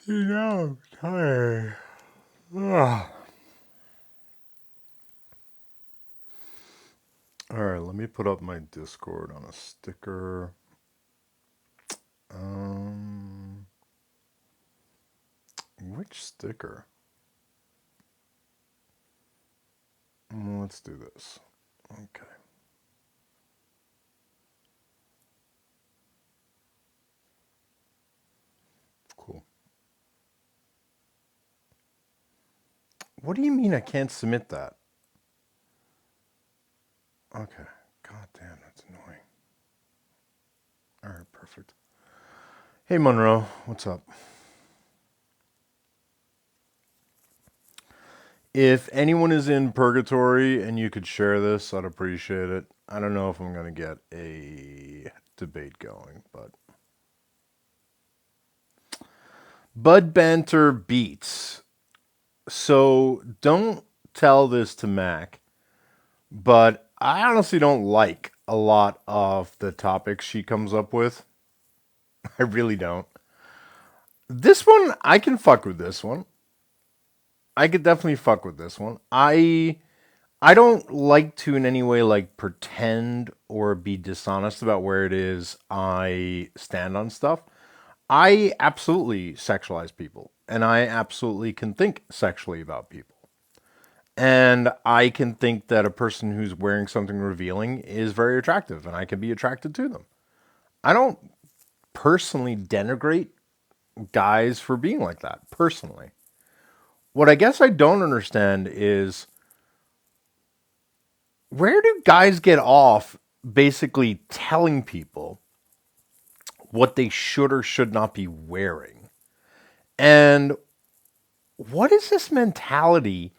I'm tired. Ugh. All right, let me put up my Discord on a sticker. Um, which sticker? Let's do this. Okay, cool. What do you mean I can't submit that? Okay. God damn, that's annoying. All right, perfect. Hey, Monroe, what's up? If anyone is in purgatory and you could share this, I'd appreciate it. I don't know if I'm going to get a debate going, but Bud Banter beats. So don't tell this to Mac, but I honestly don't like a lot of the topics she comes up with. I really don't. This one, I can fuck with this one. I could definitely fuck with this one. I don't like to in any way like pretend or be dishonest about where it is I stand on stuff. I absolutely sexualize people and I absolutely can think sexually about people. And I can think that a person who's wearing something revealing is very attractive and I can be attracted to them. I don't personally denigrate guys for being like that, personally. What I guess I don't understand is where do guys get off basically telling people what they should or should not be wearing? And what is this mentality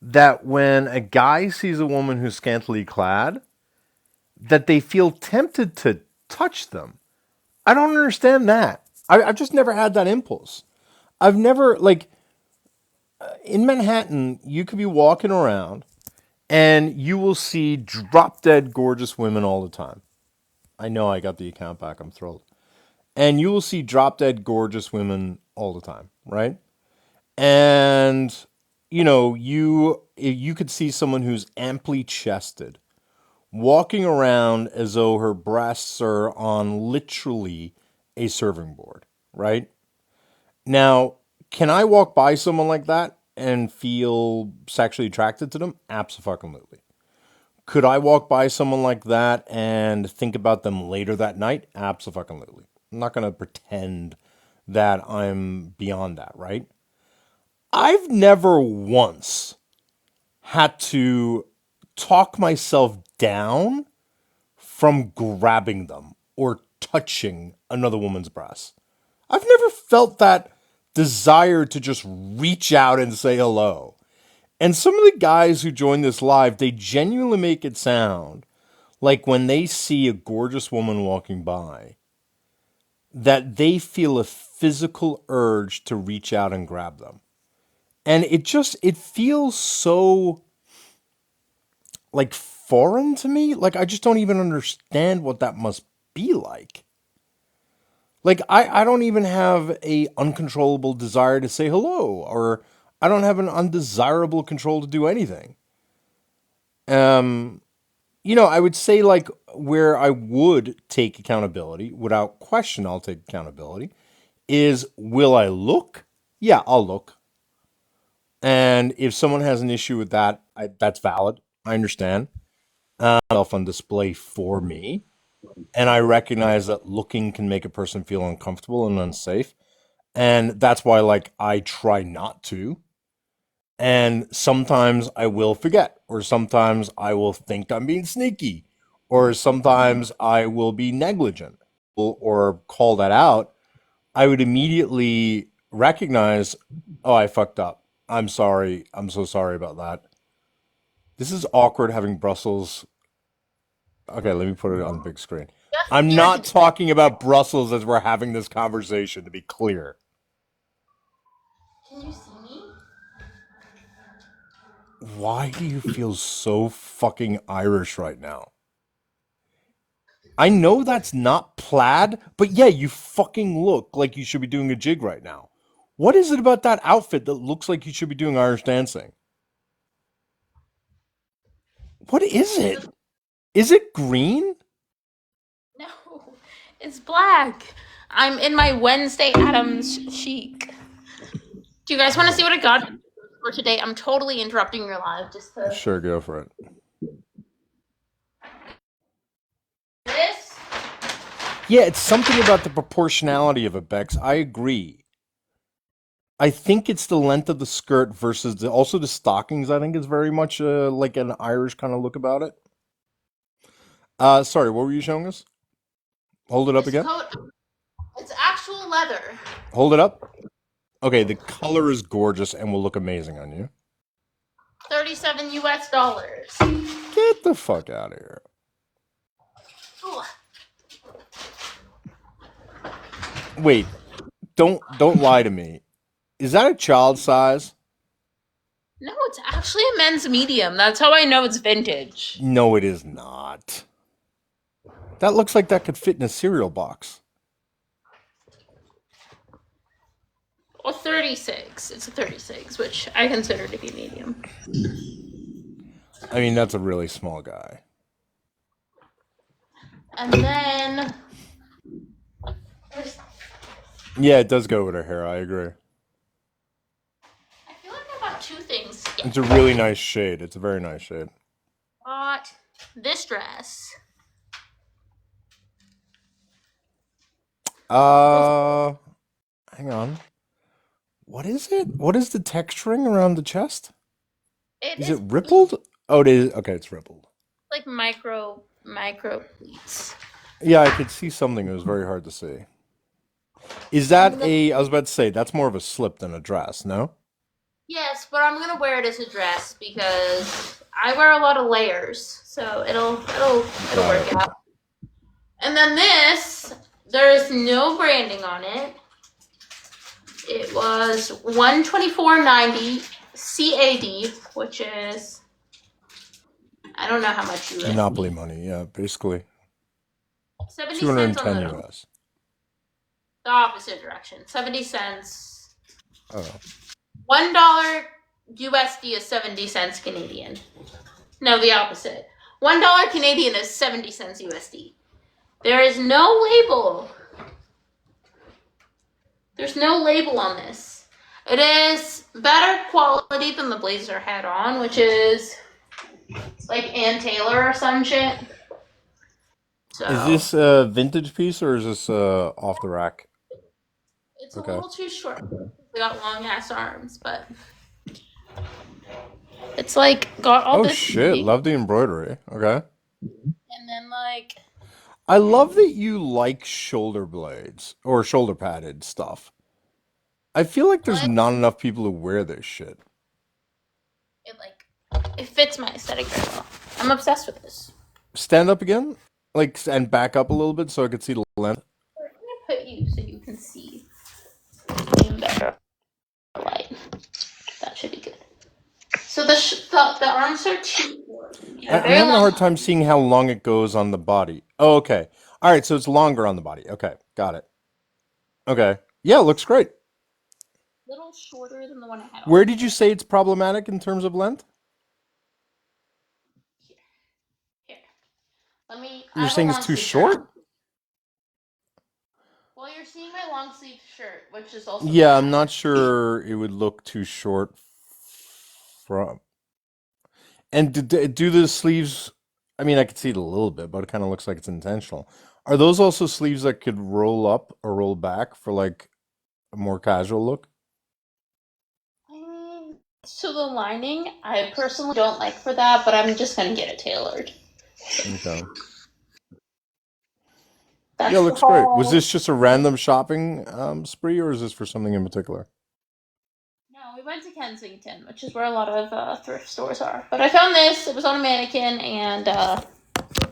that when a guy sees a woman who's scantily clad, that they feel tempted to touch them? I don't understand that. I've just never had that impulse. I've never, like, in Manhattan, you could be walking around and you will see drop dead gorgeous women all the time. I know I got the account back. I'm thrilled. And you will see drop dead gorgeous women all the time, right? And you could see someone who's amply chested walking around as though her breasts are on literally a serving board, right? Now, can I walk by someone like that and feel sexually attracted to them? Absolutely. Could I walk by someone like that and think about them later that night? Absolutely. I'm not going to pretend that I'm beyond that, right? I've never once had to talk myself down from grabbing them or touching another woman's breast. I've never felt that desire to just reach out and say hello. And some of the guys who join this live, they genuinely make it sound like when they see a gorgeous woman walking by, that they feel a physical urge to reach out and grab them. And it feels so like foreign to me. Like I just don't even understand what that must be like. Like I don't even have a uncontrollable desire to say hello, or I don't have an undesirable control to do anything. Um, I would say like where I would take accountability, without question, I'll take accountability, is will I look? Yeah, I'll look. And if someone has an issue with that, that's valid. I understand. Self on display for me. And I recognize that looking can make a person feel uncomfortable and unsafe. And that's why, like, I try not to. And sometimes I will forget, or sometimes I will think I'm being sneaky, or sometimes I will be negligent or call that out. I would immediately recognize, oh, I fucked up. I'm sorry. I'm so sorry about that. This is awkward having Brussels. Okay, let me put it on the big screen. Just I'm here not to talking about Brussels as we're having this conversation, to be clear. Can you see me? Why do you feel so fucking Irish right now? I know that's not plaid, but yeah, you fucking look like you should be doing a jig right now. What is it about that outfit that looks like you should be doing Irish dancing? What is it? Is it green? No, it's black. I'm in my Wednesday Adams chic. Do you guys want to see Oh, what I got for today? I'm totally interrupting your live just to sure, go for it. this. Yeah, it's something about the proportionality of it, Bex. I agree. I think it's the length of the skirt versus also the stockings. I think is very much like an Irish kind of look about it. Sorry, what were you showing us? Hold it up This again. coat, it's actual leather. Hold it up. Okay, the color is gorgeous and will look amazing on you. 37 US dollars. Get the fuck out of here. Ooh. Wait, don't lie to me. Is that a child size? No, it's actually a men's medium. That's how I know it's vintage. No, it is not. That looks like that could fit in a cereal box. Or 36. It's a 36, which I consider to be medium. I mean, that's a really small guy. And then there's, Yeah, it does go with her hair. I agree. I feel like I bought two things. Yeah. It's a really nice shade. It's a very nice shade. Bought this dress. Uh, Hang on. What is it? What is the texturing around the chest? It Is is it rippled? Oh, it is. Okay, it's rippled. like micro pleats. Yeah, I could see something. It was very hard to see. Is that I'm gonna a? I was about to say that's more of a slip than a dress. No. Yes, but I'm gonna wear it as a dress because I wear a lot of layers, so it'll Got work it. out. And then this, there's no branding on it. It was 124.90 CAD, which is I don't know how much Monopoly USD. money. Yeah, basically 70 cents on 210 the US. opposite direction. 70 cents. Oh, $1 USD is 70 cents Canadian. No, the opposite. $1 Canadian is 70 cents USD. There is no label. There's no label on this. It is better quality than the blazer I had on, which is like Ann Taylor or some shit. is So this a vintage piece or is this off the rack? it's a Okay. little too short. They got long ass arms, but it's like got all Oh this shit! big, Love the embroidery. Okay. and then like I love that you like shoulder blades or shoulder padded stuff. I feel like there's well, not enough people who wear this shit. it fits my aesthetic very well. I'm obsessed with this. Stand up again, like, and back up a little bit so I could see the length. I'm gonna put you so you can see in better light. That should be good. So the arms are too short. Yeah, I'm very having a hard long. time seeing how long it goes on the body. Oh, okay. All right, so it's longer on the body. Okay, got it. Okay. Yeah, it looks great. Little shorter than the one I had Where on. did you say it's problematic in terms of length? Here, here. Let me. I You're have a saying it's long too sleeve shirt on. short? Well, you're seeing my long sleeve shirt, which is also Yeah, I'm black. not sure it would look too short from. And do the sleeves? I mean, I could see it a little bit, but it kind of looks like it's intentional. Are those also sleeves that could roll up or roll back for like a more casual look? So the lining, I personally don't like for that, but I'm just gonna get it tailored. Okay. Yeah, it That's the looks great. Was whole. this just a random shopping spree, or is this for something in particular? No, we went to Kensington, which is where a lot of thrift stores are. But I found this. It was on a mannequin, and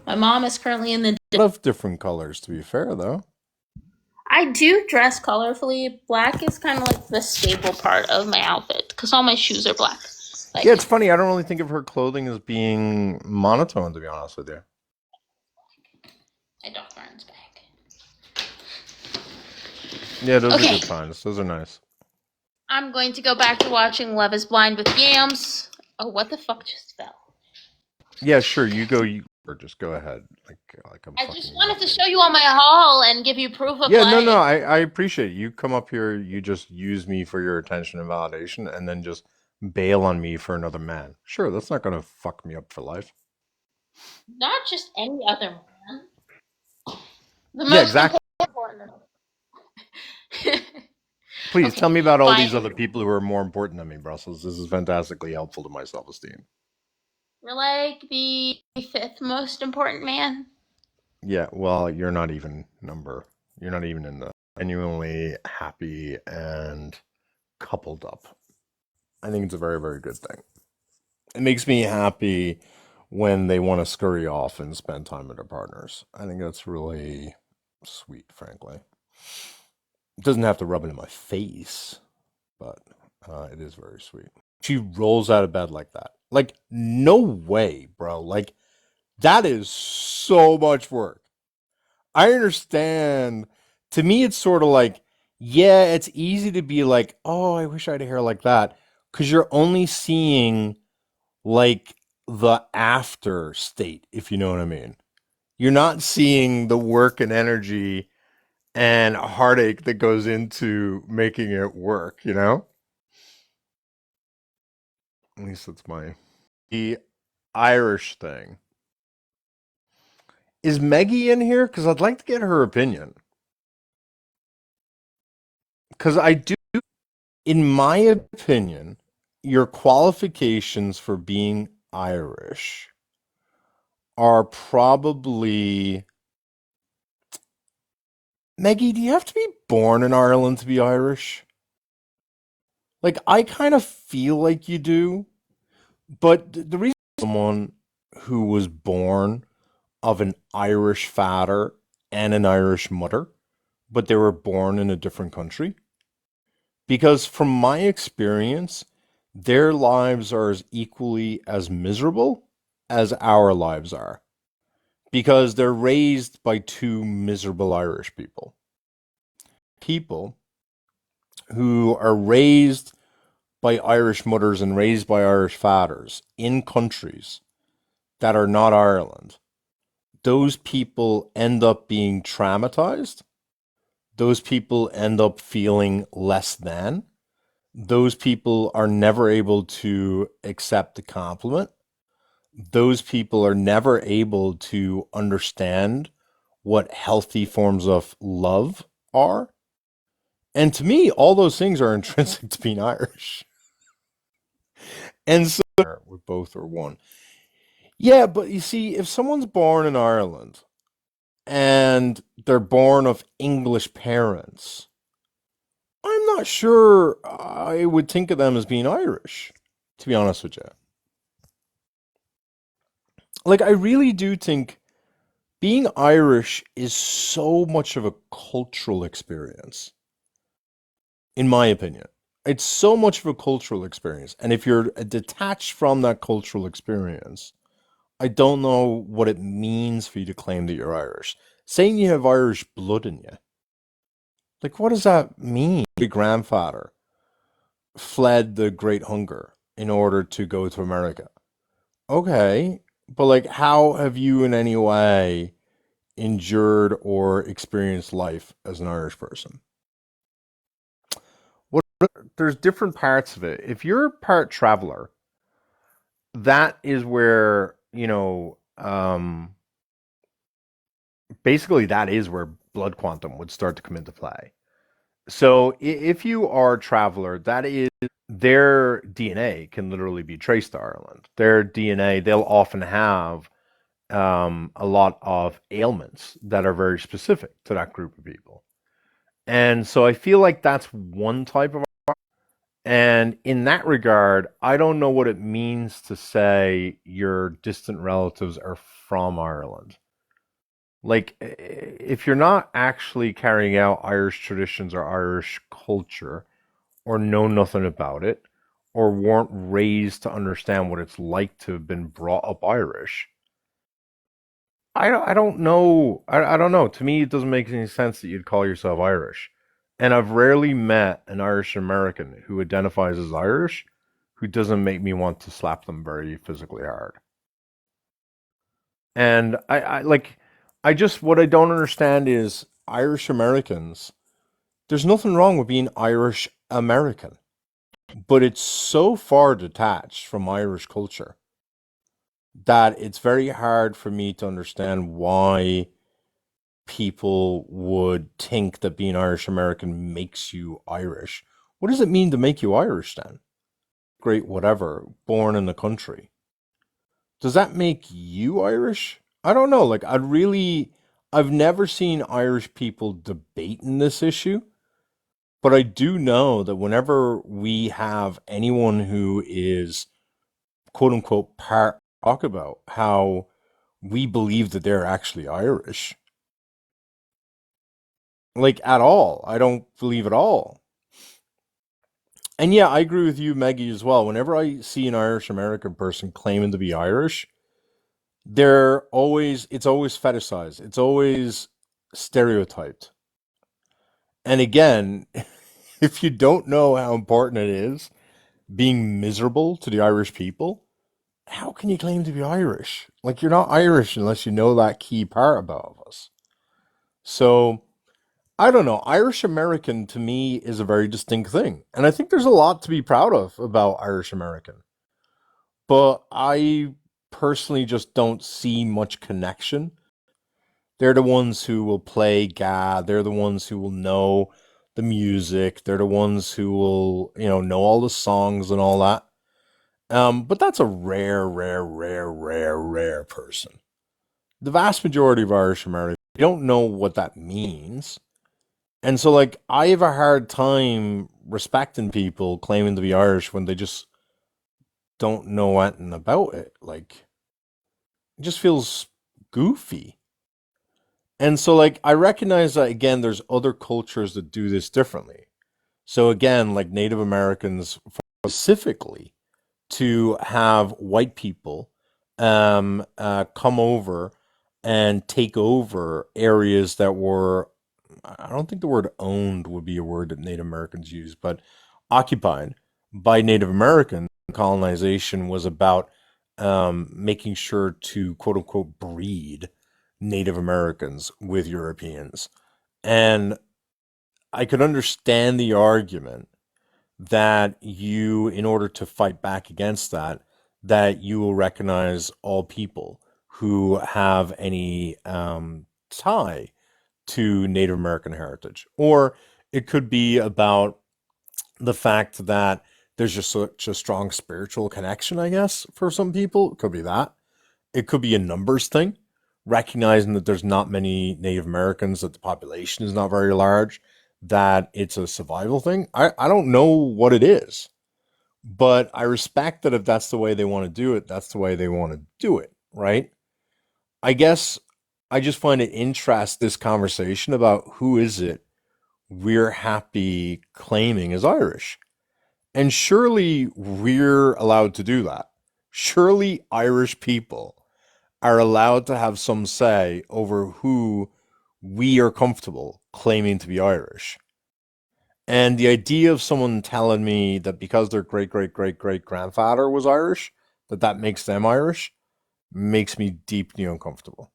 my mom is currently in the. A lot of different colors, to be fair, though. I do dress colorfully. Black is kind of like the staple part of my outfit because all my shoes are black. Yeah, Like it's funny. I don't really think of her clothing as being monotone, to be honest with you. my Doc Martens bag. Yeah, those are Okay, good finds. Those are nice. I'm going to go back to watching Love is Blind with Yams. Oh, what the fuck just fell? Yeah, sure. You go. You or just go ahead. Like I'm I just fucking wanted to nothing. show you all my haul and give you proof of Yeah, no, no. like. I appreciate it. You come up here. You just use me for your attention and validation, and then just bail on me for another man. Sure, that's not gonna fuck me up for life. Not just any other man. The Yeah, most exactly. important. Please Okay, tell me about all these fine. other people who are more important than me, Brussels. This is fantastically helpful to my self-esteem. You're like the fifth most important man. Yeah, well, you're not even number. You're not even in the genuinely happy and coupled up. I think it's a very, very good thing. It makes me happy when they want to scurry off and spend time with their partners. I think that's really sweet, frankly. It doesn't have to rub it in my face, but it is very sweet. She rolls out of bed like that. Like, no way, bro. Like, that is so much work. I understand. To me, it's sort of like, yeah, it's easy to be like, oh, I wish I had hair like that. Because you're only seeing like the after state, if you know what I mean. You're not seeing the work and energy and heartache that goes into making it work, you know? At least that's my. The Irish thing. Is Meggie in here? Because I'd like to get her opinion. Because I do, in my opinion, your qualifications for being Irish are probably. Meggie, do you have to be born in Ireland to be Irish? Like, I kind of feel like you do, but the reason someone who was born of an Irish father and an Irish mother, but they were born in a different country, because from my experience, their lives are as equally as miserable as our lives are, because they're raised by two miserable Irish people. People who are raised by Irish mothers and raised by Irish fathers in countries that are not Ireland, those people end up being traumatized. Those people end up feeling less than. Those people are never able to accept a compliment. Those people are never able to understand what healthy forms of love are. And to me, all those things are intrinsic to being Irish. And so, with both or one. Yeah, but you see, if someone's born in Ireland and they're born of English parents, I'm not sure I would think of them as being Irish, to be honest with you. Like, I really do think being Irish is so much of a cultural experience, in my opinion. It's so much of a cultural experience. And if you're detached from that cultural experience, I don't know what it means for you to claim that you're Irish. Saying you have Irish blood in you, like, what does that mean? Your grandfather fled the Great Hunger in order to go to America. Okay, but like, how have you in any way endured or experienced life as an Irish person? What there's different parts of it. If you're part traveler, that is where, basically that is where blood quantum would start to come into play. So if you are a traveler, that is their DNA can literally be traced to Ireland. Their DNA, they'll often have a lot of ailments that are very specific to that group of people. And so I feel like that's one type of. And in that regard, I don't know what it means to say your distant relatives are from Ireland. Like, if you're not actually carrying out Irish traditions or Irish culture, or know nothing about it, or weren't raised to understand what it's like to have been brought up Irish, I don't know. I don't know. To me, it doesn't make any sense that you'd call yourself Irish. And I've rarely met an Irish American who identifies as Irish who doesn't make me want to slap them very physically hard. And I like, I just, what I don't understand is Irish Americans, there's nothing wrong with being Irish American, but it's so far detached from Irish culture that it's very hard for me to understand why people would think that being Irish American makes you Irish. What does it mean to make you Irish then? Great, whatever, born in the country. Does that make you Irish? I don't know. Like, I've never seen Irish people debating this issue, but I do know that whenever we have anyone who is quote unquote part, talk about how we believe that they're actually Irish, like at all. I don't believe at all. And yeah, I agree with you, Maggie, as well. Whenever I see an Irish American person claiming to be Irish, it's always fetishized. It's always stereotyped. And again, if you don't know how important it is being miserable to the Irish people, how can you claim to be Irish? Like, you're not Irish unless you know that key part about us. So, I don't know. Irish American to me is a very distinct thing. And I think there's a lot to be proud of about Irish American. But I personally just don't see much connection. They're the ones who will play GA. They're the ones who will know the music. They're the ones who will, know all the songs and all that. But that's a rare, rare, rare, rare, rare person. The vast majority of Irish Americans don't know what that means. And so, like, I have a hard time respecting people claiming to be Irish when they just don't know anything about it. Like, it just feels goofy. And so, like, I recognize that, again, there's other cultures that do this differently. So, again, like Native Americans specifically, to have white people come over and take over areas that were, I don't think the word owned would be a word that Native Americans use, but occupied by Native Americans. Colonization was about making sure to quote unquote breed Native Americans with Europeans. And I could understand the argument that you, in order to fight back against that, that you will recognize all people who have any tie to Native American heritage. Or it could be about the fact that there's just such a strong spiritual connection, I guess, for some people. It could be that. It could be a numbers thing, recognizing that there's not many Native Americans, that the population is not very large, that it's a survival thing. I don't know what it is, but I respect that if that's the way they want to do it, that's the way they want to do it, right? I guess I just find it interest this conversation about who is it we're happy claiming as Irish. And surely we're allowed to do that. Surely Irish people are allowed to have some say over who we are comfortable claiming to be Irish. And the idea of someone telling me that because their great great great great grandfather was Irish, that that makes them Irish, makes me deeply uncomfortable.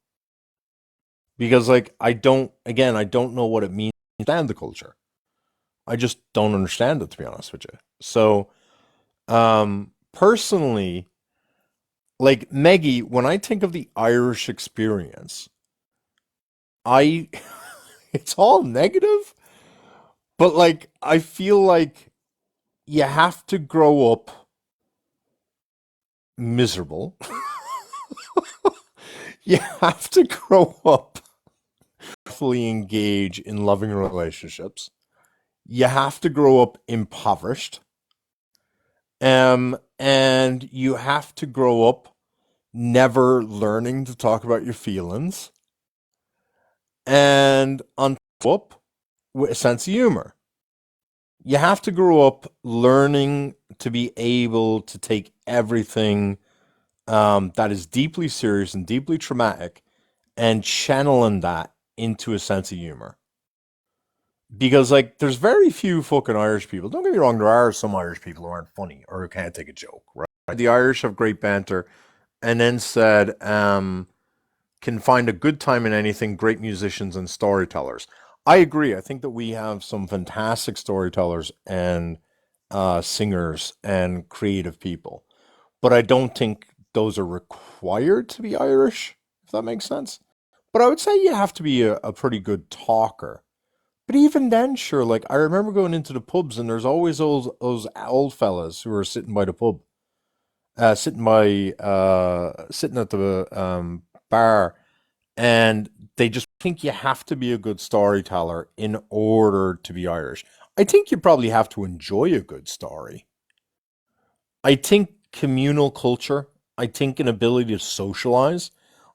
Because, like, I don't know what it means to understand the culture. I just don't understand it, to be honest with you. So, personally, like Maggie, when I think of the Irish experience, I it's all negative, but like I feel like you have to grow up miserable. You have to grow up fully engage in loving relationships. You have to grow up impoverished. And you have to grow up never learning to talk about your feelings and on top with a sense of humor. You have to grow up learning to be able to take everything that is deeply serious and deeply traumatic and channeling that into a sense of humor. Because like there's very few fucking Irish people. Don't get me wrong, there are some Irish people who aren't funny or who can't take a joke, right? The Irish have great banter, and then said, can find a good time in anything, great musicians and storytellers. I agree. I think that we have some fantastic storytellers and singers and creative people, but I don't think those are required to be Irish, if that makes sense. But I would say you have to be a pretty good talker. But even then, sure, like I remember going into the pubs and there's always those old fellas who are sitting by the pub, sitting at the bar, and they just think you have to be a good storyteller in order to be Irish. I think you probably have to enjoy a good story. I think communal culture, I think an ability to socialize.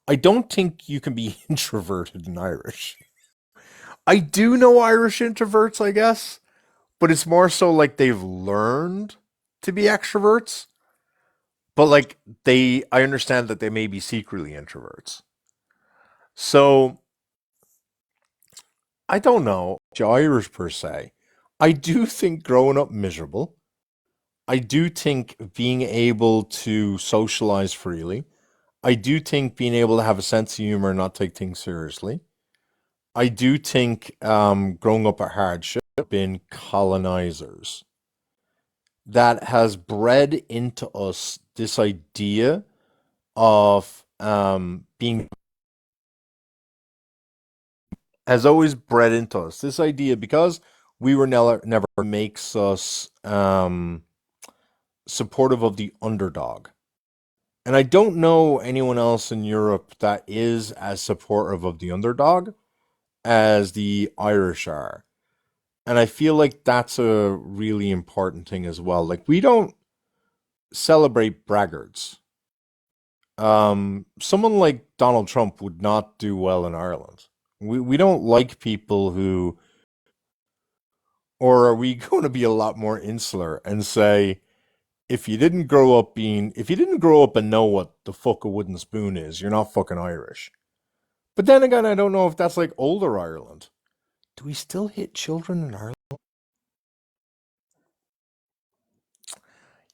I don't think you can be introverted in Irish. I do know Irish introverts, I guess, but it's more so like they've learned to be extroverts, but like I understand that they may be secretly introverts. So I don't know, Irish per se. I do think growing up miserable. I do think being able to socialize freely. I do think being able to have a sense of humor and not take things seriously. I do think growing up at hardship, been colonizers that has bred into us this idea of being has always bred into us this idea because we were never makes us supportive of the underdog. And I don't know anyone else in Europe that is as supportive of the underdog as the Irish are. And I feel like that's a really important thing as well. Like we don't celebrate braggarts. Someone like Donald Trump would not do well in Ireland. We don't like people who, or are we going to be a lot more insular and say, if you didn't grow up and know what the fuck a wooden spoon is, you're not fucking Irish. But then again, I don't know if that's like older Ireland. Do we still hit children in Ireland?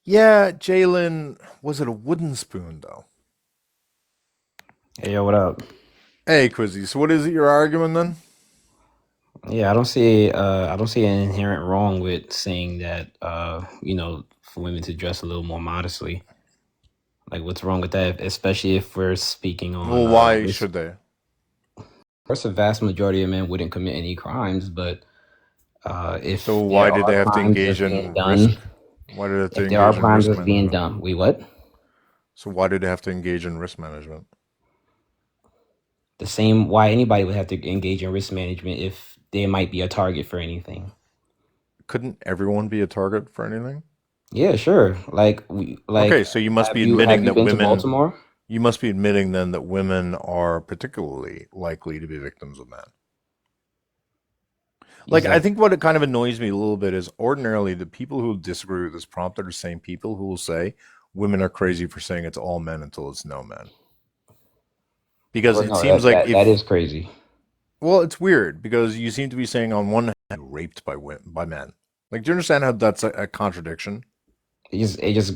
Yeah, Jalen, was it a wooden spoon though? Hey, yo, what up? Hey, Quizzy, so what is it you're arguing then? Yeah, I don't see an inherent wrong with saying that, for women to dress a little more modestly. Like, what's wrong with that? Especially if we're speaking on Well, why risk. should they? Of course, a vast majority of men wouldn't commit any crimes, but So if why there did are they have to crimes that's engage being in done, risk? Why did they have to if there are engage in crimes risk that's being management? done, we what? So why did they have to engage in risk management? The same why anybody would have to engage in risk management if they might be a target for anything. Couldn't everyone be a target for anything? Yeah, sure. Okay, so you must be Have admitting you that been to women Baltimore? you must be admitting then that women are particularly likely to be victims of men. Like, I Exactly. think what it kind of annoys me a little bit is ordinarily the people who disagree with this prompt are the same people who will say women are crazy for saying it's all men until it's no men. Because Well, it no, seems like that if, is crazy. well, it's weird because you seem to be saying on one hand, raped by by men. Like, do you understand how that's a contradiction? It just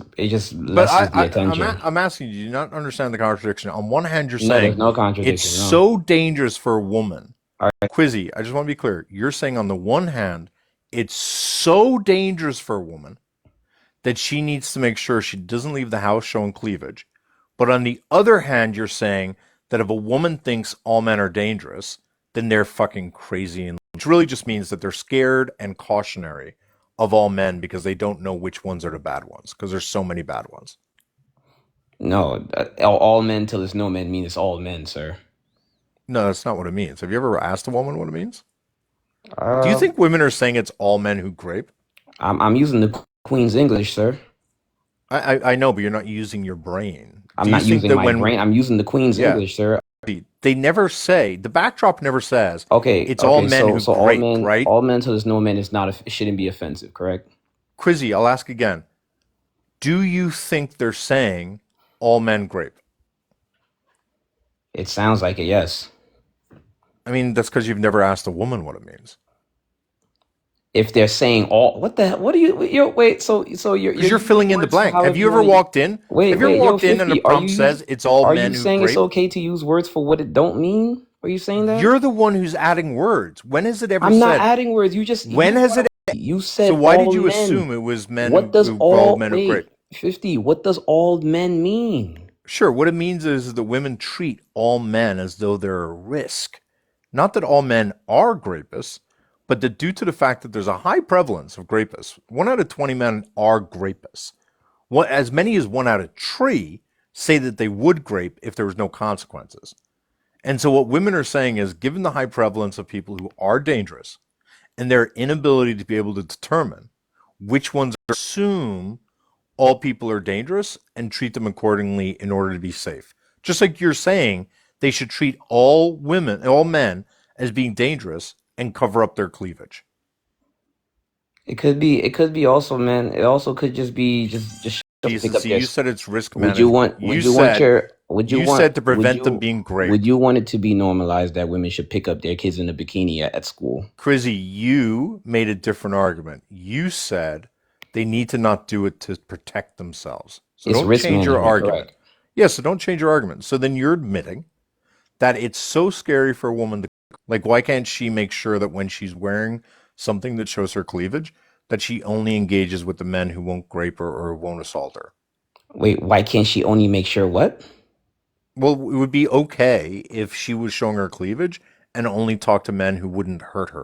But lessens the attention. I'm asking you, do you not understand the contradiction? On one hand, you're No, there's saying no it's contradiction. No. so dangerous for a woman. All right. Quizzy, I just want to be clear. You're saying on the one hand, it's so dangerous for a woman that she needs to make sure she doesn't leave the house showing cleavage. But on the other hand, you're saying that if a woman thinks all men are dangerous, then they're fucking crazy. And which really just means that they're scared and cautionary of all men because they don't know which ones are the bad ones because there's so many bad ones. No, all men till there's no men mean it's all men, sir. No, that's not what it means. Have you ever asked a woman what it means? Do you Uh, think women are saying it's all men who grape? I'm using the Queen's English, sir. I know, but you're not using your brain. I'm Do you not think using that my when, brain. I'm using the Queen's yeah, English, sir. they never say, the backdrop never says it's all Okay. men who So grape, right? all men till there's no men is not. It shouldn't be offensive, correct? Quizzy, I'll ask again. Do you think they're saying all men grape? It sounds like it. Yes. I mean, that's because you've never asked a woman what it means. if they're saying all, what do you wait, so you're Because you're using filling in the words blank. Have however you you ever want to. walked in? Wait, Have you ever yo, walked in and the 50, prompt says it's all are you men who saying it's grape? okay to use words for what it don't mean? Are you saying that? You're the one who's adding words. When has it ever I'm not said? adding words. You just When has it? you So said why did all you men. assume it was men What does all all men who grape? wait, 50, what does all men mean? Sure. What it means is that women treat all men as though they're a risk. Not that all men are grapists, but that due to the fact that there's a high prevalence of grapists, 1 out of 20 men are grapists. As many as 1 out of 3 say that they would grape if there was no consequences. And so what women are saying is, given the high prevalence of people who are dangerous and their inability to be able to determine which ones assume all people are dangerous and treat them accordingly in order to be safe. Just like you're saying, they should treat all women, all men, as being dangerous and cover up their cleavage. It could be also, man. It also could just be just pick up Decency. their. You said it's risk Would you management. want would you want your You said to prevent them being would raped. you want it to be normalized that women should pick up their kids in a bikini at school? Crizzy, you made a different argument. You said they need to not do it to protect themselves. So It's don't risk change your management, argument. correct? Yes, so don't change your argument. So then you're admitting that it's so scary for a woman to, like, why can't she make sure that when she's wearing something that shows her cleavage, that she only engages with the men who won't grape her or won't assault her? Wait, why can't she only make sure what? Well, it would be okay if she was showing her cleavage and only talk to men who wouldn't hurt her.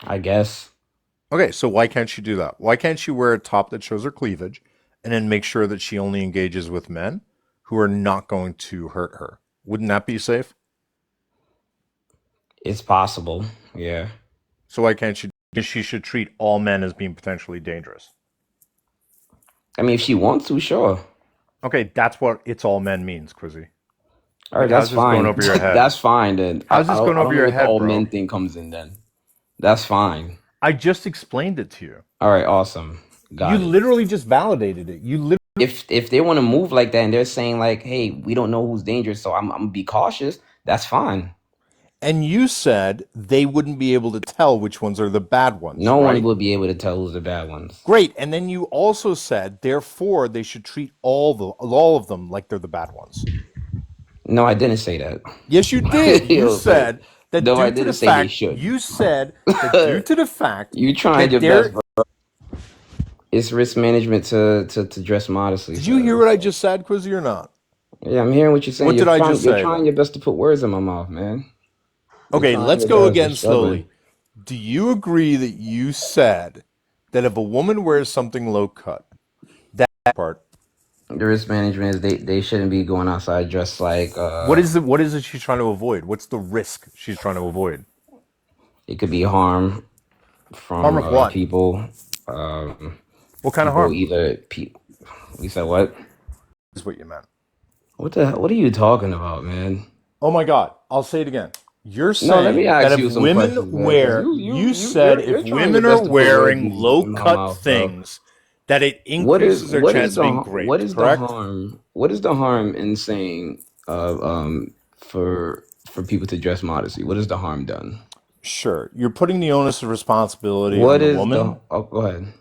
I guess. Okay, so why can't she do that? Why can't she wear a top that shows her cleavage and then make sure that she only engages with men who are not going to hurt her? Wouldn't that be safe? It's possible. Yeah. So why can't she? She should treat all men as being potentially dangerous. I mean, if she wants to, sure. Okay, that's what it's all men means, Quizzy. All right, Like, that's how's this going fine. over your head? That's fine then. I, How's I this don't going I over don't know your what the head, all bro? men thing comes in then. That's fine. I just explained it to you. All right, awesome. You Got it. literally just validated it. You literally. If they want to move like that and they're saying like, "Hey, we don't know who's dangerous, so I'm gonna be cautious." That's fine. And you said they wouldn't be able to tell which ones are the bad ones, No one right? will be able to tell who's the bad ones. Great. And then you also said, therefore, they should treat all of them like they're the bad ones. No, I didn't say that. Yes, you did. You Yo, said that no, I due to the didn't say they fact. should. You said that due to the fact You trying that your best, they're. bro. It's risk management to dress modestly, Did you sir. hear what I just said, Quizzy, or not? Yeah, I'm hearing what you're saying. What did I just You're say trying then? your best to put words in my mouth, man. You're Okay, trying let's your go best. You're again struggling. slowly. Do you agree that you said that if a woman wears something low cut, that part, The risk management is they shouldn't be going outside dressed like what is it she's trying to avoid? What's the risk she's trying to avoid? it could be harm Harm from of what? people. Um, What kind of people harm? either people. We said what? Is what you meant. What are you talking about, man? Oh my God. I'll say it again. You're No, let me saying that ask if you some women questions, man. Because wear, you said if you're trying your women are best to put words wearing low in my cut mouth, bro. things, that it increases their chance of being What raped, is the correct? harm? What is the harm in saying for people to dress modestly? What is the harm done? Sure. You're putting the onus of responsibility on What the is woman. the oh go ahead.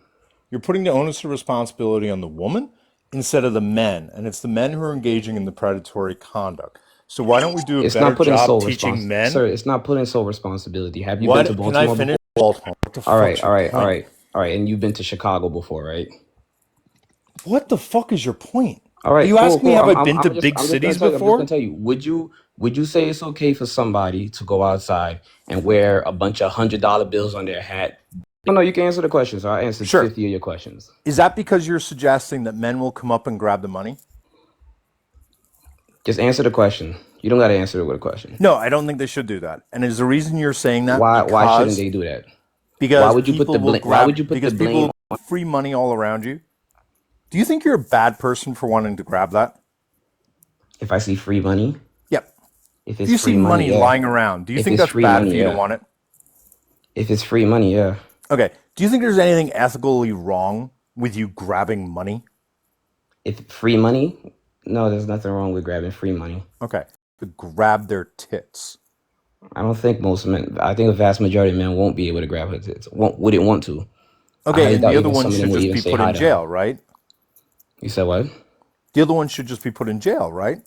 You're putting the onus of responsibility on the woman instead of the men. And it's the men who are engaging in the predatory conduct. So why don't we do a It's better not putting job sole teaching respons men? sir, it's not putting sole responsibility. Have you been to What? Can I Baltimore finish? before? Baltimore. What the All right, fuck's all your right, all point? right, all right. And you've been to Chicago before, right? What the fuck is your point? All Are right, you cool, asking me cool. have I been to big I'm just gonna cities tell you. I'm just gonna before? tell you. Would you say it's okay for somebody to go outside and wear a bunch of $100 bills on their hat? No, you can answer the question. So I answered Sure. 50 of your questions. Is that because you're suggesting that men will come up and grab the money? Just answer the question. You don't got to answer it with a question. No, I don't think they should do that. And is the reason you're saying that Why shouldn't they do that? Why because would you put the people will blame? Why would grab you put the because people blame? will free money all around you. Do you think you're a bad person for wanting to grab that? If I see free money, Yep. if If it's you see free money, money yeah. lying around, do you If think it's that's free bad for money, you to yeah. want it? If it's free money, yeah. Okay. Do you think there's anything ethically wrong with you grabbing money? If free money, no, there's nothing wrong with grabbing free money. Okay. To grab their tits. I don't think most men. I think a vast majority of men won't be able to grab her tits. Wouldn't want to. I Okay, highly and doubt the other even one some of them should would just even be say put hi in to her. jail, right? You said what? The other one should just be put in jail, right?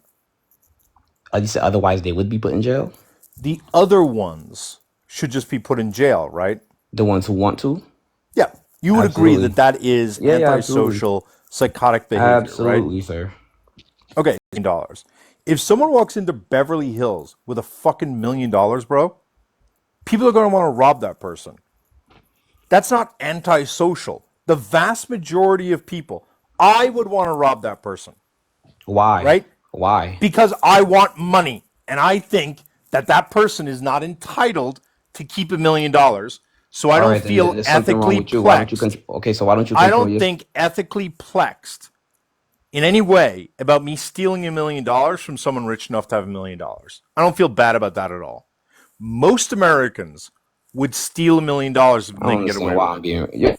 You said otherwise they would be put in jail. The other ones should just be put in jail, right? The ones who want to. Yeah. You would agree that Absolutely. that is Yeah, yeah, absolutely. antisocial, psychotic behavior, right? Absolutely, sir. Okay, $1 million. If someone walks into Beverly Hills with a fucking $1 million, bro, people are going to want to rob that person. That's not antisocial. The vast majority of people, I would want to rob that person, Why? right? Why? Because I want money. And I think that that person is not entitled to keep $1 million. So I All don't right, then feel there's something wrong ethically with you. Why don't you plexed. control? Okay, so why don't you I control don't your? think ethically plexed in any way about me stealing $1 million from someone rich enough to have $1 million. I don't feel bad about that at all. Most Americans would steal $1 million if I they don't can get understand away why with I'm it. being.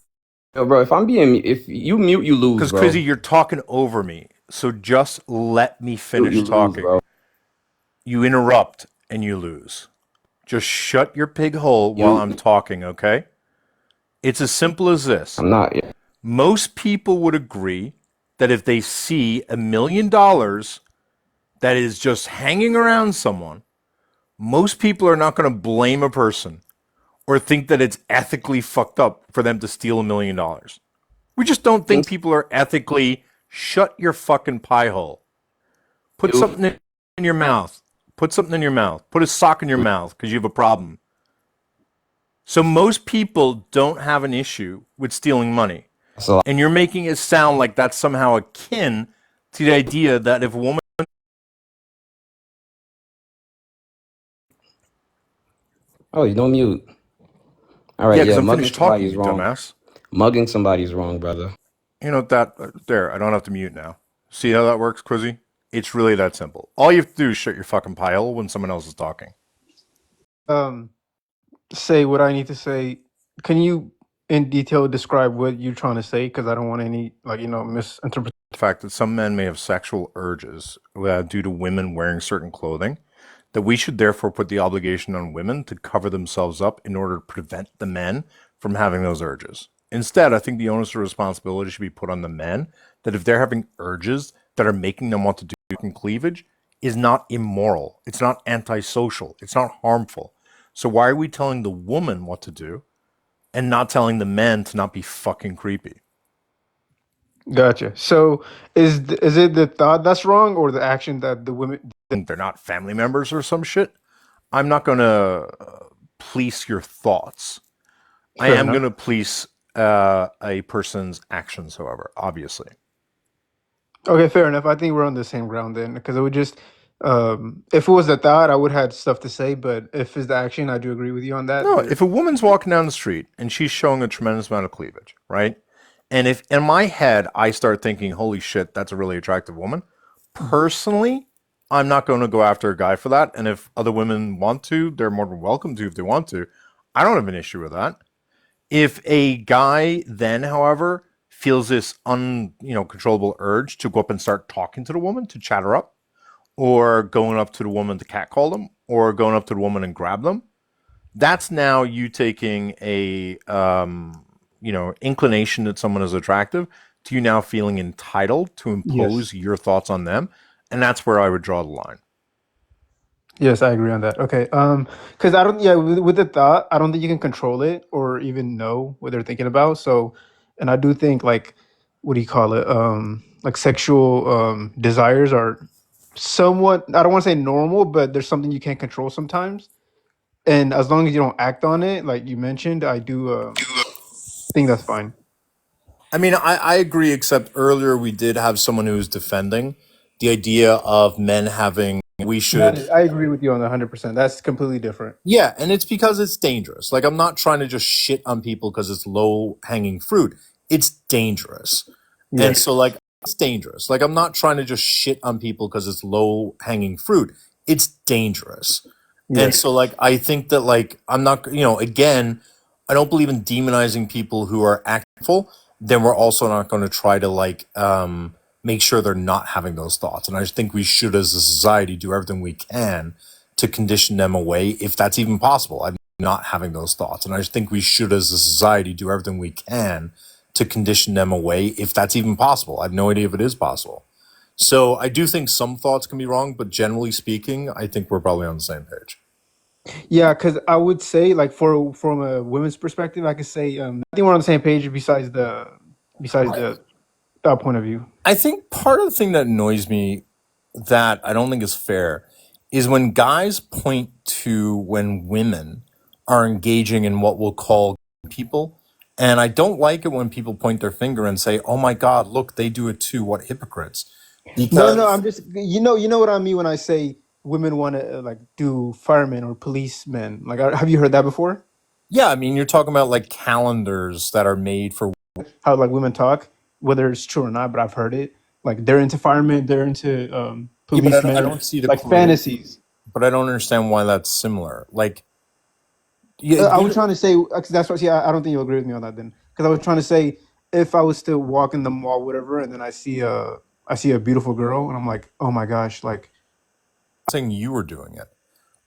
Yo, bro, if you mute, you lose, Because, bro. Crizzy, you're talking over me. So just let me You finish lose, talking. bro. You interrupt and you lose. Just shut your pig hole while You. I'm talking, okay? It's as simple as this. I'm not. Most people would agree that if they see $1 million that is just hanging around someone, most people are not going to blame a person or think that it's ethically fucked up for them to steal $1 million. We just don't think Think people are ethically. Shut your fucking pie hole. Put you. something in your mouth. Put something in your mouth. Put a sock in your mouth because you have a problem. So most people don't have an issue with stealing money. So, And you're making it sound like that's somehow akin to the idea that if a woman. oh, you don't mute. All Yeah, right, because yeah, I'm mugging finished somebody talking, is you wrong. dumbass. Mugging somebody is wrong, brother. You know that there. I don't have to mute now. See how that works, Quizzy? It's really that simple. All you have to do is shut your fucking pie hole when someone else is talking. Um, say what I need to say. Can you, in detail, describe what you're trying to say? Because I don't want any, misinterpretation. The fact that some men may have sexual urges due to women wearing certain clothing, that we should therefore put the obligation on women to cover themselves up in order to prevent the men from having those urges. Instead, I think the onus of responsibility should be put on the men that if they're having urges that are making them want to do cleavage is not immoral. It's not antisocial. It's not harmful. So why are we telling the woman what to do and not telling the men to not be fucking creepy? Gotcha. So is it the thought that's wrong or the action that the women? They're not family members or some shit. I'm not going to police your thoughts. I Fair am enough. going to police a person's actions, however, obviously. Okay, fair enough. I think we're on the same ground then, because it would just, if it was the thought, I would have had stuff to say, but if it's the action, I do agree with you on that. No, if a woman's walking down the street and she's showing a tremendous amount of cleavage, right? And if in my head I start thinking, holy shit, that's a really attractive woman, personally, I'm not going to go after a guy for that. And if other women want to, they're more than welcome to if they want to. I don't have an issue with that. If a guy then, however, feels this controllable urge to go up and start talking to the woman to chat her up, or going up to the woman to catcall them, or going up to the woman and grab them, that's now you taking a inclination that someone is attractive to you now feeling entitled to Yes. impose your thoughts on them, and that's where I would draw the line. Yes, I agree on that. Okay. Because I don't, yeah, with the thought, I don't think you can control it or even know what they're thinking about. So, and I do think like, what do you call it? Like sexual desires are somewhat, I don't want to say normal, but there's something you can't control sometimes. And as long as you don't act on it, like you mentioned, I do think that's fine. I mean, I agree, except earlier we did have someone who was defending the idea of men having, we should. I agree with you on 100%. That's completely different. Yeah, and it's because it's dangerous. Like, I'm not trying to just shit on people because it's low hanging fruit. It's dangerous. And Yes. so, like, it's dangerous. Like, I'm not trying to just shit on people because it's low hanging fruit. It's dangerous. And Yes. so, like, I think that, like, I'm not, again, I don't believe in demonizing people who are actful. Then we're also not going to try to, like, make sure they're not having those thoughts. And I just think we should, as a society, do everything we can to condition them away, if that's even possible. I'm not having those thoughts. And I just think we should, as a society, do everything we can to condition them away, if that's even possible. I have no idea if it is possible. So I do think some thoughts can be wrong, but generally speaking, I think we're probably on the same page. Yeah, because I would say, like, from a women's perspective, I could say I think we're on the same page besides the that point of view. I think part of the thing that annoys me that I don't think is fair is when guys point to when women are engaging in what we'll call people. And I don't like it when people point their finger and say, oh my God, look, they do it too. What hypocrites. No, Because, I'm just you know what I mean when I say women want to like do firemen or policemen. Like, have you heard that before? yeah, I mean, you're talking about like calendars that are made for. How like women talk, whether it's true or not, but I've heard it. Like they're into firemen, they're into Yeah, but I policemen, don't see the like correlation. fantasies. But I don't understand why that's similar. Like, yeah, I was trying to say 'cause that's what. Yeah, I don't think you'll agree with me on that then, because I was trying to say if I was to walk in the mall, whatever, and then I see a beautiful girl, and I'm like, oh my gosh, like saying you were doing it.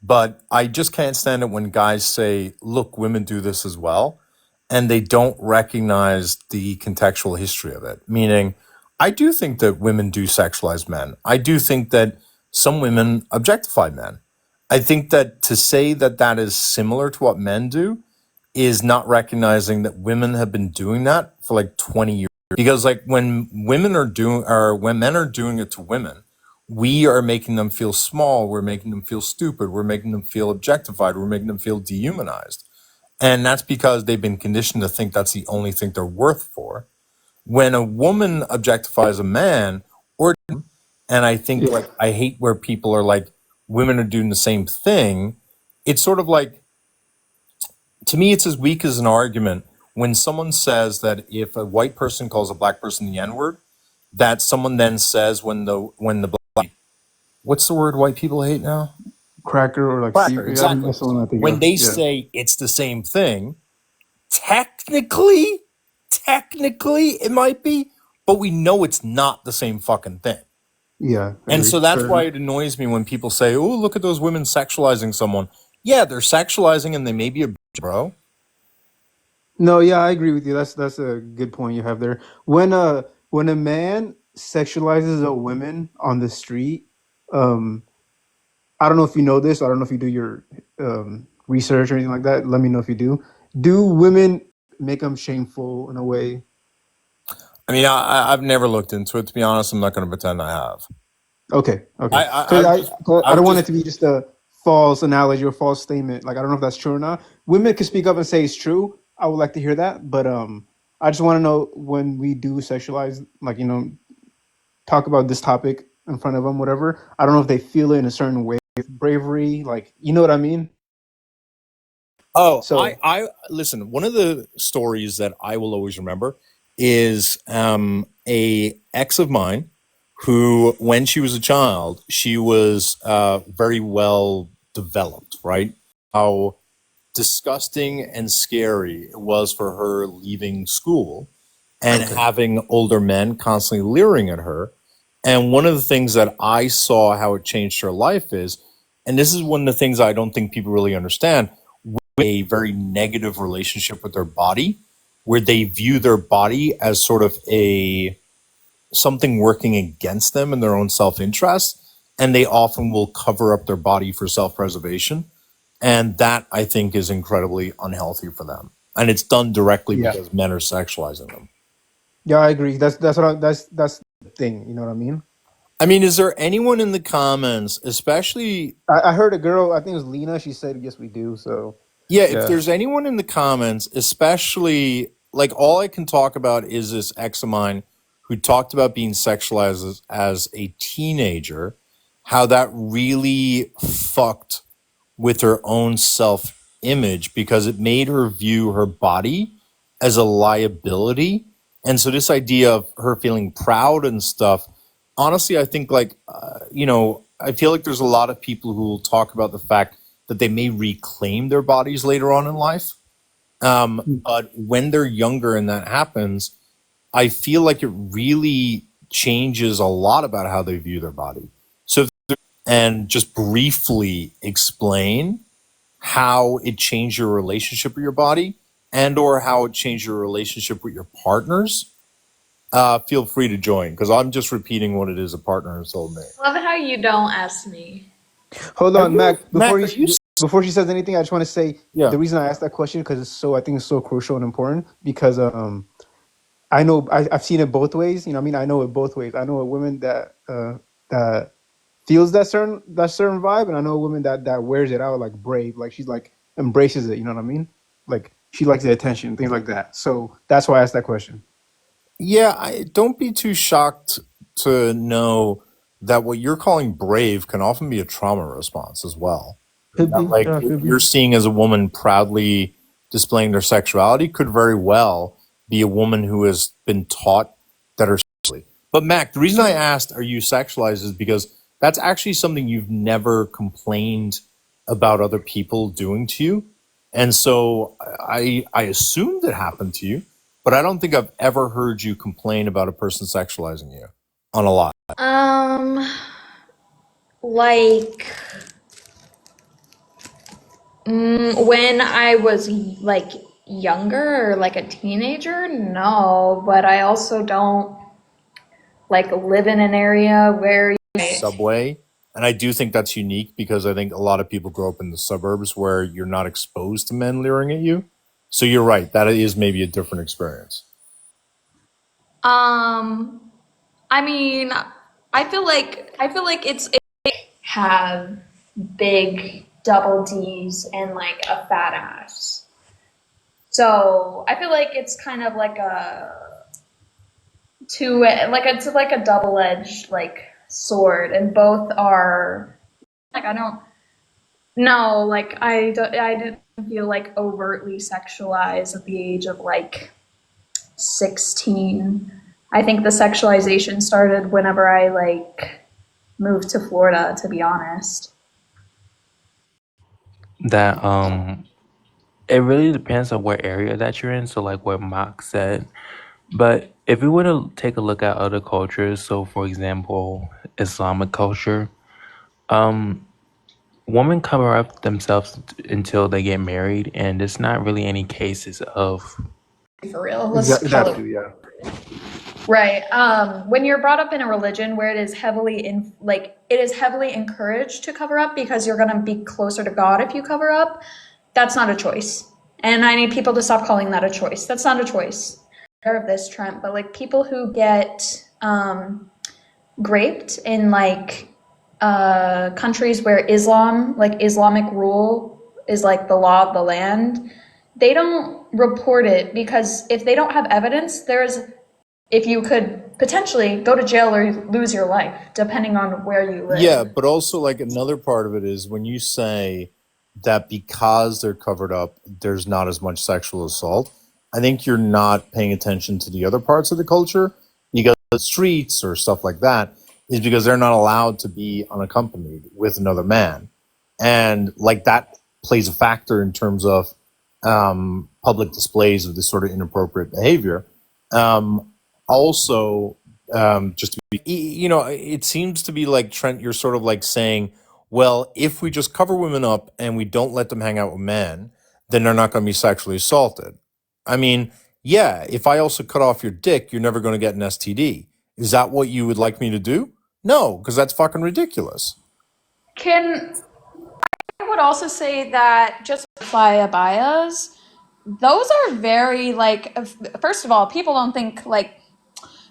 But I just can't stand it when guys say, look, women do this as well. And they don't recognize the contextual history of it. Meaning, I do think that women do sexualize men. I do think that some women objectify men. I think that to say that that is similar to what men do is not recognizing that women have been doing that for like 20 years. Because like when women are doing, or when men are doing it to women, we are making them feel small. We're making them feel stupid. We're making them feel objectified. We're making them feel dehumanized. And that's because they've been conditioned to think that's the only thing they're worth for. When a woman objectifies a man, or, and I think yeah, like, I hate where people are like, women are doing the same thing. It's sort of like, to me, it's as weak as an argument when someone says that if a white person calls a black person the N word, that someone then says when the black, what's the word white people hate now? cracker or like Cracker, yeah, exactly. that's the one I think When of. they Yeah, say it's the same thing, technically, it might be, but we know it's not the same fucking thing. yeah, And agree. so that's Fair why enough. it annoys me when people say, oh, look at those women sexualizing someone. Yeah, they're sexualizing and they may be a bitch, bro. No, yeah, I agree with you. That's a good point you have there. When a man sexualizes a woman on the street, um, I don't know if you know this. I don't know if you do your research or anything like that. Let me know if you do. Do women make them shameful in a way? I mean, I've never looked into it, to be honest. I'm not going to pretend I have. Okay, okay. I Because would just, 'cause I I would don't want it just, to be just a false analogy or false statement. Like I don't know if that's true or not. Women can speak up and say it's true. I would like to hear that, but I just want to know when we do sexualize, like talk about this topic in front of them, whatever. I don't know if they feel it in a certain way, bravery, like you know what I mean. oh, So listen, one of the stories that I will always remember is a ex of mine who, when she was a child, she was very well developed, right? How disgusting and scary it was for her leaving school and okay, having older men constantly leering at her. And one of the things that I saw how it changed her life is, and this is one of the things I don't think people really understand, a very negative relationship with their body, where they view their body as sort of a something working against them in their own self-interest, and they often will cover up their body for self-preservation. And that I think is incredibly unhealthy for them. And it's done directly yeah, because men are sexualizing them. yeah, I agree. That's the thing. You know what I mean? I mean, is there anyone in the comments, especially, I heard a girl. I think it was Lena. She said, "Yes, we do." So yeah, if yeah, there's anyone in the comments, especially like all I can talk about is this ex of mine who talked about being sexualized as a teenager, how that really fucked with her own self image because it made her view her body as a liability. And so, this idea of her feeling proud and stuff, honestly, I think, like, I feel like there's a lot of people who will talk about the fact that they may reclaim their bodies later on in life. But when they're younger and that happens, I feel like it really changes a lot about how they view their body. So, and just briefly explain how it changed your relationship with your body and or how it changed your relationship with your partners, feel free to join because I'm just repeating what it is a partner has told me. Love how you don't ask me. Hold Are on, you, Mac. Mac? Are you? Before she says anything, I just want to say Yeah. the reason I asked that question because I think it's so crucial and important because I know I've seen it both ways. You know, what I mean, I know it both ways. I know a woman that feels that certain vibe, and I know a woman that wears it out like brave, like she's like embraces it. You know what I mean? Like she likes the attention, things like that. So that's why I asked that question. Yeah, don't be too shocked to know that what you're calling brave can often be a trauma response as well. Could That be, like yeah, what could be. you're seeing as a woman proudly displaying their sexuality could very well be a woman who has been taught that her sexually. But Mac, the reason I asked are you sexualized is because that's actually something you've never complained about other people doing to you. And so I assumed it happened to you, but I don't think I've ever heard you complain about a person sexualizing you on a lot. Like when I was like younger or like a teenager, no, but I also don't like live in an area where Subway. And I do think that's unique because I think a lot of people grow up in the suburbs where you're not exposed to men leering at you. So you're right. That is maybe a different experience. I mean, I feel like it's have big double D's and like a fat ass. So I feel like it's kind of like it's like a double edged like sword, and both are like I don't no like I didn't feel like overtly sexualized at the age of like 16. I think the sexualization started whenever I like moved to Florida, to be honest. That it really depends on what area that you're in. So like what Mark said. But if we were to take a look at other cultures, so for example, Islamic culture, um, women cover up themselves until they get married, and there's not really any cases of For real, let's call it Exactly, yeah. right. When you're brought up in a religion where it is heavily encouraged to cover up because you're gonna be closer to God if you cover up, that's not a choice. And I need people to stop calling that a choice. That's not a choice. I'm aware of this, Trent, but like people who get raped in like countries where Islamic rule is like the law of the land, they don't report it because if they don't have evidence, if you could potentially go to jail or lose your life, depending on where you Yeah, live. but also like another part of it is when you say that because they're covered up, there's not as much sexual assault. I think you're not paying attention to the other parts of the culture because the streets or stuff like that is because they're not allowed to be unaccompanied with another man. And like that plays a factor in terms of public displays of this sort of inappropriate behavior. Also, just to be, it seems to be like Trent, you're sort of like saying, well, if we just cover women up and we don't let them hang out with men, then they're not going to be sexually assaulted. I mean, yeah, if I also cut off your dick, you're never going to get an STD. Is that what you would like me to do? No, because that's fucking ridiculous. I would also say that just fly abayas, those are very like, first of all, people don't think like,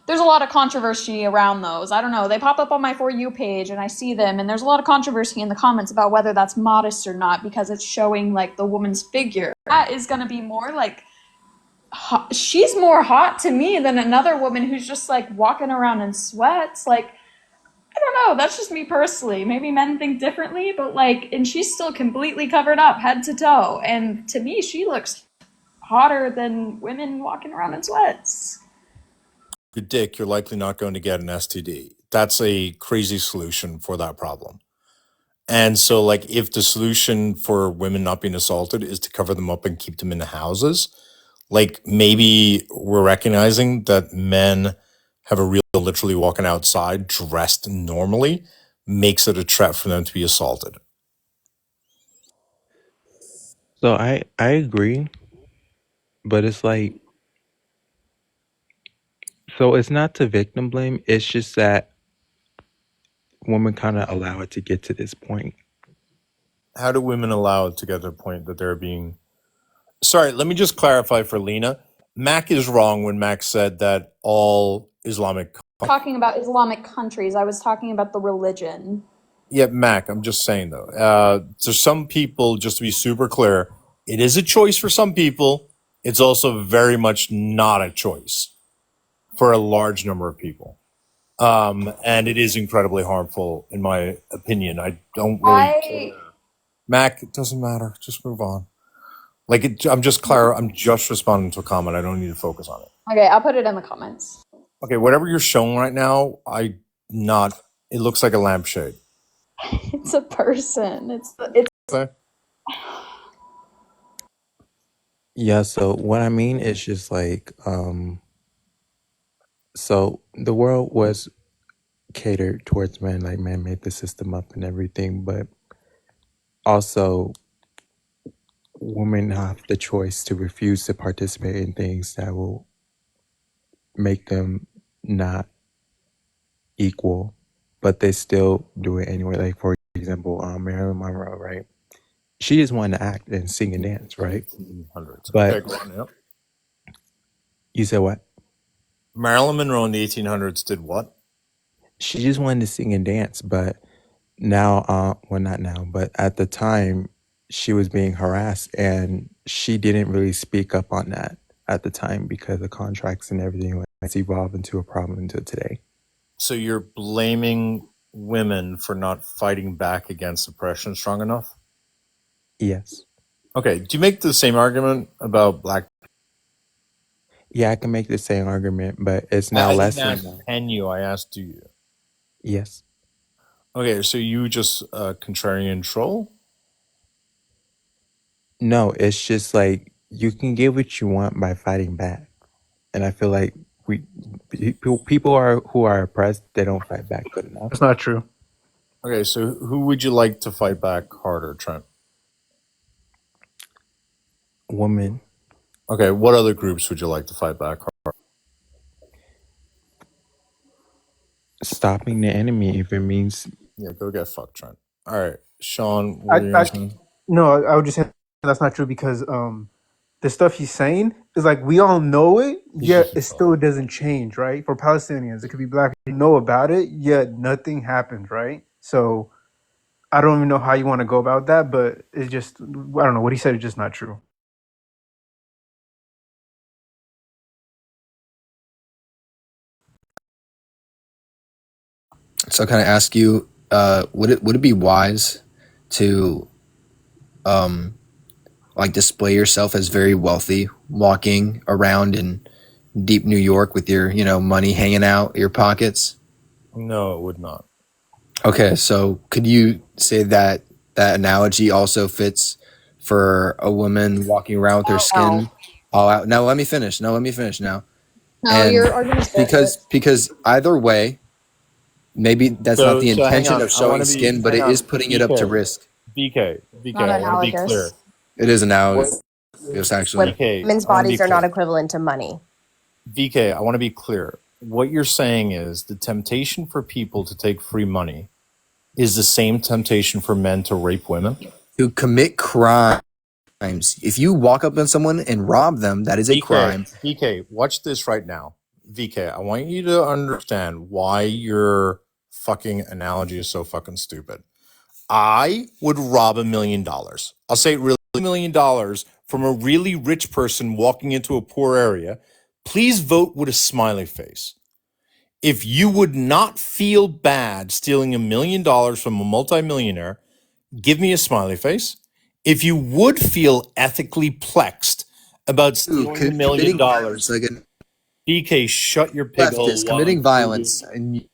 there's a lot of controversy around those. I don't know. They pop up on my For You page and I see them, and there's a lot of controversy in the comments about whether that's modest or not because it's showing like the woman's figure. That is going to be more like, she's more hot to me than another woman who's just like walking around in sweats. Like, I don't know. That's just me personally. Maybe men think differently, but like, and she's still completely covered up head to toe. And to me, she looks hotter than women walking around in sweats. Your dick, you're likely not going to get an STD. That's a crazy solution for that problem. And so, like, if the solution for women not being assaulted is to cover them up and keep them in the houses, like, maybe we're recognizing that men have a real literally walking outside dressed normally. makes it a threat for them to be assaulted. So I agree, but it's like, so it's not to victim blame. It's just that women kind of allow it to get to this point. How do women allow it to get to the point that they're being... Sorry, let me just clarify for Lena. Mac is wrong when Mac said that all Islamic... Talking about Islamic countries. I was talking about the religion. Yeah, Mac, I'm just saying though. So some people, just to be super clear, it is a choice for some people. It's also very much not a choice for a large number of people. And it is incredibly harmful, in my opinion. I don't really care. Mac, it doesn't matter. Just move on. Like, I'm just responding to a comment. I don't need to focus on it. Okay, I'll put it in the comments. Okay, whatever you're showing right now, it looks like a lampshade. It's a person. It's Okay. Yeah, so what I mean is just like, so the world was catered towards men, like men made the system up and everything, but also women have the choice to refuse to participate in things that will make them not equal, but they still do it anyway. Like, for example, Marilyn Monroe, right? She just wanted to act and sing and dance, right? 1800s. But Okay, go on, yep. you said what? Marilyn Monroe in the 1800s did what? She just wanted to sing and dance, but now, well, not now, but at the time, she was being harassed, and she didn't really speak up on that at the time because of contracts and everything. It's evolved into a problem until today. So you're blaming women for not fighting back against oppression strong enough? Yes. Okay, do you make the same argument about black? Yeah, I can make the same argument, but it's now I less didn't than ask can you, I asked do you. yes. Okay, so you just contrarian troll? No, it's just like you can get what you want by fighting back, and I feel like people are who are oppressed, they don't fight back good enough. That's not true. Okay, so who would you like to fight back harder, Trent? Women. Okay, what other groups would you like to fight back harder? Stopping the enemy if it means Yeah, go get fucked, Trent. All right, Sean, what are you saying? No, I would just say that's not true because the stuff he's saying is like we all know it, yet it still doesn't change, right? For Palestinians, it could be black. You know about it, yet nothing happens, right? So I don't even know how you want to go about that, but it's just I don't know what he said is just not true. So can I ask you, would it be wise to like display yourself as very wealthy, walking around in deep New York with your, money hanging out your pockets? No, it would not. Okay, so could you say that that analogy also fits for a woman walking around with her skin all out? No, let me finish. No, let me finish now. No, And your argument's bullshit. because either way, maybe that's not the So hang intention on, of showing skin, but it is putting it up to risk. BK, Not I want to be clear. analogous. It is analogous, actually. BK, Women's I wanna be bodies are not clear. equivalent to money. BK, I want to be clear. What you're saying is the temptation for people to take free money is the same temptation for men to rape women. To commit crimes. If you walk up on someone and rob them, that is a crime. BK, watch this right now. VK, I want you to understand why your fucking analogy is so fucking stupid. I would rob $1 million. I'll say it really, $1 million from a really rich person walking into a poor area. Please vote with a smiley face. If you would not feel bad stealing $1 million from a multimillionaire, give me a smiley face. If you would feel ethically plexed about stealing $1 million, like a DK, shut your pig hole. leftist committing violence. And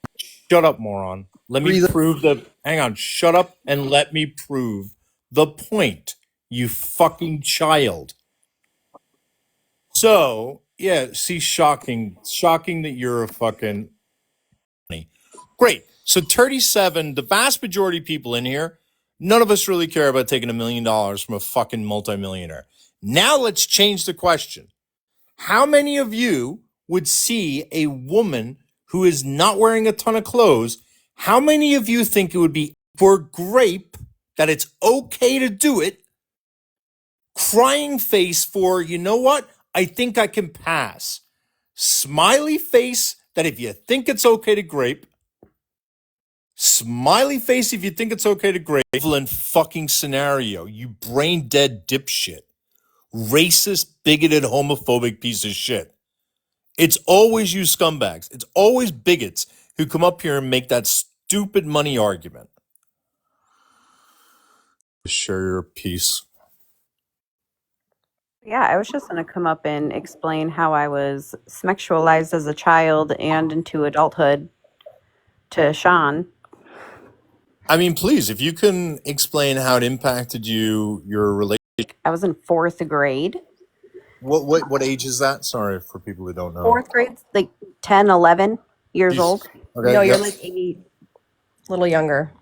Shut up, moron. Let me prove hang on, shut up and let me prove the point, you fucking child. So, yeah, see, shocking that you're a fucking... Great. So 37, the vast majority of people in here, none of us really care about taking $1 million from a fucking multimillionaire. Now let's change the question. How many of you would see a woman who is not wearing a ton of clothes? How many of you think it would be for grape that it's okay to do it? Crying face for, you know what? I think I can pass. Smiley face that if you think it's okay to grape. Smiley face if you think it's okay to grape. Equivalent fucking scenario. You brain dead dipshit. Racist, bigoted, homophobic piece of shit. It's always you scumbags. It's always bigots who come up here and make that stupid money argument. Share your piece. Yeah, I was just going to come up and explain how I was sexualized as a child and into adulthood to Sean. I mean, please, if you can explain how it impacted you, your relationship. I was in 4th grade. What age is that? Sorry for people who don't know. 4th grade, like 10, 11 years old. Okay, No, you're yep. like 8, a little younger.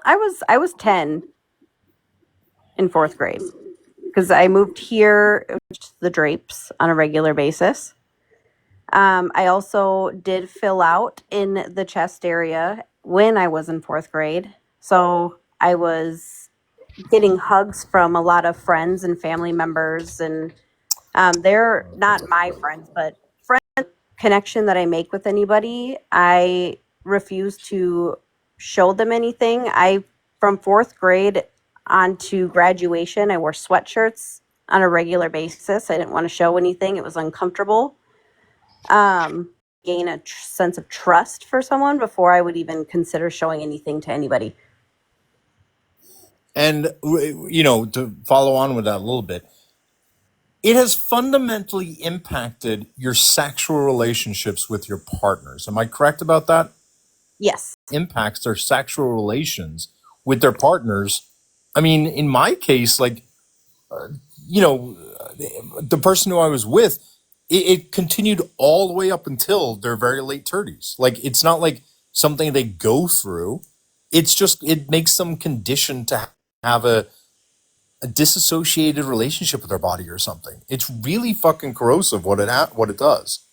I was 10 in 4th grade because I moved here to the Drapes on a regular basis. I also did fill out in the chest area when I was in 4th grade. So I was getting hugs from a lot of friends and family members, and they're not my friends, but friends connection that I make with anybody, I refuse to show them anything. From 4th grade on to graduation, I wore sweatshirts on a regular basis. I didn't want to show anything. It was uncomfortable. Gain a sense of trust for someone before I would even consider showing anything to anybody. And, you know, to follow on with that a little bit, it has fundamentally impacted your sexual relationships with your partners. Am I correct about that? Yes. Impacts their sexual relations with their partners. I mean, in my case, like, you know, the person who I was with, it continued all the way up until their very late 30s. Like, it's not like something they go through. It's just, it makes them conditioned to have a disassociated relationship with their body or something. It's really fucking corrosive what it does.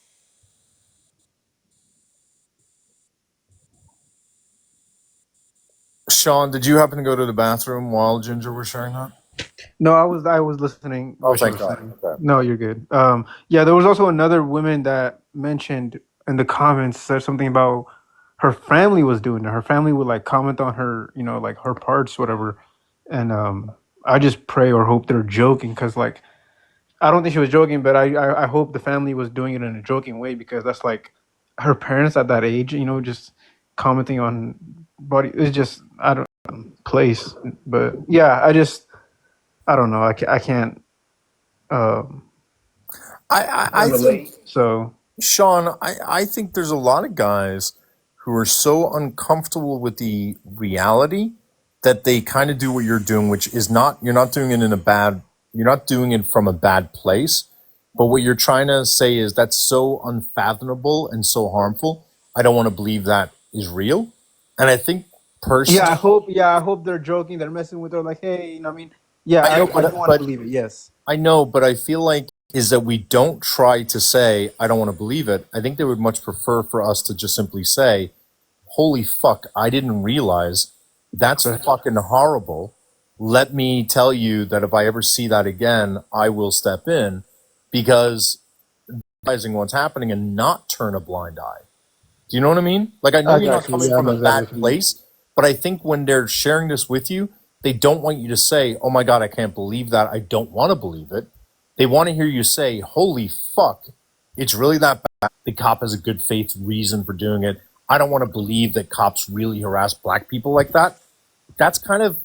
Sean, did you happen to go to the bathroom while Ginger was sharing that? No, I was listening. Oh, What she thank was God. saying. Okay. No, you're good. Yeah, there was also another woman that mentioned in the comments, said something about her family was doing it. Her family would like comment on her, you know, like her parts, whatever. And I just pray or hope they're joking, because like I don't think she was joking, but I hope the family was doing it in a joking way, because that's like her parents at that age, you know, just commenting on body. It's just I don't place, but yeah, I don't know. I can't I think, relate. So Sean, I think there's a lot of guys who are so uncomfortable with the reality that they kind of do what you're doing, which is not, you're not doing it you're not doing it from a bad place. But what you're trying to say is that's so unfathomable and so harmful. I don't want to believe that is real. And I think personally, I hope they're joking. They're messing with her. Like, hey, you know, what I mean, yeah, I know, I do want to believe it. Yes, I know, but I feel like is that we don't try to say, I don't want to believe it. I think they would much prefer for us to just simply say, holy fuck, I didn't realize that's fucking horrible. Let me tell you that if I ever see that again, I will step in, because realizing what's happening and not turn a blind eye. Do you know what I mean? Like, I know I you're not got you. coming Yeah, I from know a exactly bad what you mean. place, but I think when they're sharing this with you, they don't want you to say, oh my God, I can't believe that. I don't want to believe it. They want to hear you say, holy fuck, it's really that bad. The cop has a good faith reason for doing it. I don't want to believe that cops really harass black people like that. That's kind of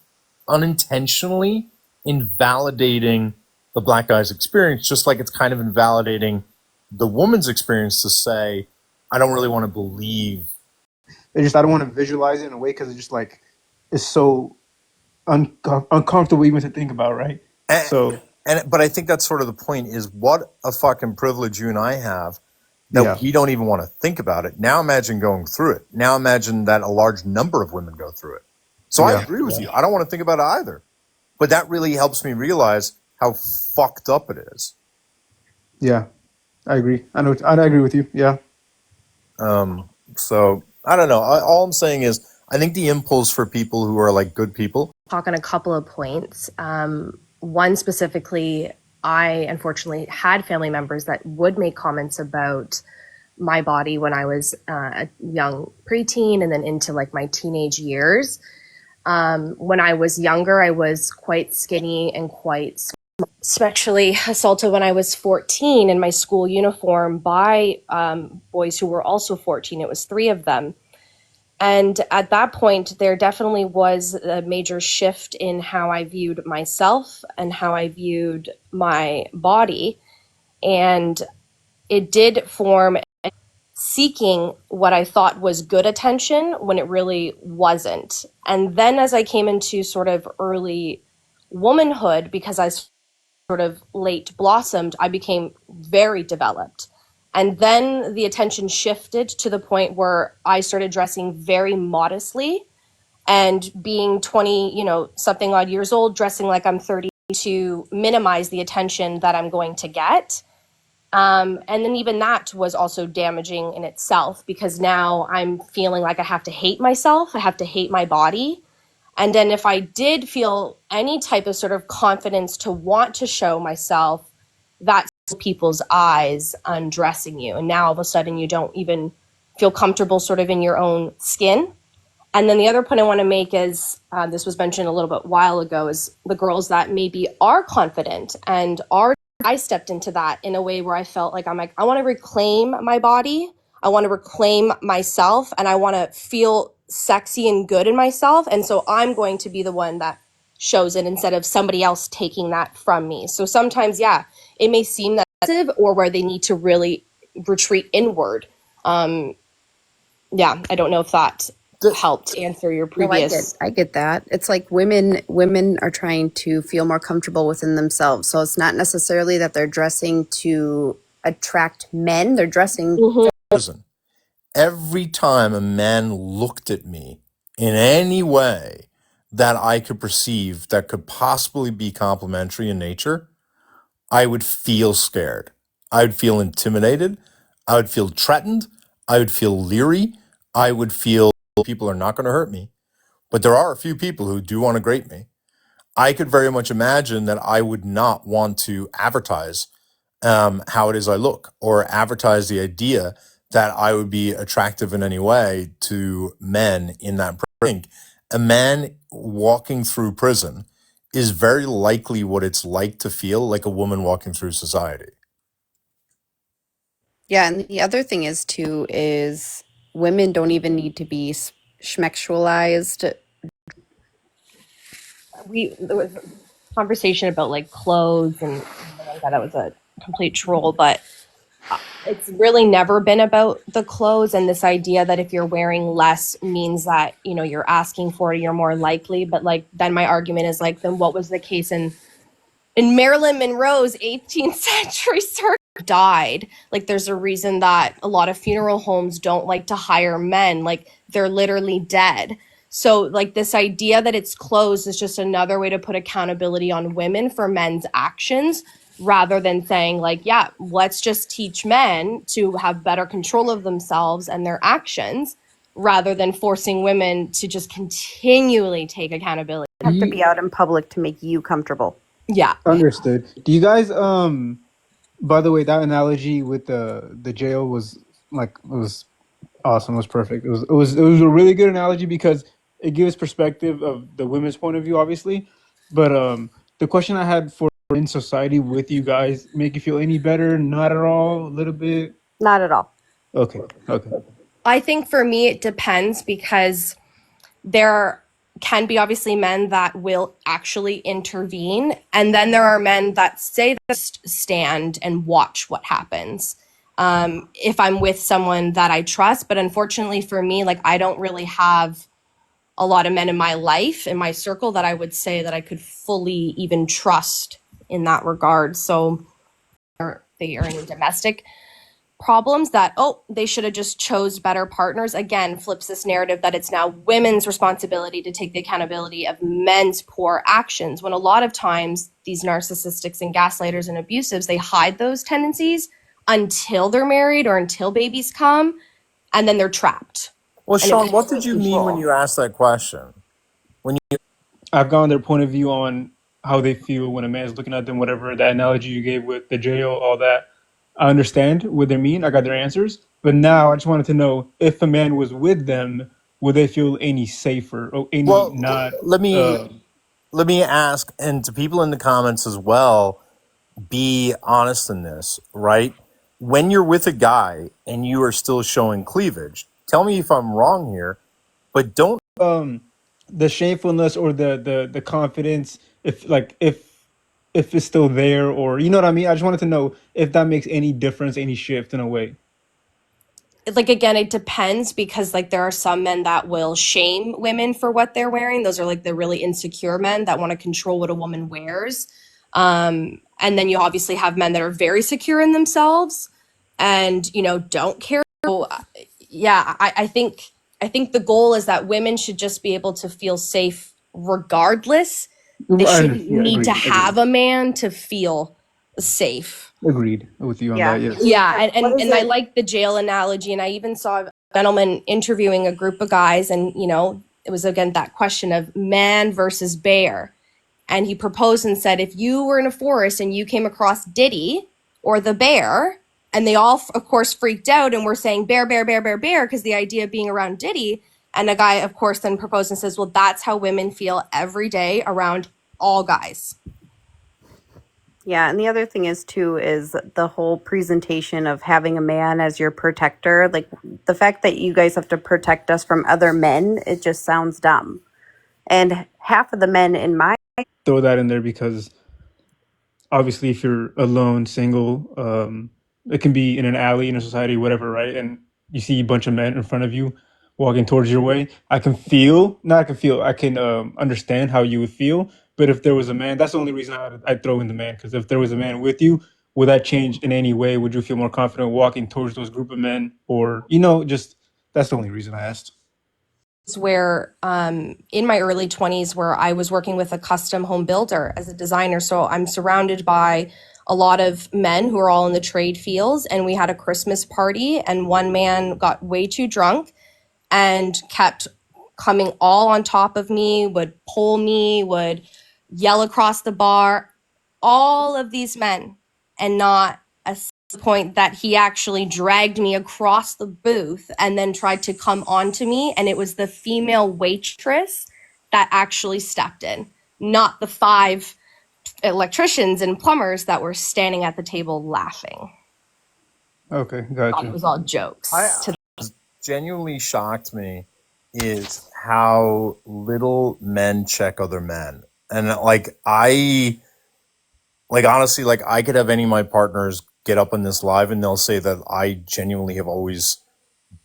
unintentionally invalidating the black guy's experience, just like it's kind of invalidating the woman's experience to say, I don't really want to believe. It just I don't want to visualize it in a way, because it's just like it's so uncomfortable even to think about, right? And, So but I think that's sort of the point, is what a fucking privilege you and I have that Yeah. we don't even want to think about it. Now imagine going through it. Now imagine that a large number of women go through it. So I Yeah. agree with you. I don't want to think about it either. But that really helps me realize how fucked up it is. Yeah. I agree. I agree with you. Yeah. So I don't know. All I'm saying is I think the impulse for people who are like good people. Talk on a couple of points. One specifically, I unfortunately had family members that would make comments about my body when I was a young preteen and then into like my teenage years. When I was younger, I was quite skinny and quite sexually assaulted when I was 14 in my school uniform by boys who were also 14. It was three of them. And at that point, there definitely was a major shift in how I viewed myself and how I viewed my body. And it did form seeking what I thought was good attention when it really wasn't. And then as I came into sort of early womanhood, because I sort of late blossomed, I became very developed. And then the attention shifted to the point where I started dressing very modestly and being 20, something odd years old, dressing like I'm 30 to minimize the attention that I'm going to get. And then even that was also damaging in itself because now I'm feeling like I have to hate myself. I have to hate my body. And then if I did feel any type of sort of confidence to want to show myself, that's people's eyes undressing you. And now all of a sudden you don't even feel comfortable sort of in your own skin. And then the other point I want to make is, this was mentioned a little bit while ago, is the girls that maybe are confident and are, I stepped into that in a way where I felt like, I want to reclaim my body. I want to reclaim myself and I want to feel sexy and good in myself. And so I'm going to be the one that shows it instead of somebody else taking that from me. So sometimes, yeah, it may seem that aggressive or where they need to really retreat inward. Yeah, I don't know if that helped answer your No, previous. I get that. It's like women are trying to feel more comfortable within themselves. So it's not necessarily that they're dressing to attract men. They're dressing Prison. Every time a man looked at me in any way that I could perceive that could possibly be complimentary in nature, I would feel scared. I would feel intimidated. I would feel threatened. I would feel leery. I would feel people are not going to hurt me. But there are a few people who do want to grate me. I could very much imagine that I would not want to advertise how it is I look or advertise the idea that I would be attractive in any way to men in that prison. A man walking through prison is very likely what it's like to feel like a woman walking through society. Yeah, and the other thing is too is women don't even need to be schmexualized. There was a conversation about like clothes and that was a complete troll, but it's really never been about the clothes and this idea that if you're wearing less means that you're asking for it, you're more likely. But like then my argument is like, then what was the case in Marilyn Monroe's 18th century circus? Died. Like there's a reason that a lot of funeral homes don't like to hire men. Like they're literally dead. So like this idea that it's closed is just another way to put accountability on women for men's actions rather than saying like, yeah, let's just teach men to have better control of themselves and their actions rather than forcing women to just continually take accountability. Have to be out in public to make you comfortable. Yeah. Understood. Do you guys by the way, that analogy with the jail was like it was awesome. It was perfect. It was a really good analogy because it gives perspective of the women's point of view, obviously. But the question I had for in society with you guys make you feel any better? Not at all. A little bit. Not at all. Okay. Okay. I think for me it depends because there can be obviously men that will actually intervene, and then there are men that say just stand and watch what happens. If I'm with someone that I trust, but unfortunately for me, like I don't really have a lot of men in my life, in my circle, that I would say that I could fully even trust in that regard. So they are in domestic problems that, oh, they should have just chose better partners, again, flips this narrative that it's now women's responsibility to take the accountability of men's poor actions, when a lot of times these narcissistics and gaslighters and abusives, they hide those tendencies until they're married or until babies come, and then they're trapped. Well, And Sean, what did you mean when control. you asked that question? I've gotten their point of view on how they feel when a man's looking at them, whatever that analogy you gave with the jail, all that. I understand what they mean. I got their answers. But now I just wanted to know if a man was with them, would they feel any safer or any Well, not? let me ask, and to people in the comments as well, be honest in this, right? When you're with a guy and you are still showing cleavage, tell me if I'm wrong here, but don't. The shamefulness or the confidence, if it's still there, or you know what I mean. I just wanted to know if that makes any difference, any shift in a way. Like, again, it depends, because like there are some men that will shame women for what they're wearing. Those are like the really insecure men that want to control what a woman wears. And then you obviously have men that are very secure in themselves and, you know, don't care. So, yeah, I think the goal is that women should just be able to feel safe regardless. They shouldn't need to have a man to feel safe. Agreed with you on Yeah. that. Yes. Yeah, What is and I it? like the jail analogy, and I even saw a gentleman interviewing a group of guys, and you know, it was again that question of man versus bear. And he proposed and said, if you were in a forest and you came across Diddy or the bear, and they all of course freaked out and were saying bear, bear, bear, bear, bear, because the idea of being around Diddy, and a guy of course then proposed and says, well, that's how women feel every day around all guys. Yeah, and the other thing is too is the whole presentation of having a man as your protector. Like the fact that you guys have to protect us from other men, it just sounds dumb. And half of the men in my Throw that in there because obviously, if you're alone, single, it can be in an alley, in a society, whatever, right? And you see a bunch of men in front of you walking towards your way. I can understand how you would feel. But if there was a man, that's the only reason I'd throw in the man. Because if there was a man with you, would that change in any way? Would you feel more confident walking towards those group of men? Or, just that's the only reason I asked. Where in my early 20s, where I was working with a custom home builder as a designer. So I'm surrounded by a lot of men who are all in the trade fields, and we had a Christmas party, and one man got way too drunk and kept coming all on top of me, would pull me, would yell across the bar, all of these men, and not a point that he actually dragged me across the booth and then tried to come onto me, and it was the female waitress that actually stepped in, not the 5 electricians and plumbers that were standing at the table laughing. Okay, It gotcha. was all jokes. Genuinely shocked me is how little men check other men. And honestly, like I could have any of my partners get up on this live and they'll say that I genuinely have always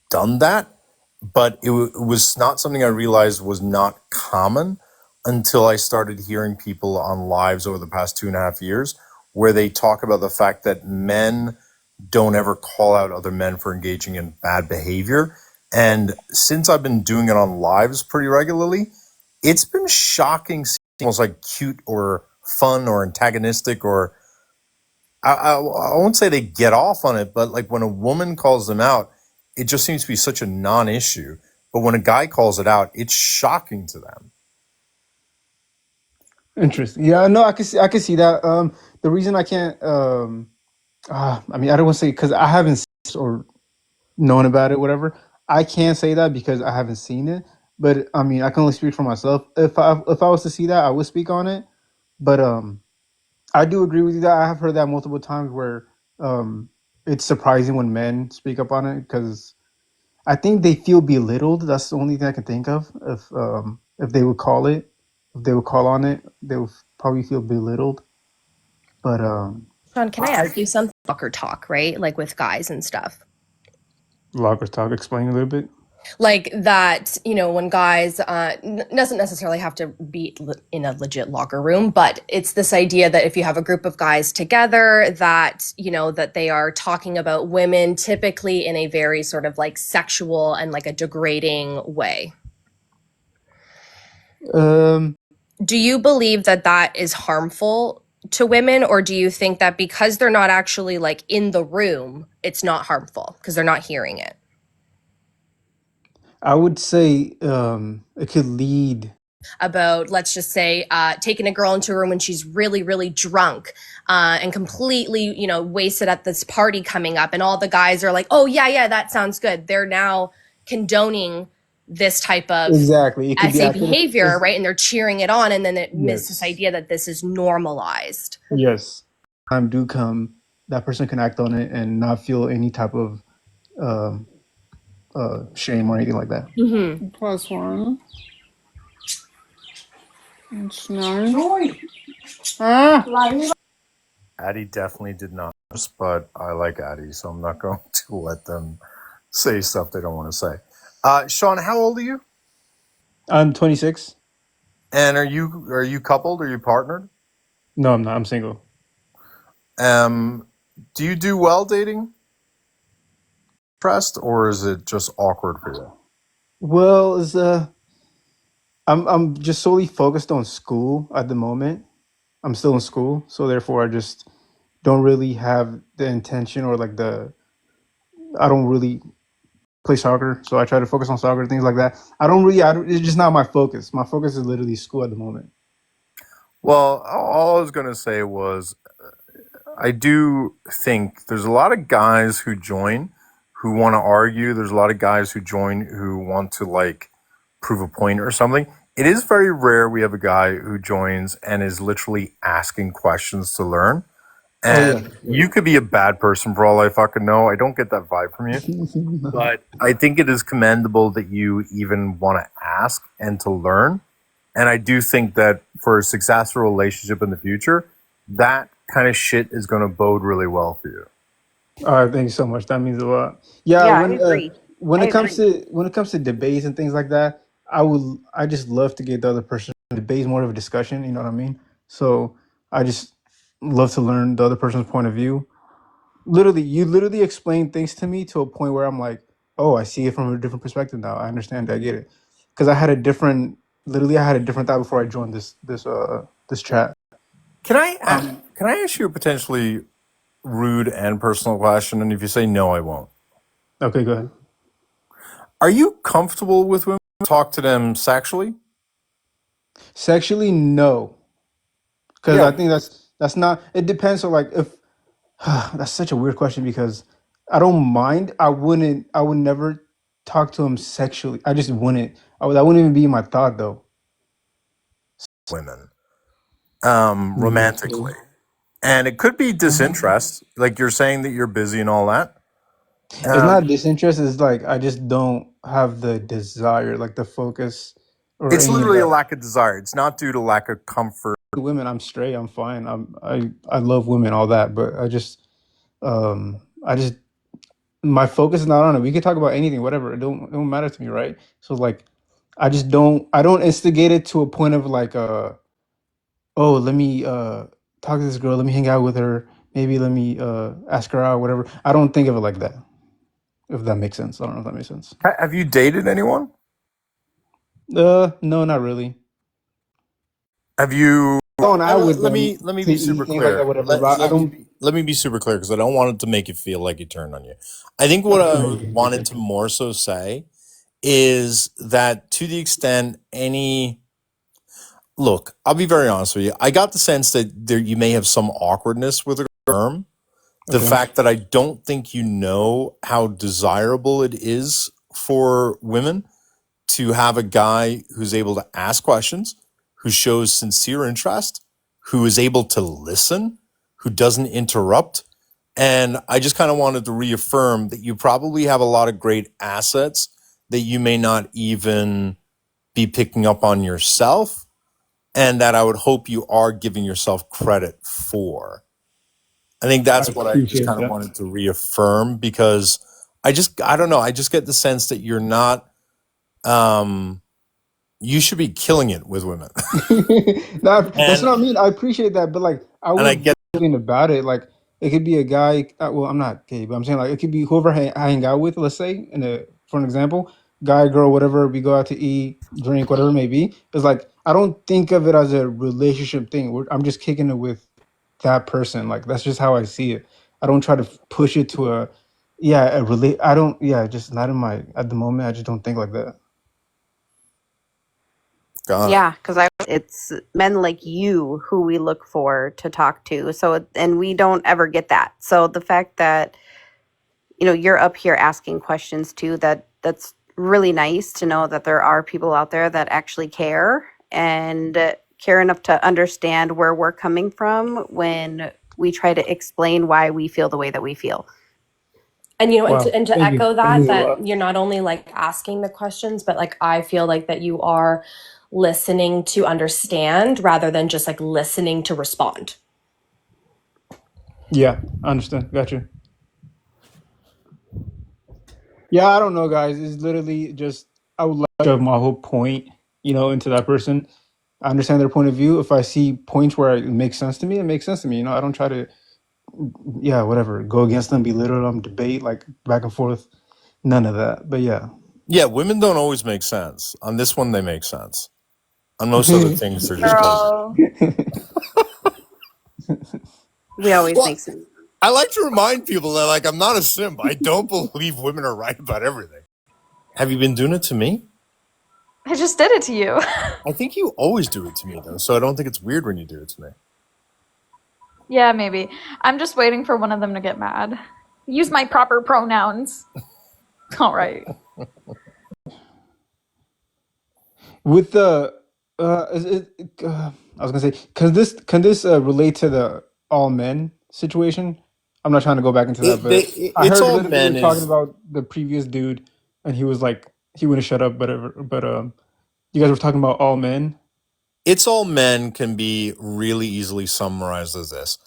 done that. But it was not something I realized was not common until I started hearing people on lives over the past 2.5 years where they talk about the fact that men don't ever call out other men for engaging in bad behavior. And since I've been doing it on lives pretty regularly, it's been shocking, almost like cute or fun or antagonistic, or I won't say they get off on it, but like when a woman calls them out, it just seems to be such a non-issue. But when a guy calls it out, it's shocking to them. Interesting. Yeah, no, I can see that. The reason I can't, I mean, I don't want to say because I haven't or known about it, whatever. I can't say that because I haven't seen it. But I mean, I can only speak for myself. If I was to see that, I would speak on it. But I do agree with you that I have heard that multiple times where it's surprising when men speak up on it because I think they feel belittled. That's the only thing I can think of. If they would call it, if they would call on it, they would probably feel belittled. But Sean, can I ask you something? Fucker talk, right? Like with guys and stuff. Locker talk, explain a little bit. Like that, when guys, doesn't necessarily have to be in a legit locker room, but it's this idea that if you have a group of guys together, that, that they are talking about women typically in a very sort of like sexual and like a degrading way. Do you believe that that is harmful to women, or do you think that because they're not actually like in the room, it's not harmful because they're not hearing it? I would say it could lead about, let's just say, taking a girl into a room when she's really, really drunk and completely, wasted at this party coming up. And all the guys are like, oh, yeah, that sounds good. They're now condoning this type of exactly. It could be SA acted. behavior, right? And they're cheering it on. And then it misses this Yes. idea that this is normalized. Yes. Time do come, that person can act on it and not feel any type of um, shame or anything like that. Mm-hmm. +1. It's 9. Ah! Addie definitely did not, but I like Addie, so I'm not going to let them say stuff they don't want to say. Sean, how old are you? I'm 26. And are you coupled? Are you partnered? No, I'm not. I'm single. Do you do well dating? Pressed, or is it just awkward for you? Well, I'm just solely focused on school at the moment. I'm still in school, so therefore I just don't really have the intention or like I don't really play soccer, so I try to focus on soccer, things like that. It's just not my focus. My focus is literally school at the moment. Well, all I was going to say was I do think there's a lot of guys who join who want to argue. There's a lot of guys who join who want to like prove a point or something. It is very rare we have a guy who joins and is literally asking questions to learn. And you could be a bad person for all I fucking know. I don't get that vibe from you. But I think it is commendable that you even want to ask and to learn. And I do think that for a successful relationship in the future, that kind of shit is going to bode really well for you. All right, thank you so much. That means a lot. Yeah, Yeah, I agree. when it comes to debates and things like that, I just love to get the other person. Debate's more of a discussion, you know what I mean? So I just love to learn the other person's point of view. Literally, you literally explain things to me to a point where I'm like, oh, I see it from a different perspective now. I understand. I get it. Because I had a different thought before I joined this chat. Can I ask you a potentially rude and personal question? And if you say no, I won't. Okay, go ahead. Are you comfortable with women? Talk to them sexually? Sexually, no. Because I think that's not. It depends on like if that's such a weird question because I don't mind. I would never talk to him sexually. I just wouldn't. That wouldn't even be my thought though. Women, romantically, and it could be disinterest. Like you're saying that you're busy and all that. It's not disinterest. It's like I just don't have the desire, like the focus, or It's any of literally a that. lack of desire. It's not due to lack of comfort. Women, I'm straight. I'm fine. I love women, all that, but I just my focus is not on it. We could talk about anything, whatever. It don't matter to me, right? So like I don't instigate it to a point of like oh, let me talk to this girl, let me hang out with her, maybe let me ask her out, whatever. I don't think of it like that. If that makes sense. I don't know if that makes sense. Have you dated anyone? No, not really. Have you? Going out with Let them me to be eat, super things like that, clear. whatever. But I don't. Let me be super clear because I don't want it to make you feel like he turned on you. I think what I wanted to more so say is that to the extent any look, I'll be very honest with you. I got the sense that you may have some awkwardness with a term. The fact that I don't think you know how desirable it is for women to have a guy who's able to ask questions, who shows sincere interest, who is able to listen, who doesn't interrupt. And I just kind of wanted to reaffirm that you probably have a lot of great assets that you may not even be picking up on yourself, and that I would hope you are giving yourself credit for. I think that's what I just kind of wanted to reaffirm because I don't know. I just get the sense that you're not you should be killing it with women. No, that's and what I mean. I appreciate that, but like I and I would do get something about it. Like it could be a guy. Well, I'm not gay, but I'm saying like it could be whoever I hang out with. Let's say, for an example, guy, girl, whatever. We go out to eat, drink, whatever it may be. It's like I don't think of it as a relationship thing. I'm just kicking it with that person. Like that's just how I see it. I don't try to push it to a yeah a relate. I don't just not in my at the moment. I just don't think like that. got it. Yeah, because it's men like you who we look for to talk to. So, and we don't ever get that. So the fact that you're up here asking questions too, that's really nice to know that there are people out there that actually care and care enough to understand where we're coming from when we try to explain why we feel the way that we feel. And Wow, and to thank you. echo That means a that lot. you're not only like asking the questions, but like I feel like that you are listening to understand rather than just like listening to respond. Yeah, I understand. Gotcha. Yeah, I don't know, guys. It's literally just I would like to shove my whole point, into that person. I understand their point of view. If I see points where it makes sense to me, it makes sense to me. I don't try to, yeah, whatever, go against them, belittle them, debate like back and forth. None of that. But yeah, Yeah, women don't always make sense. On this one, they make sense. On most other things, they're just crazy. Girl. We always Well, make sense. I like to remind people that, like, I'm not a simp. I don't believe women are right about everything. Have you been doing it to me? I just did it to you. I think you always do it to me, though, so I don't think it's weird when you do it to me. Yeah, maybe. I'm just waiting for one of them to get mad. Use my proper pronouns. All right. with the I was gonna say, can this relate to the all men situation? I'm not trying to go back into that, but I It's heard all literally we were men talking is about the previous dude, and he was like he wouldn't shut up, but you guys were talking about all men. it's all men can be really easily summarized as this.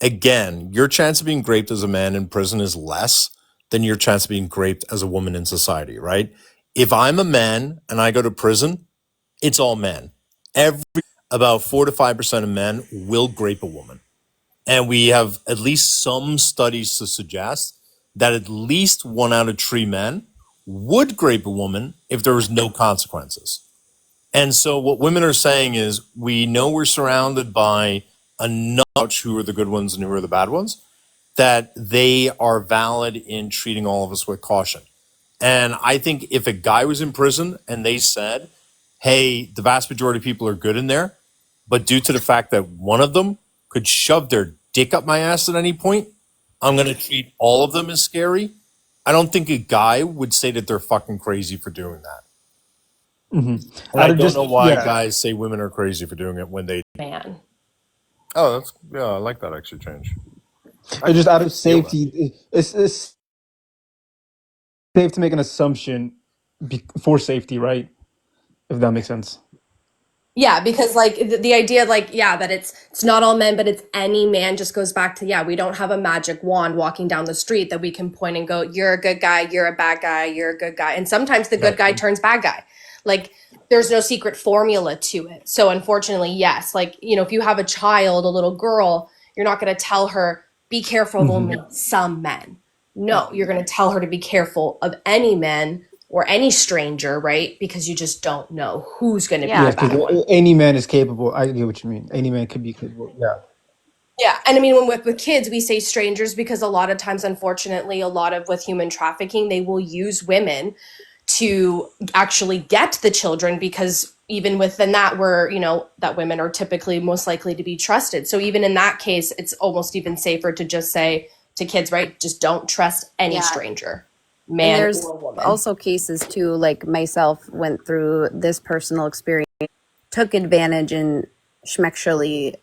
Again, your chance of being raped as a man in prison is less than your chance of being raped as a woman in society, right? If I'm a man and I go to prison, it's all men. About 4 to 5% of men will grape a woman. And we have at least some studies to suggest that at least 1 out of 3 men would grape a woman if there was no consequences. And so what women are saying is we know we're surrounded by enough who are the good ones and who are the bad ones, that they are valid in treating all of us with caution. And I think if a guy was in prison and they said, hey, the vast majority of people are good in there, but due to the fact that one of them could shove their dick up my ass at any point, I'm going to treat all of them as scary. I don't think a guy would say that they're fucking crazy for doing that. Hmm. And Out I of don't just know why yeah, guys say women are crazy for doing it when they. Man. Oh, I like that extra change. it's just out of Feel that. safety. It's safe to make an assumption for safety, right? If that makes sense. Yeah, because like the idea like yeah that it's not all men but it's any man just goes back to yeah, we don't have a magic wand walking down the street that we can point and go you're a good guy, you're a bad guy, you're a good guy. And sometimes the good guy Exactly. turns bad guy. Like there's no secret formula to it. So unfortunately, yes, like if you have a child, a little girl, you're not going to tell her be careful of Hmm. only some men. No, you're going to tell her to be careful of any men or any stranger, right? Because you just don't know who's going to be Yeah. the Yes, because bad one. any man is capable. I get what you mean. Any man could be capable. Yeah. Yeah, and I mean, when with kids, we say strangers because a lot of times, unfortunately, a lot of with human trafficking, they will use women to actually get the children because even within that, we're that women are typically most likely to be trusted. So even in that case, it's almost even safer to just say to kids, right? Just don't trust any Yeah. stranger, And man there's or woman. also cases too, like myself went through this personal experience, took advantage and schmexually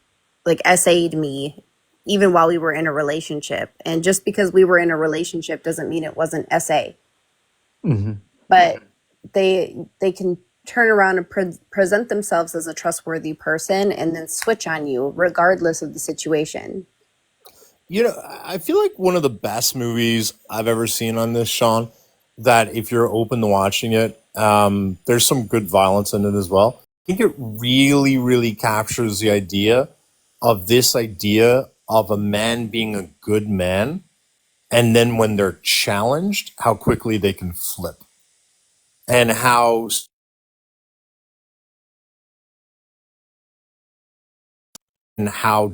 like SA'd me even while we were in a relationship. And just because we were in a relationship doesn't mean it wasn't SA. Hmm. But they can turn around and present themselves as a trustworthy person and then switch on you regardless of the situation. I feel like one of the best movies I've ever seen on this, Sean, that if you're open to watching it, There's some good violence in it as well. I think it really, really captures the idea of a man being a good man, and then when they're challenged, how quickly they can flip, and how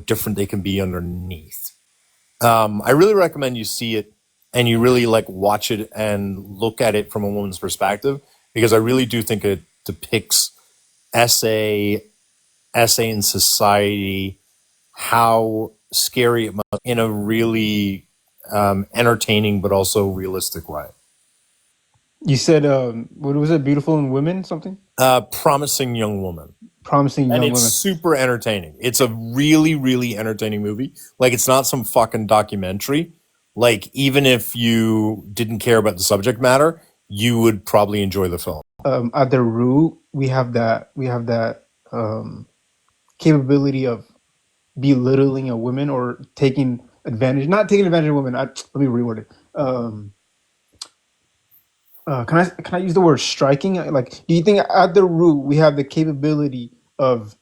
different they can be underneath. I really recommend you see it and you really like watch it and look at it from a woman's perspective, because I really do think it depicts SA in society, how scary it must in a really entertaining but also realistic way. You said, what was it? Beautiful in Women, something? Promising Young Woman. Promising And Young it's Women. super entertaining. It's a really, really entertaining movie. Like, it's not some fucking documentary. Like, even if you didn't care about the subject matter, you would probably enjoy the film. At the root, we have that capability of belittling a woman or taking advantage, not taking advantage of women. Let me reword it. Can I use the word striking? Like, do you think at the root we have the capability of,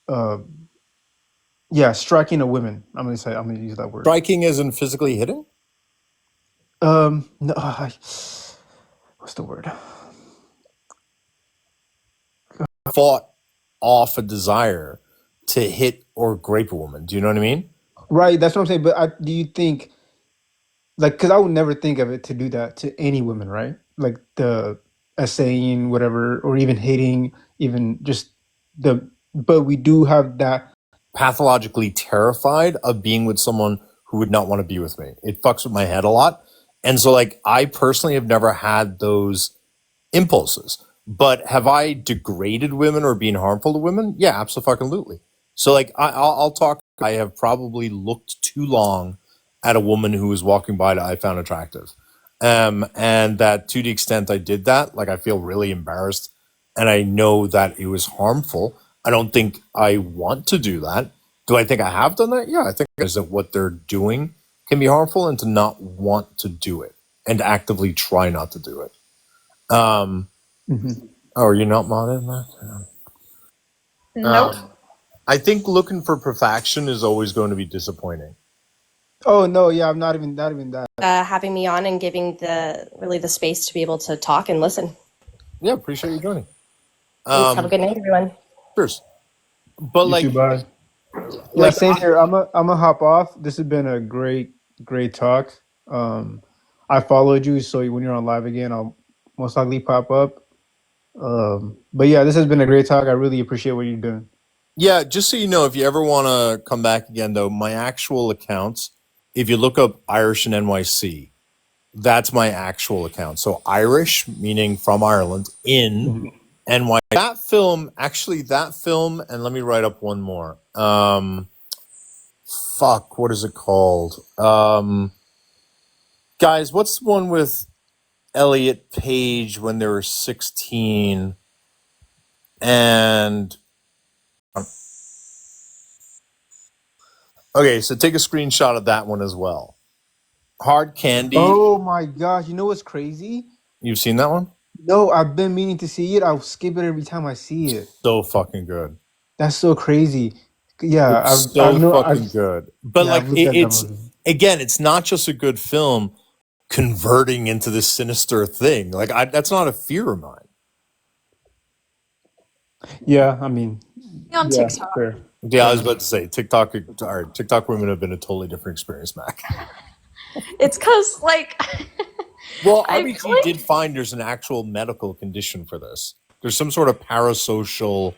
uh, striking a woman? I'm gonna use that word. Striking isn't physically hitting? No, what's the word? Fought off a desire to hit or grape a woman. Do you know what I mean? Right, that's what I'm saying. But do you think, like, because I would never think of it to do that to any women, right? Like the essaying, whatever, or even hitting, even just but we do have that. Pathologically terrified of being with someone who would not want to be with me. It fucks with my head a lot. And so, like, I personally have never had those impulses. But have I degraded women or been harmful to women? Yeah, absolutely. So, like, I'll talk. I have probably looked too long at a woman who was walking by that I found attractive. And that to the extent I did that, like, I feel really embarrassed and I know that it was harmful. I don't think I want to do that. Do I think I have done that? Yeah, I think is that what they're doing can be harmful, and to not want to do it and actively try not to do it. Mhm. Oh, are you not modded, Matt? Nope. I think looking for perfection is always going to be disappointing. Oh no, yeah, I'm not even that. Having me on and giving the space to be able to talk and listen. Yeah, appreciate you joining. Thanks. Have a good night, everyone. Cheers. But You too, like, bye. Yeah, like same here. I'm a hop off. This has been a great talk. I followed you, so when you're on live again, I'll most likely pop up. But yeah, this has been a great talk. I really appreciate what you're doing. yeah, just so you know, if you ever want to come back again, though, my actual accounts, if you look up Irish and NYC, that's my actual account. So Irish, meaning from Ireland, in Mhm. NY. That film, and let me write up one more. Fuck, what is it called? Guys, what's the one with Elliot Page when they were 16? And okay, so take a screenshot of that one as well. Hard Candy. Oh my gosh, you know what's crazy? You've seen that one? No, I've been meaning to see it. I'll skip it every time I see it. So fucking good. That's so crazy. Yeah, It's I so know fucking good. But yeah, like, I've looked at that it's movie. again, it's not just a good film converting into this sinister thing. Like, that's not a fear of mine. Yeah, I mean, On yeah, TikTok. fair. Yeah, Fair I was enough. about to say TikTok women have been a totally different experience, Mac. It's because, like, Well, I feel RBG like did find there's an actual medical condition for this. There's some sort of parasocial.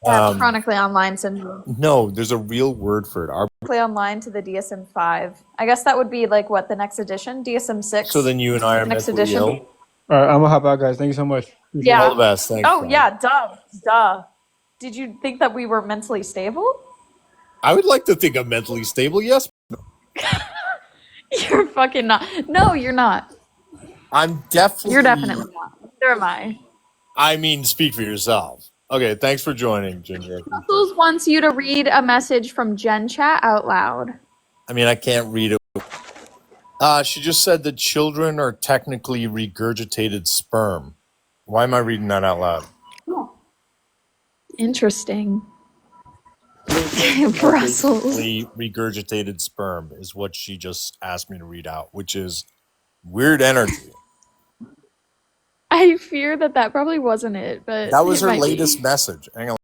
chronically online syndrome. No, there's a real word for it. Play online to the DSM-5. I guess that would be like what the next edition, DSM-6. So then you and I are Next mentally edition. ill. All right, I'm gonna hop out, guys. Thank you so much. Appreciate Yeah. All the best. Thanks. Oh Brian. yeah, duh. Did you think that we were mentally stable? I would like to think I'm mentally stable. Yes, You're fucking not. No, you're not. I'm definitely. You're definitely not. Neither am I. I mean, speak for yourself. Okay, thanks for joining, Ginger. Muscles wants you to read a message from Gen Chat out loud. I mean, I can't read it. She just said that children are technically regurgitated sperm. Why am I reading that out loud? Interesting. Brussels. Regurgitated sperm is what she just asked me to read out, which is weird energy. I fear that probably wasn't it, but That was it her might latest be. message. Hang on.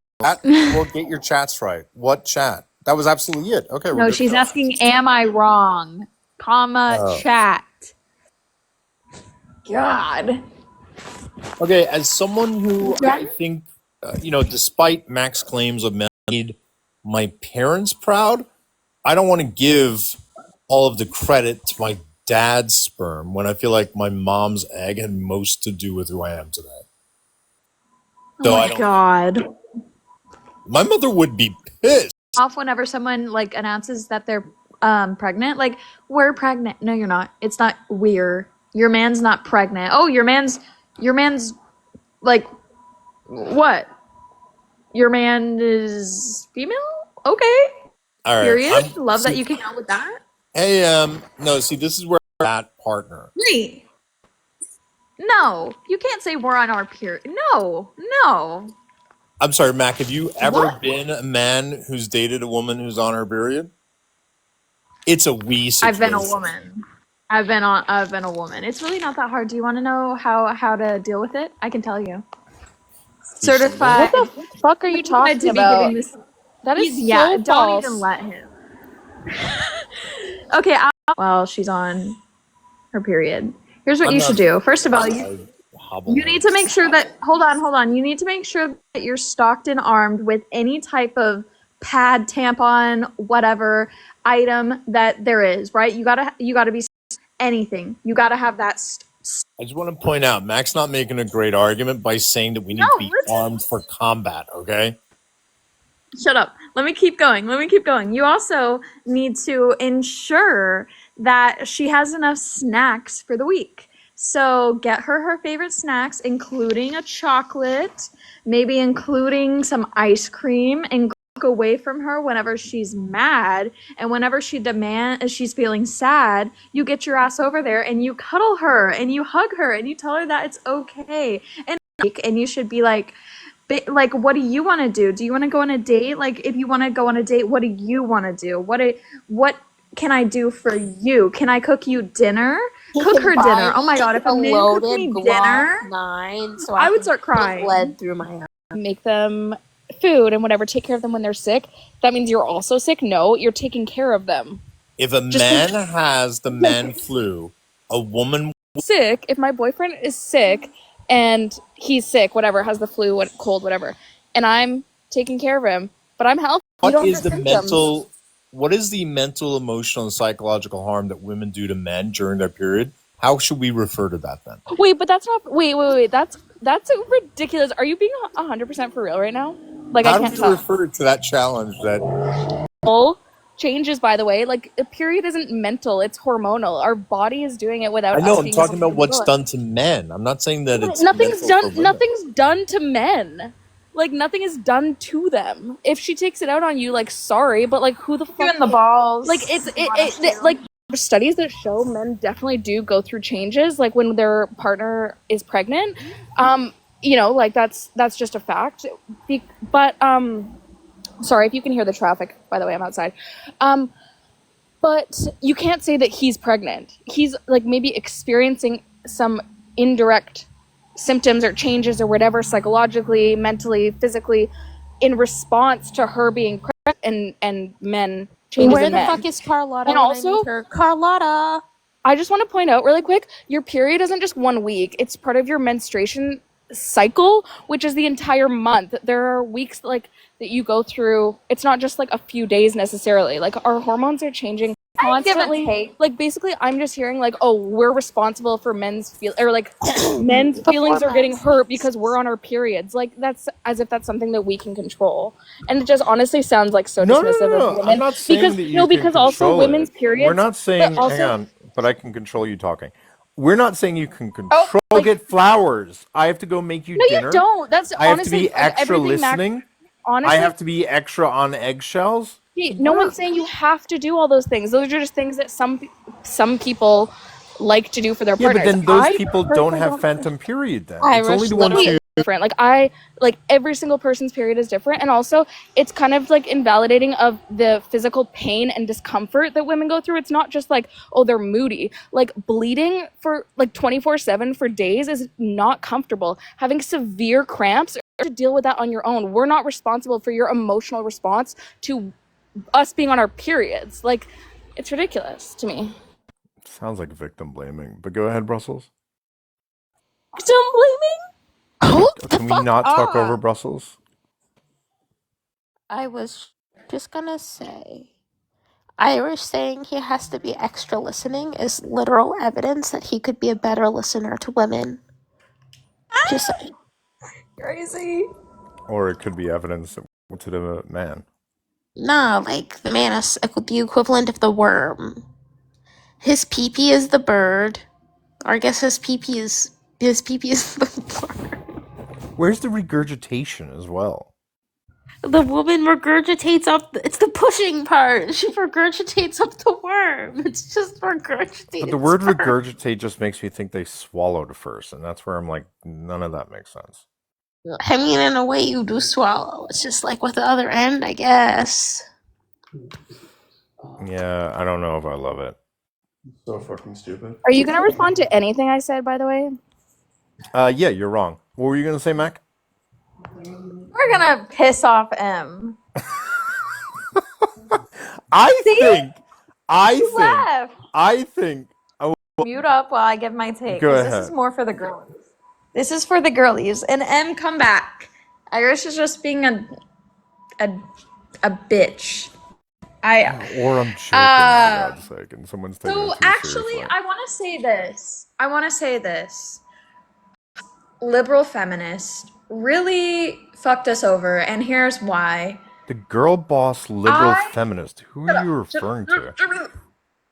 Well, get your chats right. What chat? That was absolutely it. Okay, we're No, good. she's asking, am I wrong? Chat. God. Okay, as someone who I think, despite Mac's claims of made my parents proud, I don't want to give all of the credit to my dad's sperm when I feel like my mom's egg had most to do with who I am today. Oh my God. My mother would be pissed. Off whenever someone like announces that they're pregnant, like, we're pregnant. No, you're not. It's not we're. Your man's not pregnant. Oh, your man's like, what? Your man is female? Okay. All right. Period. Love that you came out with that. Hey, no, see, this is where that partner. Wait. No, you can't say we're on our period. No. I'm sorry, Mac, have you ever been a man who's dated a woman who's on her period? It's a we situation. I've been a woman. I've been a woman. It's really not that hard. Do you want to know how to deal with it? I can tell you. Certified. What the fuck are you talking about? That is so don't false. even let him. Okay. Well, she's on her period. Here's what you should do. First of all, you need to make sure that. Hold on. You need to make sure that you're stocked and armed with any type of pad, tampon, whatever item that there is. Right? You gotta be anything. You gotta have that. I just want to point out, Mac's not making a great argument by saying that we need to be armed for combat, okay? Shut up. Let me keep going. You also need to ensure that she has enough snacks for the week. So get her favorite snacks, including a chocolate, maybe including some ice cream, and look away from her whenever she's mad, and whenever she's feeling sad, you get your ass over there and you cuddle her and you hug her and you tell her that it's okay. And you should be like, what do you want to do? Do you want to go on a date? Like, if you want to go on a date, what do you want to do? What can I do for you? Can I cook you dinner? Cook her dinner. Oh my God, if a man cooked me dinner, 9, so I would start crying. Bled through my house. Make them food and whatever. Take care of them when they're sick. That means you're also sick? No, you're taking care of them. If a man has the man flu, a woman sick. If my boyfriend is sick and he's sick, whatever, has the flu, cold, whatever, and I'm taking care of him, but I'm healthy. What is the mental, emotional, and psychological harm that women do to men during their period? How should we refer to that then? Wait, but that's not. Wait. That's ridiculous. Are you being 100% for real right now? Like, How I can't do tell. we refer to that challenge that changes, by the way. Like, a period isn't mental, it's hormonal. Our body is doing it without I know, us I'm being talking able about to what's control it. done to men. I'm not saying that it's nothing's done to men. Like, nothing is done to them. If she takes it out on you, like, sorry, but like, who the fuck? You in the balls. Like, like, there's studies that show men definitely do go through changes, like when their partner is pregnant. Like, that's just a fact. But sorry if you can hear the traffic, by the way, I'm outside. But you can't say that he's pregnant. He's like maybe experiencing some indirect symptoms or changes or whatever, psychologically, mentally, physically, in response to her being pregnant and men changes. Where in the men. fuck is Carlotta? And also, Carlotta, I just want to point out really quick, your period isn't just 1 week. It's part of your menstruation cycle, which is the entire month. There are weeks like that you go through. It's not just like a few days necessarily. Like, our hormones are changing constantly. Like, basically, I'm just hearing like, oh, we're responsible for men's men's feelings are getting hurt because we're on our periods. Like, that's as if that's something that we can control. And it just honestly sounds like so dismissive of women. I'm not saying that you because also women's periods. We're not saying. Hang on, but I can control you talking. We're not saying you can control. Get flowers. I have to go make you dinner. No, you don't. That's I have honestly to be extra listening. Honestly, I have to be extra on eggshells. No one's saying you have to do all those things. Those are just things that some people like to do for their Yeah, but partners. then those I people don't personally have don't. phantom period then. It's only Irish the ones literally. who Different. Like every single person's period is different, and also it's kind of like invalidating of the physical pain and discomfort that women go through. It's not just like, oh, they're moody. Like bleeding for like 24/7 for days is not comfortable. Having severe cramps, to deal with that on your own. We're not responsible for your emotional response to us being on our periods. Like, it's ridiculous to me. sounds like victim blaming. But go ahead, Brussels. Victim blaming? Hold the Can we fuck not talk over up. Brussels? I was just gonna say, Irish saying he has to be extra listening is literal evidence that he could be a better listener to women. Just saying. Crazy. Or it could be evidence to the man. No, like the man is the equivalent of the worm. His pee-pee is the bird. Or I guess his pee-pee is the bird. Where's the regurgitation as well? The woman regurgitates up. It's the pushing part. She regurgitates up the worm. It's just regurgitated. But the word sperm. regurgitate just makes me think they swallowed first, and that's where I'm like, none of that makes sense. I mean, in a way, you do swallow. It's just like with the other end, I guess. Yeah, I don't know if I love it. So fucking stupid. Are you gonna respond to anything I said, by the way? Yeah, you're wrong. What were you gonna say, Mac? We're gonna piss off M. I think. Mute up while I give my take. Go 'cause ahead. This is more for the girlies. This is for the girlies. And M, come back. Irish is just being a bitch. Or I'm joking, for God's sake, and someone's taking it So too actually, seriously. I want to say this. Liberal feminists really fucked us over, and here's why. The girl boss liberal feminist. Who are you referring to?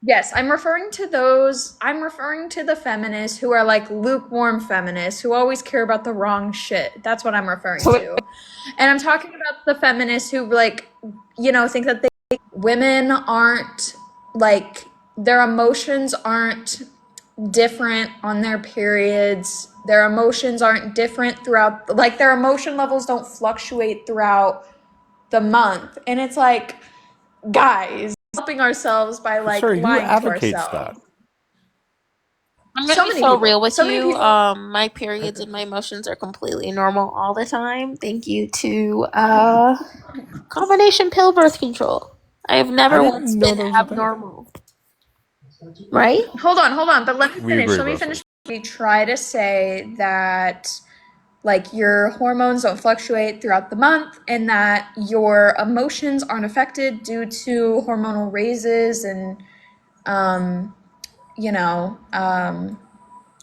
Yes, I'm referring to the feminists who are like lukewarm feminists who always care about the wrong shit. That's what I'm referring to. And I'm talking about the feminists who like, think that women aren't like their emotions aren't different on their periods. Their emotions aren't different throughout, like their emotion levels don't fluctuate throughout the month. And it's like, guys, helping ourselves by like Sorry, who lying to advocates ourselves. that? I'm gonna So be many so people. real with So many you. people. My periods and my emotions are completely normal all the time. Thank you to combination pill birth control. I have never once been abnormal. Right? Hold on, but let me We finish. agree, Let me Russell. finish. We try to say that like your hormones don't fluctuate throughout the month and that your emotions aren't affected due to hormonal raises and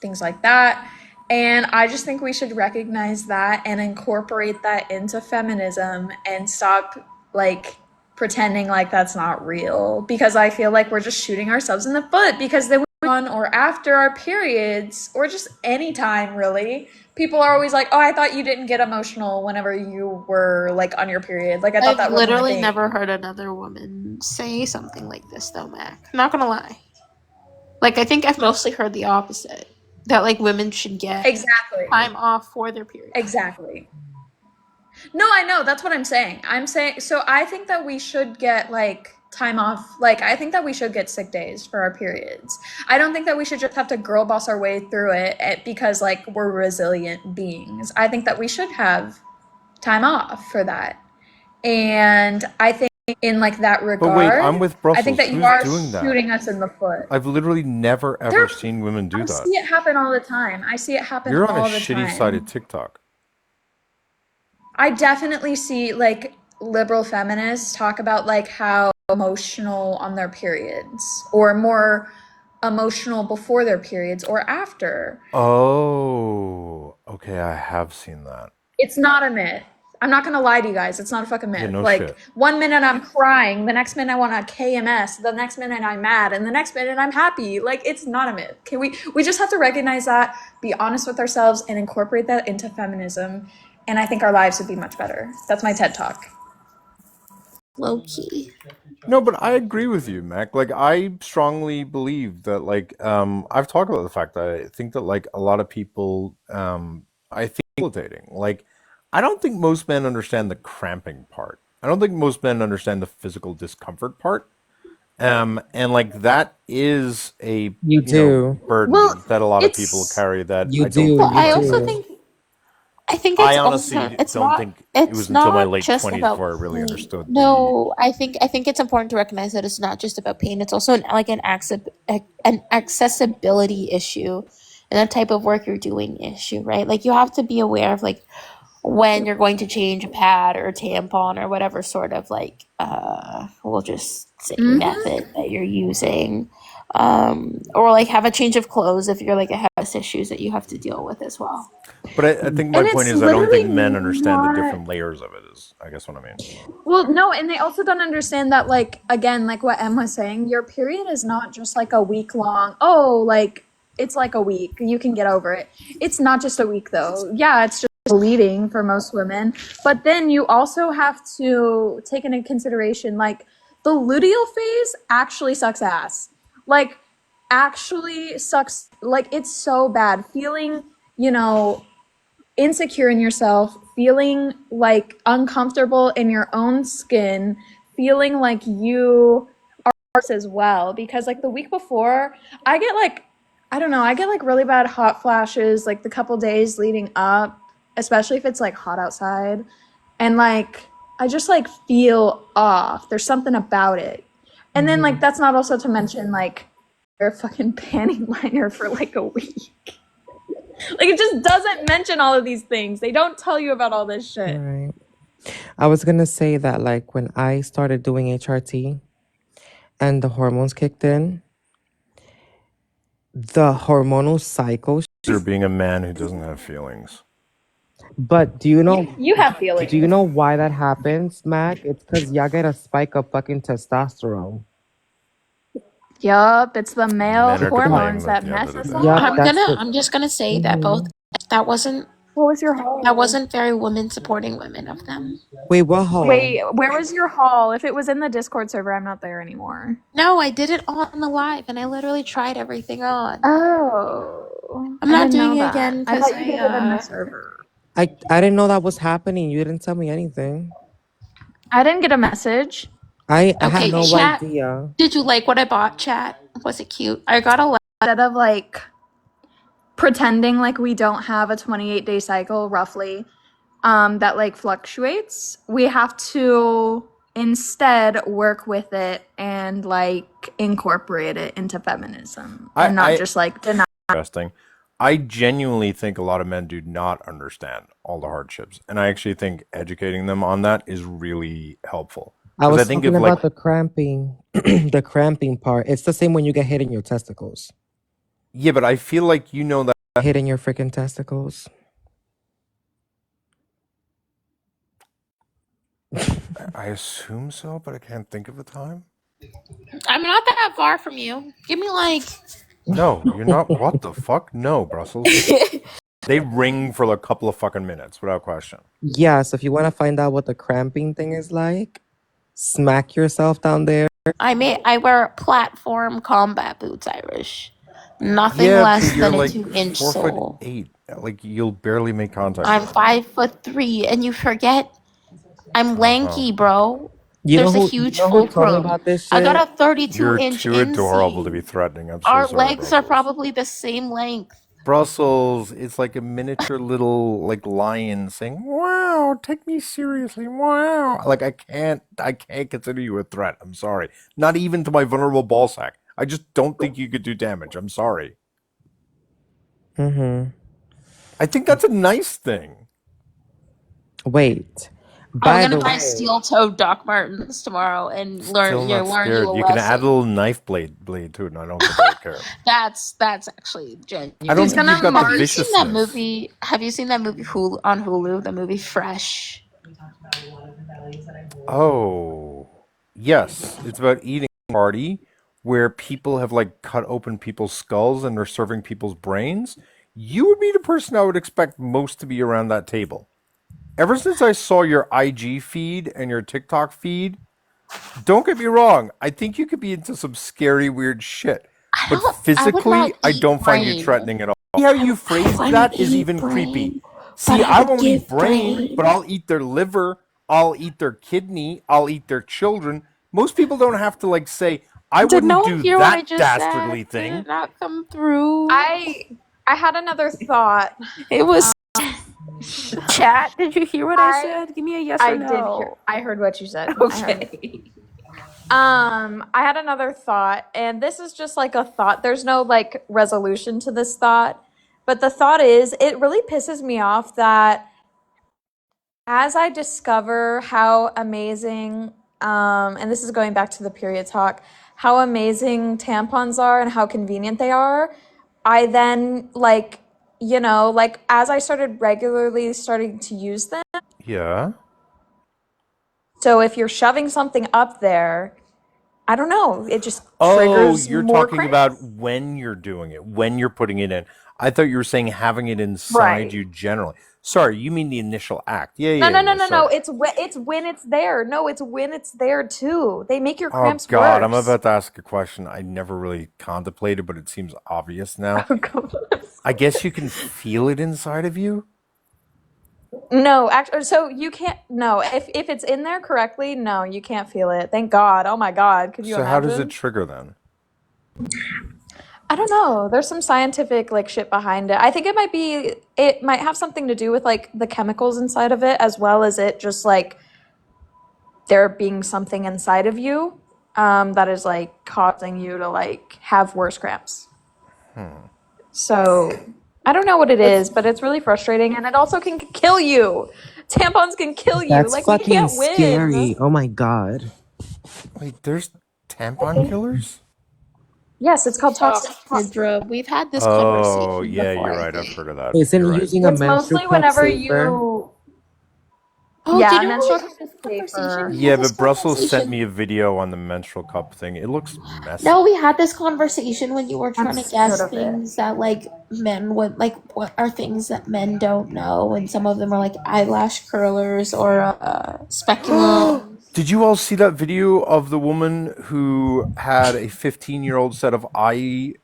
things like that. And I just think we should recognize that and incorporate that into feminism and stop like pretending like that's not real, because I feel like we're just shooting ourselves in the foot, because then on or after our periods or just any time really, people are always like, oh, I thought you didn't get emotional whenever you were like on your period. Like I thought that I've wasn't a literally thing. never heard another woman say something like this though, Mac. Not gonna lie. Like I think I've mostly heard the opposite. That like women should get Exactly. time off for their period. Exactly. No, I know. That's what I'm saying. So I think that we should get like time off. Like, I think that we should get sick days for our periods. I don't think that we should just have to girl boss our way through it because like we're resilient beings. I think that we should have time off for that. And I think in like that regard, But wait, I'm with Brussels. I think that you Who's are doing that? shooting us in the foot. I've literally never ever seen women do I that. see it happen all the time. I see it happen You're on all a the shitty time. side of TikTok. I definitely see like liberal feminists talk about like how emotional on their periods or more emotional before their periods or after. Oh, okay, I have seen that. It's not a myth. I'm not gonna lie to you guys. It's not a fucking myth. Yeah, no like shit. 1 minute I'm crying, the next minute I want a KMS, the next minute I'm mad, and the next minute I'm happy. Like it's not a myth. Okay, we just have to recognize that, be honest with ourselves, and incorporate that into feminism. And I think our lives would be much better. That's my TED Talk. low key. No, but I agree with you, Mac. Like, I strongly believe that, like, I've talked about the fact that I think that, like, a lot of people, I think facilitating. Like, I don't think most men understand the cramping part. I don't think most men understand the physical discomfort part. And like that is a, You do. Well, burden that a lot of people it's carry that You I don't do. Well, think You I realize also it. do. think I think I it's also honestly don't think it was it's until my not late just 20s about before I really pain. understood the. No, I think it's important to recognize that it's not just about pain. It's also an accessibility issue and the type of work you're doing issue, right? Like you have to be aware of like when you're going to change a pad or a tampon or whatever sort of like we'll just say method that you're using. Or like have a change of clothes if you're like has issues that you have to deal with as well. But I think my and point it's is I don't literally think men understand the not. different layers of it. Is I guess what I mean. Well, no, and they also don't understand that, like, again, like what Em was saying, your period is not just like a week long. Oh, like, it's like a week. You can get over it. It's not just a week, though. Yeah, it's just bleeding for most women. But then you also have to take into consideration, like, the luteal phase actually sucks ass. Like, actually sucks. Like, it's so bad. Feeling, you know, insecure in yourself, feeling like uncomfortable in your own skin, feeling like you are as well. Because like the week before, I get like, I don't know, I get like really bad hot flashes like the couple days leading up, especially if it's like hot outside. And like, I just like feel off. There's something about it. And then like, that's not also to mention like, your fucking panty liner for like a week. Like it just doesn't mention all of these things. They don't tell you about all this shit. Right. I was gonna say that like when I started doing HRT and the hormones kicked in, the hormonal cycle. You're being a man who doesn't have feelings. But do you know? You have Do you feelings. know why that happens, Mac? It's because y'all get a spike of fucking testosterone. Yup, it's the male Men are to blame hormones at that the end of mess the us day. Yup, up. that's the. I'm just gonna say that both Mhm. that wasn't What was your that haul? wasn't very women supporting women of them. Wait, what hole? Wait, where was your haul? If it was in the Discord server, I'm not there anymore. No, I did it on the live and I literally tried everything on. Oh, I'm I not didn't know doing it that. again I because thought you did it in the server. I didn't know that was happening. You didn't tell me anything. I didn't get a message. I had okay, no chat. idea. Did you like what I bought, chat? Was it cute? I got a Instead of like pretending like we don't have a 28-day cycle roughly, that like fluctuates, we have to instead work with it and like incorporate it into feminism and not I just like deny. interesting. I genuinely think a lot of men do not understand all the hardships, and I actually think educating them on that is really helpful. I Because I was think talking if like, about the cramping, the cramping part. It's the same when you get hit in your testicles. yeah, but I feel like you know that. Hit in your freaking testicles. I assume so, but I can't think of a time. I'm not that far from you. Give me like No, you're not. What the fuck? No, Brussels. They ring for a couple of fucking minutes without question. Yes, if you want to find out what the cramping thing is like, smack yourself down there. I wear platform combat boots, Irish. Nothing Yeah, but less you're than a like 2-inch 4 foot sole. 8. Like you'll barely make contact I'm with them. 5'3", and you forget I'm Uh huh. lanky, bro. You know There's a who? You huge know who told me fulcrum. about this I got shit? a 32 You're inch too adorable to be inseam. threatening. I'm so Our sorry, legs are Brussels. probably the same length. Brussels, it's like a miniature little like lion saying, "Wow, take me seriously." Wow. Like I can't consider you a threat. I'm sorry. Not even to my vulnerable ball sack. I just don't think you could do damage. I'm sorry. Mm-hmm. I think that's a nice thing. Wait. I'm By gonna the buy way, steel-toed Doc Martens tomorrow and Still not learn you scared. a You can add a lesson. little knife blade to it, and I don't think I would care. That's actually I don't She's genuine. think you've gonna got the Have you march. seen that viciousness. movie? Have you seen that movie on Hulu? The movie Fresh. Oh, yes. It's about eating a party where people have like cut open people's skulls and they're serving people's brains. You would be the person I would expect most to be around that table. Ever since I saw your IG feed and your TikTok feed, Don't get me wrong. I think you could be into some scary, weird shit. But I would physically, not I eat don't find you brain. threatening at all. How you phrased that is Eat even creepy. brain, but See, I I would won't eat give brain, but brain. I'll eat their liver. I'll eat their kidney. I'll eat their children. Most people don't have to like say, I Did no wouldn't one do hear what I that just dastardly said? Did thing. it not come through? I had another thought. It was chat. Did you hear what I I said? Give me a yes I or did hear. no. I heard what you said. I heard. Okay. I had another thought, and this is just like a thought. There's no like resolution to this thought, but the thought is it really pisses me off that as I discover how amazing, and this is going back to the period talk, how amazing tampons are and how convenient they are, I then like, like as I started regularly starting to use them. Yeah. So if you're shoving something up there, I don't know, it just Oh, triggers you're more talking about cramps. when you're doing it, when you're putting it in. I thought you were saying having it inside Right. you generally. Sorry, you mean the initial act. Yeah, No, yeah, no, no, yeah. no, no. Sorry. It's when it's there. No, it's when it's there too. They make your Oh cramps God, I'm worse. about to ask a question I never really contemplated, but it seems obvious now. Oh, God. I guess you can feel it inside of you. No, actually, so you can't. No, if it's in there correctly, no, you can't feel it. Thank God. Oh my God, could you So how does it imagine? trigger then? I don't know. There's some scientific like shit behind it. I think it might have something to do with like the chemicals inside of it as well as it just like there being something inside of you that is like causing you to like have worse cramps. So I don't know what it is, but it's really frustrating and it also can kill you. Tampons can kill you. That's Like we fucking can't scary. win. Oh my god. Wait, there's tampon killers? Yes, it's called toxic. Hydra. We've had this Oh, conversation yeah, before, you're I right. I've think. heard of that. Isn't You're right. using a It's menstrual mostly cup whenever safer? you Oh, yeah, did you know we menstrual had cup is this conversation? safer. We had Yeah, this but Brussels sent conversation. me a video on the menstrual cup thing. It looks No, messy. we had this conversation when you were I'm trying to scared guess of it. things that like men would like. What are things that men don't know? And some of them are like eyelash curlers or speculum. Did you all see that video of the woman who had a 15-year-old set of what the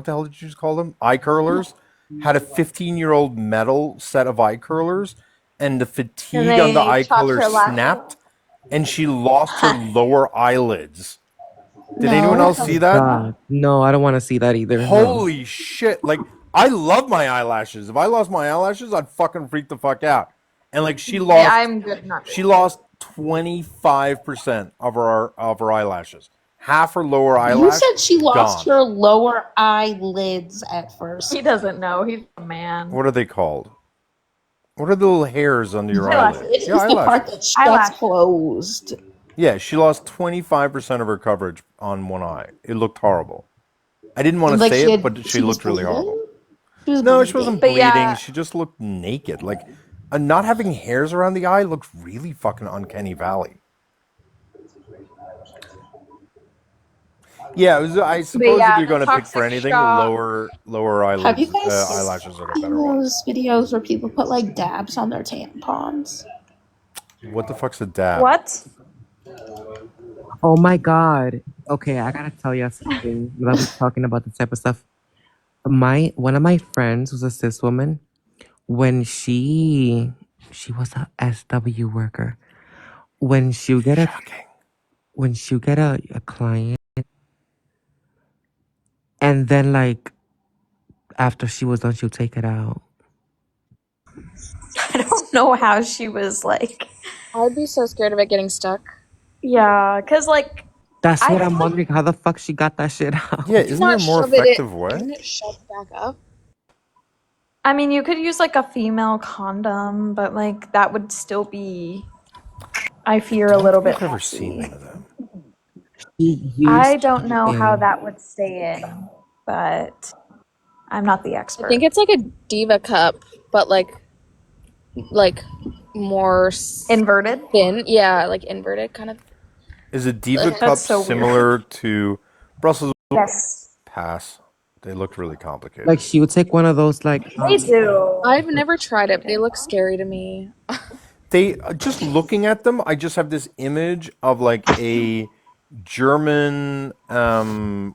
hell did you just call them? Eye curlers? Had a 15-year-old metal set of eye curlers, and the And fatigue on the they eye chopped curlers her lashes. snapped, and she lost her lower eyelids. Did anyone No. else see that? God. No, I don't want to see that either. No. Holy shit. Like, I love my eyelashes. If I lost my eyelashes, I'd fucking freak the fuck out. And like Yeah, I'm good not she doing that. lost 25% of her eyelashes. Half her lower You eyelash said she lost gone. her lower eyelids at first. He doesn't know. He's a man. What are they called? What are the little hairs under your eyelid? Eyelashes. It Yeah, is the part that eyelashes. shuts Eyelash. closed. Yeah, she lost 25% of her coverage on one eye. It looked horrible. I didn't want to Like say it, but she she was looked really horrible. bleeding. She was No, she wasn't bleeding. But bleeding. yeah, She just looked naked. Like, not having hairs around the eye looked really fucking uncanny valley. Yeah, I suppose if you're the going to pick for toxic anything, shock. lower Have you eyelids, guys eyelashes are the seen better ones. those videos where people put like dabs on their tampons? What the fuck's a dab? What? Oh my god. Okay, I gotta tell you something. That we're talking about this type of stuff. One of my friends was a cis woman. When she was a SW worker. When she get a Shocking. when she get a client, and then like after she was done, she'll take it out. I don't know how she was like. I'd be so scared of it getting stuck. Yeah, because like That's I what feel I'm like wondering. How the fuck she got that shit out? Yeah, Would you isn't there a not more shove it effective in? way? Isn't it shoved back up? I mean you could use like a female condom, but like that would still be I fear a Don't little think bit I've ever seen messy. one of them. She I used don't know how in. that would stay in, but I'm not the I expert. think it's like a diva cup, but like more Inverted? thin. Yeah, like inverted kind of. Is a Diva That's cup so weird. similar to Brussels? Yes. Pass. They looked really complicated. Like she would take one of those like They do. I've never tried it, but they look scary to me. They just looking at them, I just have this image of like a German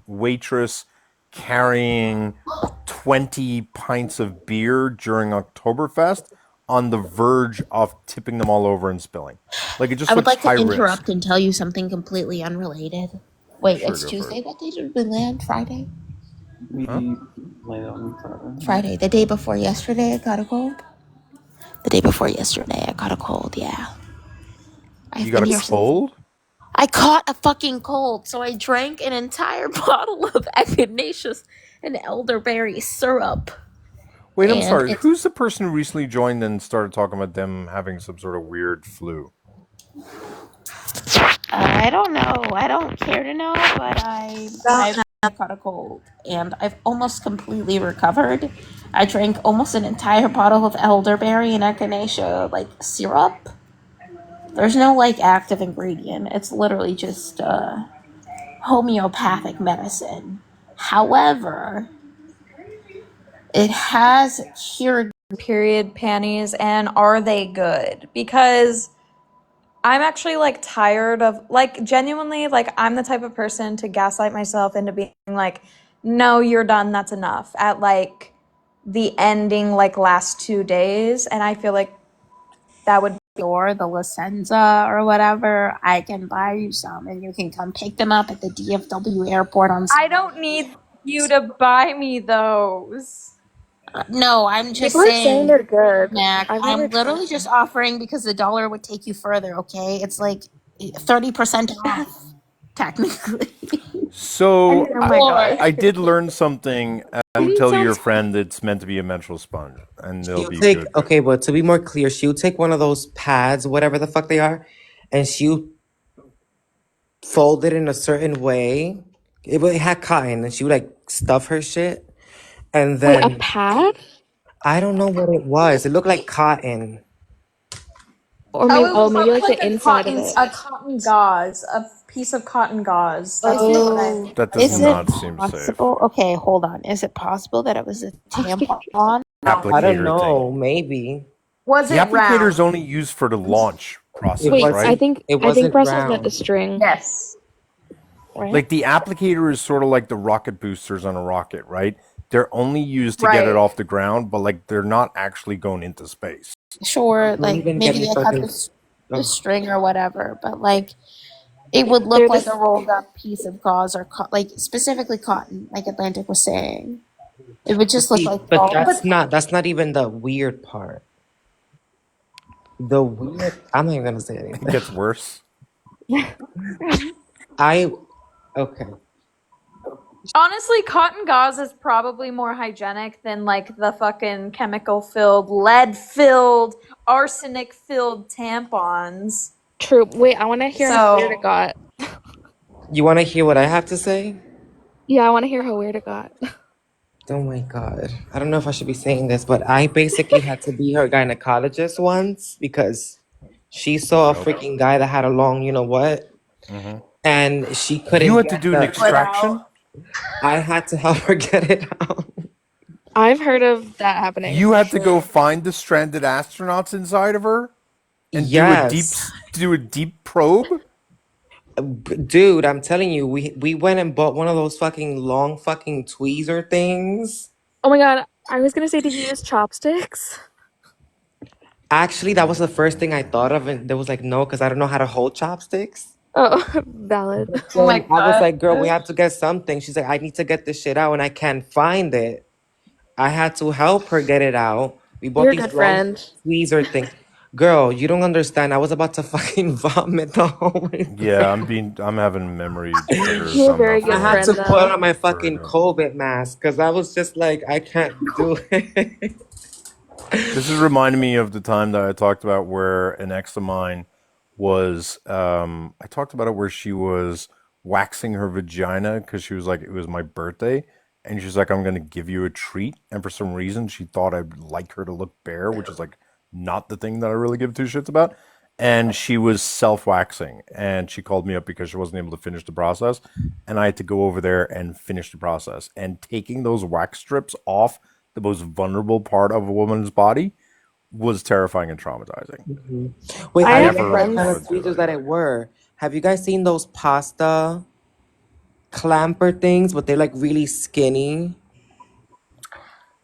waitress carrying 20 pints of beer during Oktoberfest on the verge of tipping them all over and spilling. Like it just I would looks like to high interrupt risk. and tell you something completely unrelated. Wait, Sure, it's go for it. Tuesday. What day did we land? Friday? Huh? We laid on Friday. Friday. The day before yesterday, I got a cold. The day before yesterday, I got a cold, yeah. You I've got been a here since. cold? I caught a fucking cold, so I drank an entire bottle of Echinacea and elderberry syrup. Wait, I'm And sorry. it's. Who's the person who recently joined and started talking about them having some sort of weird flu? I don't know. I don't care to know, but I've caught a cold, and I've almost completely recovered. I drank almost an entire bottle of elderberry and echinacea like syrup. There's no like active ingredient. It's literally just homeopathic medicine. However, it has cured. Period panties, and are they good? Because I'm actually like tired of like genuinely like I'm the type of person to gaslight myself into being like, no, you're done, that's enough at like the ending like last 2 days, and I feel like that would Or the Licenza or whatever, I can buy you some and you can come pick them up at the DFW airport on. I don't need you to buy me those. No, I'm just People are saying saying, they're good. Mac. I've never I'm tried literally them. just offering because the dollar would take you further, okay? It's like 30% off, technically. So Oh I, my Or, gosh. I did learn something. Don't Sweet tell your sounds. friend it's meant to be a menstrual sponge, and they'll She'll be take good. okay, but to be more clear, she'll take one of those pads, whatever the fuck they are, and she'll fold it in a certain way. It had cotton, and she would like stuff her shit, and Wait, a then pad? I don't know what it was. It looked like cotton. Or Oh, maybe, it oh, would maybe look like like the inside of it. a cotton gauze, a piece of cotton gauze. That's what I Oh, That does is assumed. it not seem safe. possible? Okay, hold on. Is it possible that it was a I was thinking. tampon? I don't Applicator thing. know. Maybe Was The it applicator is round? only used for the launch it process, Wait, right? wasn't. It I think wasn't Brussels meant the round. string, Yes. right? Like the applicator is sort of like the rocket boosters on a rocket, right? They're only used to get it Right. off the ground, but like they're not actually going into space. Sure, Don't like even get maybe me they cut fucking. the Oh, string or whatever, but like it would look They're like a this. rolled up piece of gauze or like specifically cotton, like Atlantic was saying. It would just look see, like but bone. But that's not even the weird part. The weird. I'm not even gonna say It anything. gets worse. I okay. honestly, cotton gauze is probably more hygienic than like the fucking chemical filled, lead filled, arsenic filled tampons. True. Wait, I want to hear how weird it So, got. You want to hear what I have to say? Yeah, I want to hear how weird it got. Oh my god. I don't know if I should be saying this, but I basically had to be her gynecologist once because she saw a Nope. freaking guy that had a long, you know what? Hmm. And she You couldn't had to get do an the. put out. extraction. I had to help her get it out. I've heard of that happening You for had to go sure. find the stranded astronauts inside of her and Yes. do a deep probe. Dude, I'm telling you, we went and bought one of those fucking long fucking tweezer things. Oh my god, I was gonna say, did you use chopsticks? Actually, that was the first thing I thought of, and there was like, no, because I don't know how to hold chopsticks. Oh, valid. Oh my Then I was god. like, girl, we have to get something. She's like, I need to get this shit out, and I can't find it. I had to help her get it out. We bought You're a these good long friend. tweezer things. Girl, you don't understand. I was about to fucking vomit the whole way Yeah, through. I'm having memory triggers. You're a I'm very not I good feeling had to friend, put though. on my very fucking good. COVID mask because I was just like, I can't do it. This is reminding me of the time that I talked about where an ex of mine was. I talked about it where she was waxing her vagina because she was like, it was my birthday, and she's like, I'm gonna give you a treat, and for some reason she thought I'd like her to look bare, which is like not the thing that I really give two shits about. And she was self waxing, and she called me up because she wasn't able to finish the process, and I had to go over there and finish the process. And taking those wax strips off the most vulnerable part of a woman's body was terrifying and traumatizing. Wait, I I have remember the Never kind friends. of would do it tweezers that it again. were. Have you guys seen those pasta clamper things, but they're like really skinny?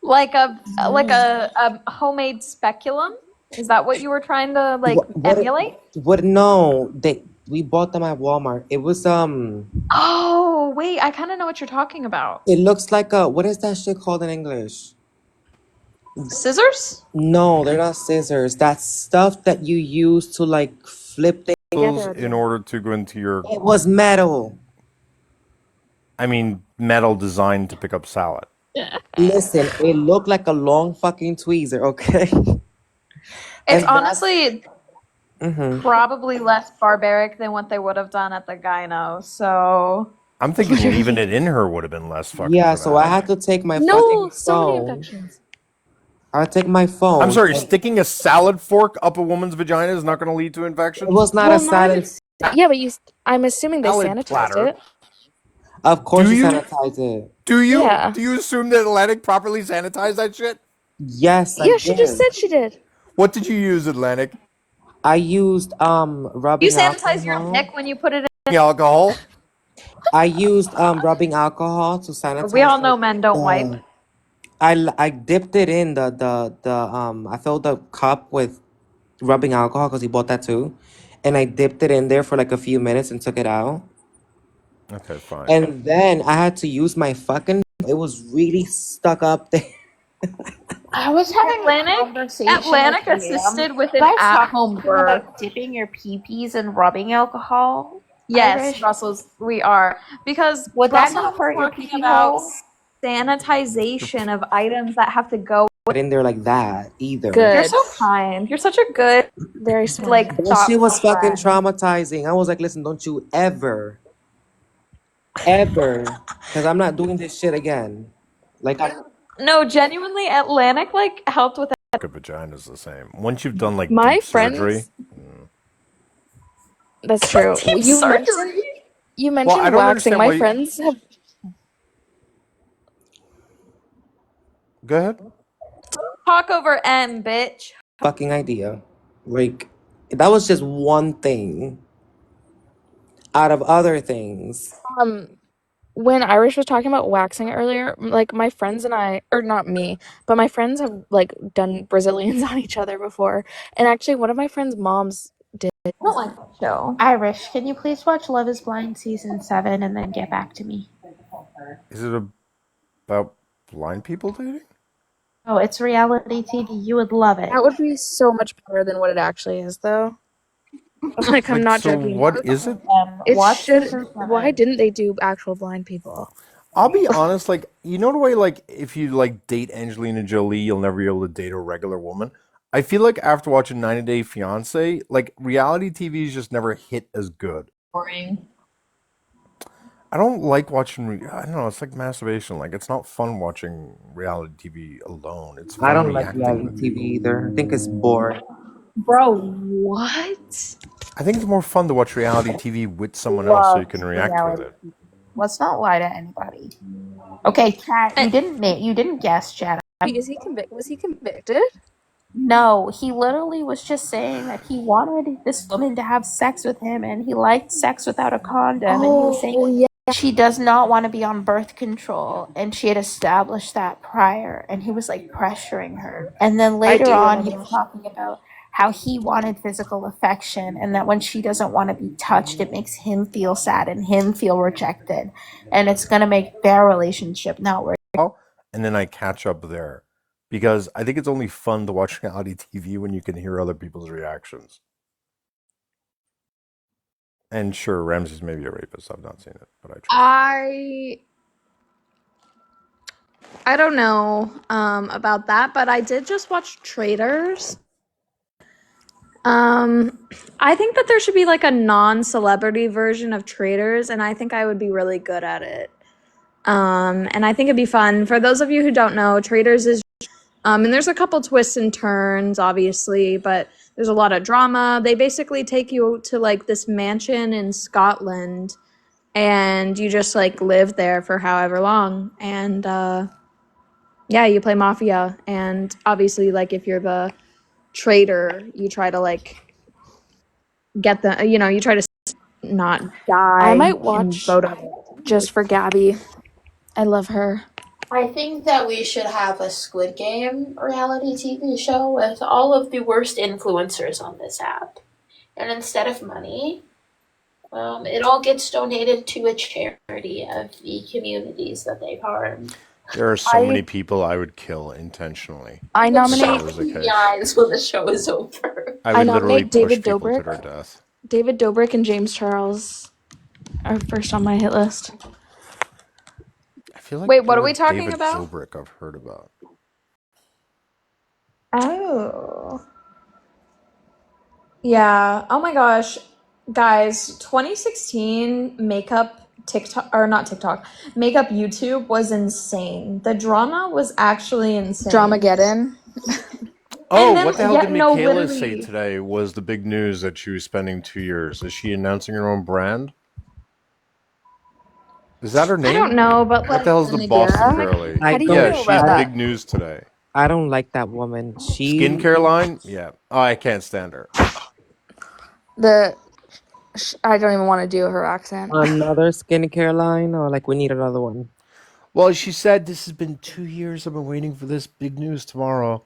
Like a homemade speculum? Is that what you were trying to like emulate? What? No, we bought them at Walmart. It was Oh, wait, I kind of know what you're talking about. it looks like a what is that shit called in English? Scissors? No, they're not scissors. That's stuff that you use to like flip things. In order to go into your, It was metal. metal designed to pick up salad. Listen, it looked like a long fucking tweezer, okay? It's And honestly Mhm. probably less barbaric than what they would have done at the gyno. So I'm thinking leaving it in her would have been less fucking Yeah, so I traumatic. had to take my No, fucking so many phone. infections. I take my I'm phone. sorry, And sticking a salad fork up a woman's vagina is not going to lead to it infection? was not a Well, not even. salad. Yeah, but I'm assuming they Salad sanitized platter. it. Of course, Do you you? sanitize it. Do you? Yeah. Do you assume that Atlantic properly sanitized that shit? Yes, I Yeah, she just did. said she did. What did you use, Atlantic? I used you rubbing sanitize your alcohol. dick when you put it in. Alcohol? I used rubbing alcohol to We all sanitize know like men don't wipe. the. I dipped it in the I filled the cup with rubbing alcohol because he bought that too, and I dipped it in there for like a few minutes and took it out. Okay, fine. And then I had to use my fucking. It was really stuck up there. I was having a Atlantic conversation with Atlantic Ram. assisted with You an guys at-home talking birth. about dipping your pee-pees in rubbing alcohol? Yes, Irish? Russell's we are because Would that Russell not was hurt your talking pee-pee about hole? sanitization of items that have to go. In there like that either. You're Good. so kind. You're such a good, Very sweet. like, That shit thoughtful was fucking friend. traumatizing. I was like, listen, don't you ever, because I'm not doing this shit again. Like, No, genuinely, Atlantic like helped with A vagina's the same. Once you've done like My deep surgery. friends. That's true. deep surgery. You Well, I mentioned don't waxing. understand My why. friends have. Go ahead. Talk over M, bitch. fucking idea. Like, that was just one thing out of other things. When Irish was talking about waxing earlier, like my friends and I, or not me, but my friends have like done Brazilians on each other before. And actually, one of my friends' moms did. I don't like that show. Irish, can you please watch Love is Blind season 7 and then get back to me? Is it about blind people dating? Oh, it's reality TV. You would love it. That would be so much better than what it actually is, though. Like, I'm Like, not so joking. what is it? It Watch should. season Why 7. didn't they do actual blind people? I'll be honest, like, you know the way, like, if you, like, date Angelina Jolie, you'll never be able to date a regular woman? I feel like after watching 90 Day Fiancé, like, reality TV's just never hit as good. Boring. I don't like watching, I don't know, it's like masturbation. Like, it's not fun watching reality TV alone. It's I fun don't like reacting reality with TV people. either. I think it's boring. Bro, what? I think it's more fun to watch reality TV with someone else so you Love can react with reality it. TV. Let's not lie to anybody. Okay, chat. You didn't guess, chat. Is he Was he convicted? No, he literally was just saying that he wanted this woman to have sex with him and he liked sex without a condom. And he was saying she does not want to be on birth control and she had established that prior and he was like pressuring her. And then later on, he was talking about how he wanted physical affection and that when she doesn't want to be touched, it makes him feel sad and him feel rejected. And it's going to make their relationship not work. And then I catch up there. Because I think it's only fun to watch reality TV when you can hear other people's reactions. And sure, Ramsey's maybe a rapist. I've not seen it, but I trust. I don't know about that, but I did just watch Traitors. I think that there should be like a non-celebrity version of Traitors, and I think I would be really good at it. And I think it'd be fun. For those of you who don't know, Traitors is and there's a couple twists and turns, obviously, but there's a lot of drama. They basically take you to like this mansion in Scotland, and you just like live there for however long. And yeah, you play mafia, and obviously, like if you're the traitor, you try to like get the, you try to not die. I might in watch photo. just for Gabby. I love her. I think that we should have a Squid Game reality TV show with all of the worst influencers on this app. And instead of money, it all gets donated to a charity of the communities that they've harmed. There are so many people I would kill intentionally. I if that nominate was the The case. eyes when the show is over. I I would literally nominate push David people to Dobrik. their death. David Dobrik and James Charles are first on my hit list. I feel like Wait, the what are we word talking David about? Dobrik I've heard about. Oh. Yeah. Oh my gosh. Guys, 2016 makeup TikTok, or not TikTok, makeup YouTube was insane. The drama was actually insane. Dramageddon. Oh, then- what the hell yeah, did no, Michaela say literally. today was the big news that she was spending 2 years? Is she announcing her own brand? Is that her name? I don't know, but What like, the hell's the Boston girly? How do you Yeah, feel she's about that? big news today. I don't like that woman. She Skincare line? Yeah. Oh, I can't stand her. I don't even want to do her accent. another skincare line, or like we need another one. Well, she said this has been 2 years. I've been waiting for this big news tomorrow.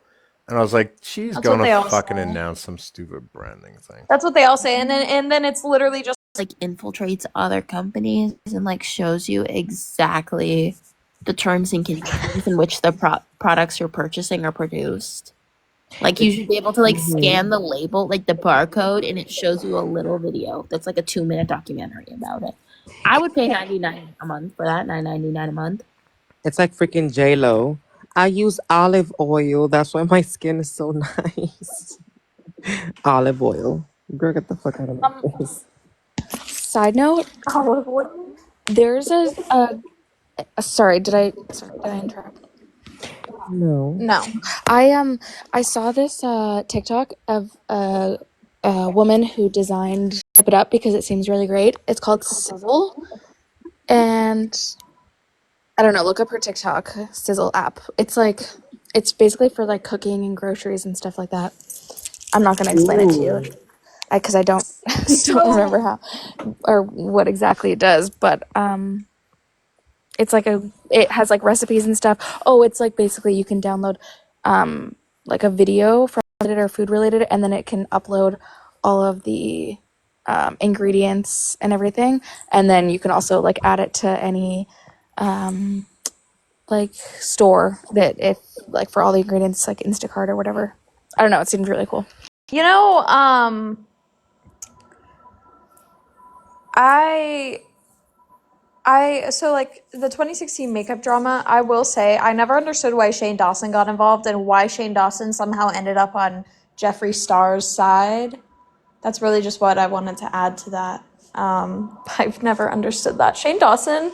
And I was like, she's That's what they gonna all fucking say. announce some stupid branding thing. That's what they all say, and then it's literally just Like infiltrates other companies and like shows you exactly the terms and conditions in which the products you're purchasing are produced. Like you should be able to like scan the label, like the barcode, and it shows you a little video that's like a 2-minute documentary about it. I would pay $99 a month for that. $9.99 a month. It's like freaking J-Lo. I use olive oil. That's why my skin is so nice. Olive oil. Girl, get the fuck out of my face. Side note, there's sorry, did I interrupt? No. no. I saw this TikTok of a woman who designed Zip It Up because it seems really great. It's called Sizzle, and I don't know. Look up her TikTok Sizzle app. It's basically for like cooking and groceries and stuff like that. I'm not gonna explain it to you because I don't remember how or what exactly it does, but it's like it has like recipes and stuff. Oh, it's like basically you can download like a video from it or food related, and then it can upload all of the ingredients and everything, and then you can also like add it to any like store that if like for all the ingredients like Instacart or whatever. I don't know, it seems really cool. You know, so like the 2016 makeup drama, I will say I never understood why Shane Dawson got involved and why Shane Dawson somehow ended up on Jeffree Star's side. That's really just what I wanted to add to that. I've never understood that. Shane Dawson,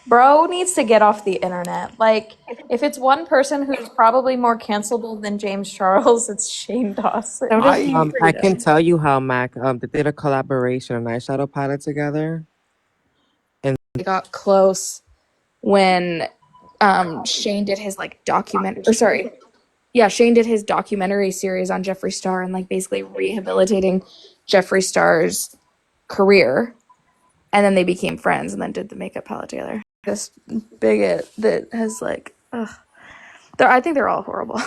bro, needs to get off the internet. Like, if it's one person who's probably more cancelable than James Charles, it's Shane Dawson. I can tell you how, Mac. They did a collaboration, an eyeshadow palette together. And They got close when Shane did his like Shane did his documentary series on Jeffree Star and like basically rehabilitating Jeffree Star's career, and then they became friends and then did the makeup palette together. This bigot that has like I think they're all horrible.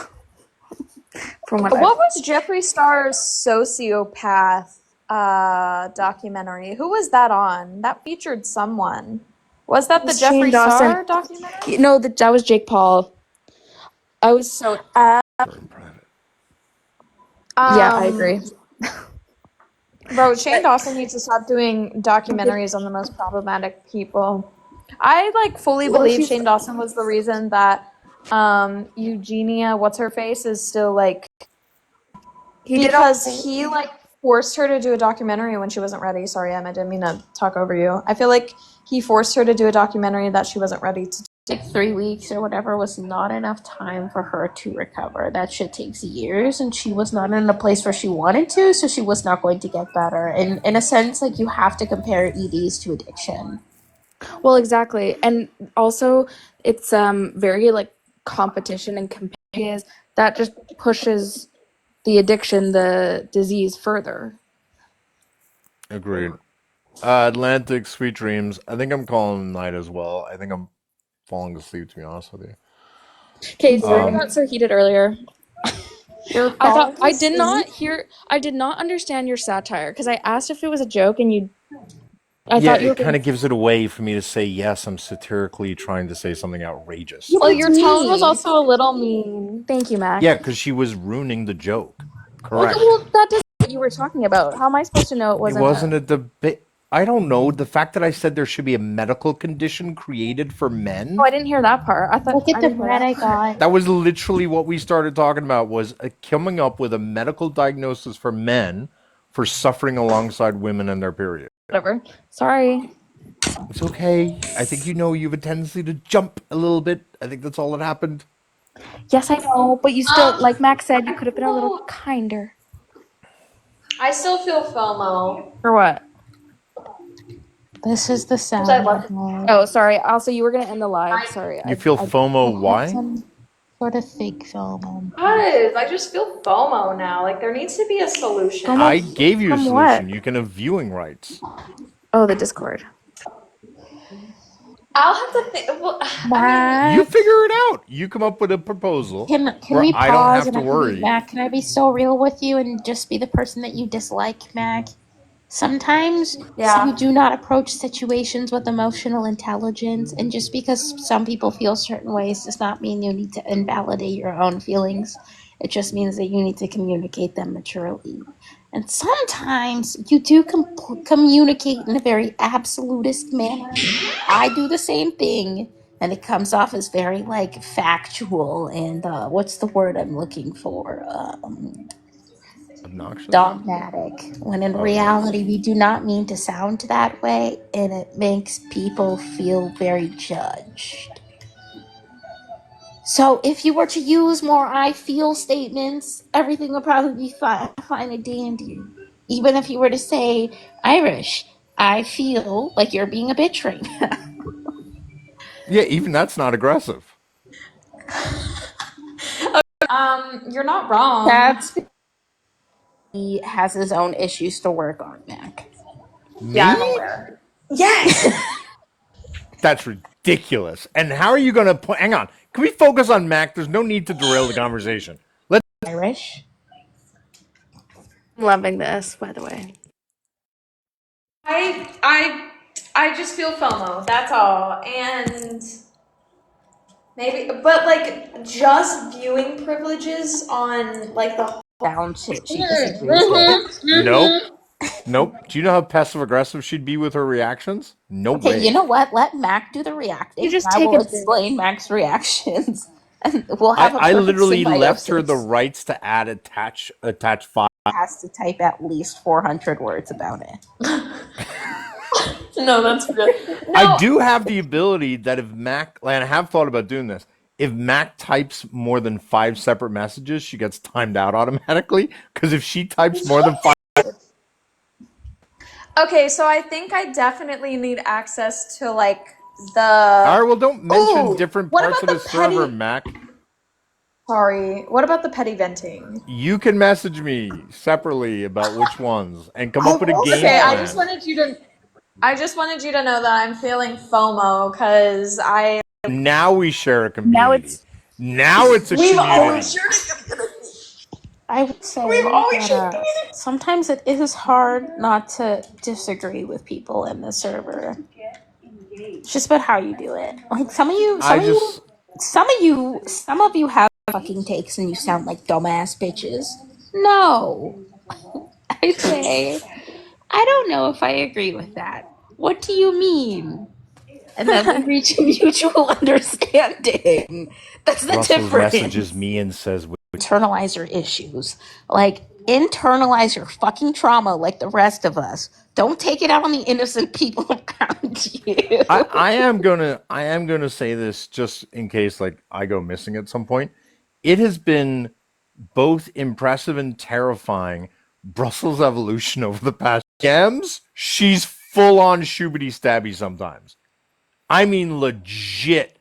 From what was Jeffree Star's sociopath documentary? Who was that on? That featured someone. Was that the Shane Jeffree Dawson. Star documentary? No, that was Jake Paul. I was so Yeah, I agree. Bro, Shane Dawson needs to stop doing documentaries on the most problematic people. I like fully believe Shane Dawson was the reason that Eugenia, what's her face, is still like because he like forced her to do a documentary when she wasn't ready. Sorry, Em, I didn't mean to talk over you. I feel like he forced her to do a documentary that she wasn't ready to do. Like 3 weeks or whatever was not enough time for her to recover. That shit takes years, and she was not in a place where she wanted to, so she was not going to get better. And in a sense, like you have to compare EDs to addiction. Well, exactly, and also it's very like competition and competitive that just pushes the addiction, the disease further. Agreed. Atlantic, sweet dreams. I think I'm calling night as well. I think I'm falling asleep, to be honest with you. Okay, sorry I got so heated earlier. You're I thought falling asleep. I did not understand your satire because I asked if it was a joke and I Yeah, thought you were it kind being. of gives it away for me to say yes. I'm satirically trying to say something outrageous. Yeah, Well, but your tone was me. also a little mean. Thank you, Mac. Yeah, because she was ruining the joke. Okay, Correct. well, that doesn't what you were talking about. How am I supposed to know it It wasn't wasn't a? a debate. I don't know. The fact that I said there should be a medical condition created for Oh, men. I didn't hear that part. I thought Look at I the didn't hear bread that I part. got. That was literally what we started talking about, was coming up with a medical diagnosis for men for suffering alongside women in their period. Whatever. Sorry. It's okay. I think you have a tendency to jump a little bit. I think that's all that happened. Yes, I know, but you still, like Max said, you could have been a little kinder. I still feel FOMO. For what? This is the Because I sound I love had. Oh, sorry. Also, you were gonna end the live. Sorry. You feel I FOMO? had Why? some sort of fake film on. Guys, I just feel FOMO now. Like there needs to be a solution. I FOMO gave you a from what? solution. You can have viewing rights. Oh, the Discord. I'll have to think. Well, You Max, figure it out. You come up with a proposal can where we I don't pause have and to I can be worry. Mac? Can I be so real with you and just be the person that you dislike, Mac? Sometimes you do not approach situations with emotional intelligence, and just because some people feel certain ways does not mean you need to invalidate your own feelings. It just means that you need to communicate them maturely. And sometimes you do communicate in a very absolutist manner. I do the same thing, and it comes off as very like factual and what's the word I'm looking for? Obnoxious? Dogmatic, when in Oh, yeah. reality we do not mean to sound that way, and it makes people feel very judged. So if you were to use more I feel statements, everything would probably be fine and dandy. Even if you were to say Irish, I feel like you're being a bitch right now. Yeah, even that's not aggressive. you're not wrong. That's he has his own issues to work on, Mac. Yeah, Me? I'm aware. Yes. That's ridiculous. And how are you going to point? Hang on. Can we focus on Mac? There's no need to derail the conversation. Let's. Irish. I'm loving this, by the way. I just feel FOMO. That's all. And maybe, but like just viewing privileges on like the Down shit she disagrees with. Nope. Nope. Do you know how passive aggressive she'd be with her reactions? No Okay, you way. know what? Let Mac do the reacting, You and just I take will a drink. explain Mac's reactions, and we'll have a I perfect literally left her the symbiosis. rights to add attach file. Has to type at least 400 words about it. no, that's good. I No, do have the ability that if Mac, and I have thought about doing this, if Mac types more than 5 separate messages, she gets timed out automatically. Because if she types more than 5. okay, so I think I definitely need access to like All the. right, well, don't mention Ooh, different what parts about of the the server, petty? Mac. Sorry, what about the petty venting? You can message me separately about which ones and come I up with a will game Okay, say, plan. I just wanted you to know that I'm feeling FOMO because Now we share a Now community. it's Now it's a we've always community. shared a community. I would We've say always that shared a community. sometimes it is hard not to disagree with people in the server. It's just about how you do it. Like I just, some of you have fucking takes and you sound like dumbass bitches. No, I say I don't know if I agree with that. What do you mean? And then we reach a mutual understanding. That's the Russell's messages difference. me and says, Internalize your issues. Like, internalize your fucking trauma like the rest of us. Don't take it out on the innocent people around you. I am gonna say this just in case like I go missing at some point. It has been both impressive and terrifying. Brussels evolution over the past games. She's full on shoobity stabby sometimes. I mean legit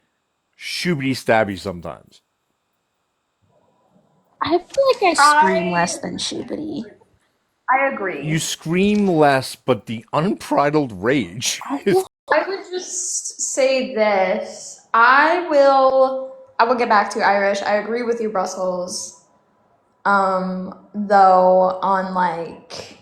shoobity stabby sometimes. I feel like I scream less than Shibbity. I agree. You scream less, but the unbridled rage is. I would just say this. I will get back to Irish. I agree with you, Brussels. Though on like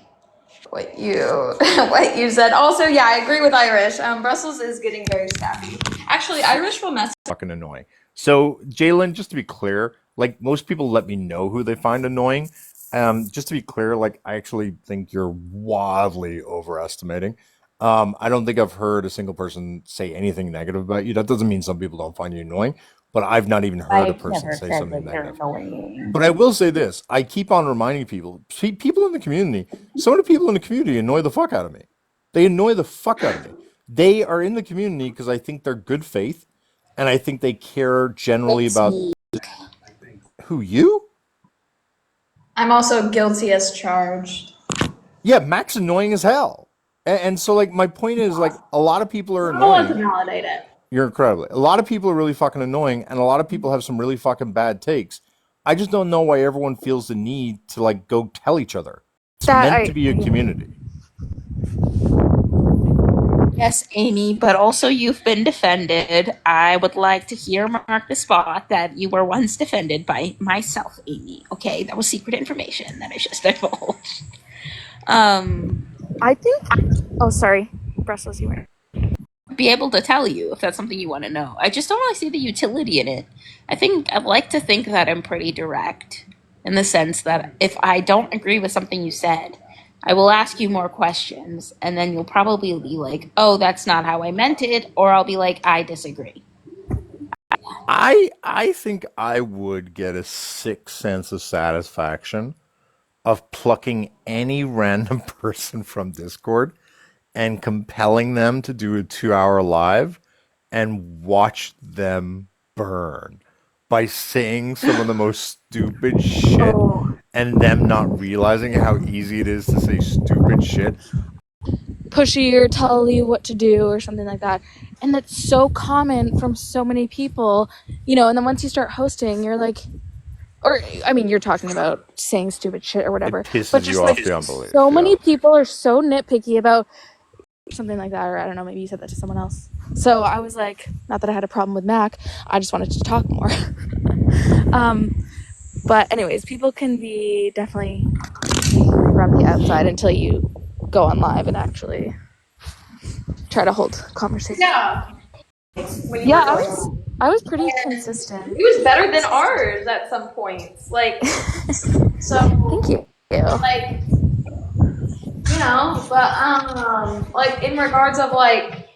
what you what you said. Also, yeah, I agree with Irish. Brussels is getting very snappy. Actually, Irish will mess. Fucking annoying. So, Jalen, just to be clear, like most people let me know who they find annoying. Just to be clear, like I actually think you're wildly overestimating. I don't think I've heard a single person say anything negative about you. That doesn't mean some people don't find you annoying, but I've not even heard a I've person never say said something that you're negative. annoying. But I will say this: I keep on reminding people, see, people in the community. Some of the people in the community annoy the fuck out of me. They annoy the fuck out of me. They are in the community because I think they're good faith, and I think they care generally It's about me. who you. I'm also guilty as charged. Yeah, Mac's annoying as hell, and so like my point is like a lot of people are I don't want to annoying. validate it. You're incredibly. A lot of people are really fucking annoying, and a lot of people have some really fucking bad takes. I just don't know why everyone feels the need to like go tell each other. It's That meant I to be a community. Yes, Amy, but also you've been defended. I would like to hear mark the spot that you were once defended by myself, Amy. Okay, that was secret information that I just divulged. I think. Oh, sorry, Brussels. You were. Be able to tell you if that's something you want to know. I just don't really see the utility in it. I'd like to think that I'm pretty direct in the sense that if I don't agree with something you said, I will ask you more questions and then you'll probably be like, "Oh, that's not how I meant it," or I'll be like, "I disagree." I think I would get a sick sense of satisfaction of plucking any random person from Discord and compelling them to do a 2 hour live and watch them burn by saying some of the most stupid shit and them not realizing how easy it is to say stupid shit. Pushy or tell you what to do or something like that. And that's so common from so many people, and then once you start hosting, you're like, or I mean, you're talking about saying stupid shit or It whatever, but pisses just you like off beyond belief. so Yeah. many people are so nitpicky about something like that, or I don't know, maybe you said that to someone else. So I was like, not that I had a problem with Mac, I just wanted to talk more. But anyways, people can be definitely from the outside until you go on live and actually try to hold conversation. Yeah. When you Yeah, were I going was on. I was pretty And consistent. it was better than ours at some points. Like, Thank so, you. like, but like in regards of like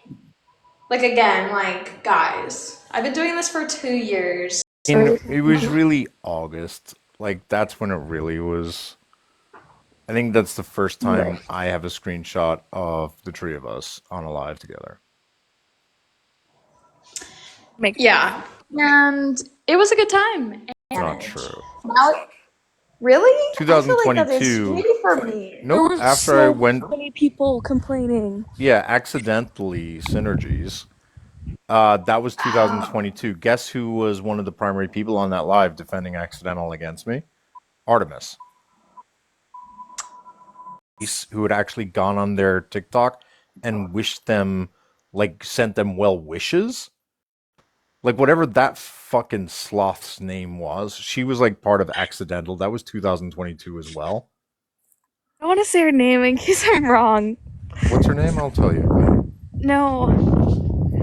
again, like guys, I've been doing this for 2 years. And it was really August. Like that's when it really was. I think that's the first time I have a screenshot of the three of us on a live together. Yeah, and it was a good time. It's not true. Now, really, I feel like that is 2022. shitty for me. There Nope. was After I so went, many people complaining. yeah, accidentally synergies. That was 2022. Guess who was one of the primary people on that live defending accidental against me? Artemis, who had actually gone on their TikTok and wished them, like, sent them well wishes. Like, whatever that fucking sloth's name was, she was like part of accidental. That was 2022 as well. I want to say her name in case I'm wrong. What's her name? I'll tell you. No,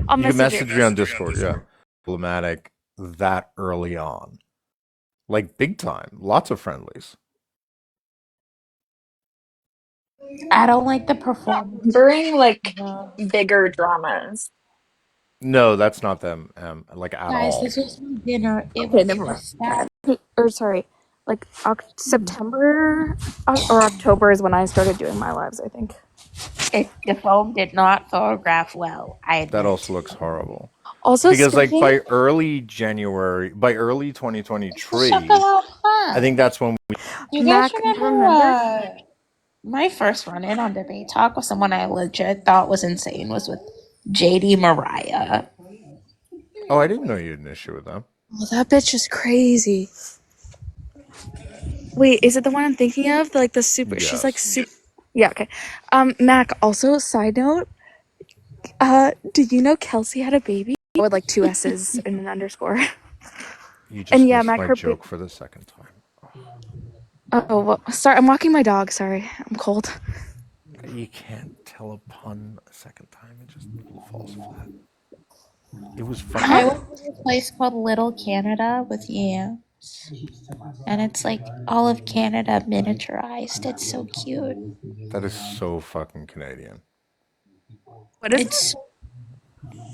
I'll You can message message me on Discord. Yeah. Problematic that early on. Like, big time. Lots of friendlies. I don't like the performance. During like bigger dramas. No, that's not them, like at Guys, all. this was my dinner. It Okay, was never mind. just that. Or sorry, like September or October is when I started doing my lives, I think. The phone did not photograph well. I That admit. also looks horrible. Also, Because like speaking, by early 2023, Chocolate I think that's when we. Do you guys Mac, do you remember remember? my first run in on debate talk with someone I legit thought was insane was with JD Mariah. Oh, I didn't know you had an issue with them. Oh, that bitch is crazy. Wait, is it the one I'm thinking of? Like the super. She's like Yes. super. Yeah. Okay. Mac. Also, side note. Do you know Kelsey had a baby with like 2 S's and an underscore? You And just yeah, missed Mac. my Her. joke for the second time. Oh, well, sorry. I'm walking my dog. Sorry, I'm cold. You can't tell a pun a second time. It just falls flat. It was fucking I Huh? went great. to a place called Little Canada with yams, and it's like all of Canada miniaturized. It's so cute. That is so fucking Canadian. What is It's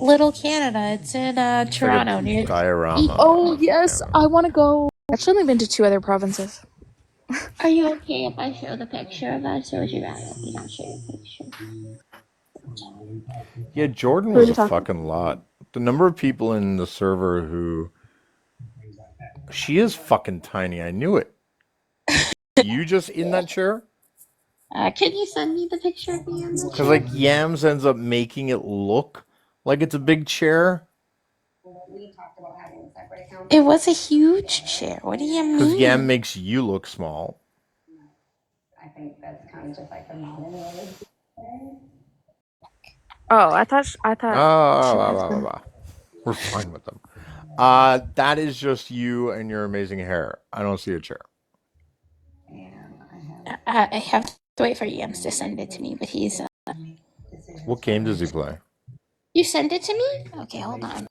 Little Canada. It's in It's like a Toronto near. diorama Oh, of yes, Canada. I want to go. I've actually only been to 2 other provinces. Are you okay if I show the picture of us, or would you rather me not show the picture? Yeah, Jordan Who are was you a talking? fucking lot. The number of people in the server who she is fucking tiny. I knew it. You just in that chair? Can you send me the picture of me in the Because chair? like Yams ends up making it look like it's a big chair. It was a huge chair. What do you Because Yam mean? makes you look small. Oh, I thought Ah, she blah, might have blah, blah, been. blah. We're fine with them. That is just you and your amazing hair. I don't see a chair. I have to wait for Yams to send it to me, but he's. What game does he play? You send it to me? Okay, hold on.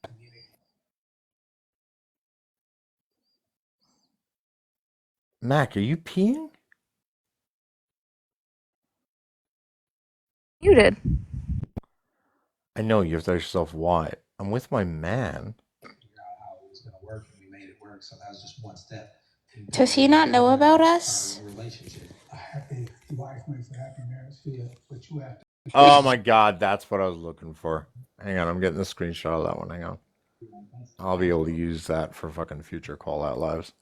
Mac, are you peeing? You did. I know you have to ask yourself why. I'm with my man. Does he not know about us? Oh my god, that's what I was looking for. Hang on, I'm getting a screenshot of that one. Hang on. I'll be able to use that for fucking future call out lives.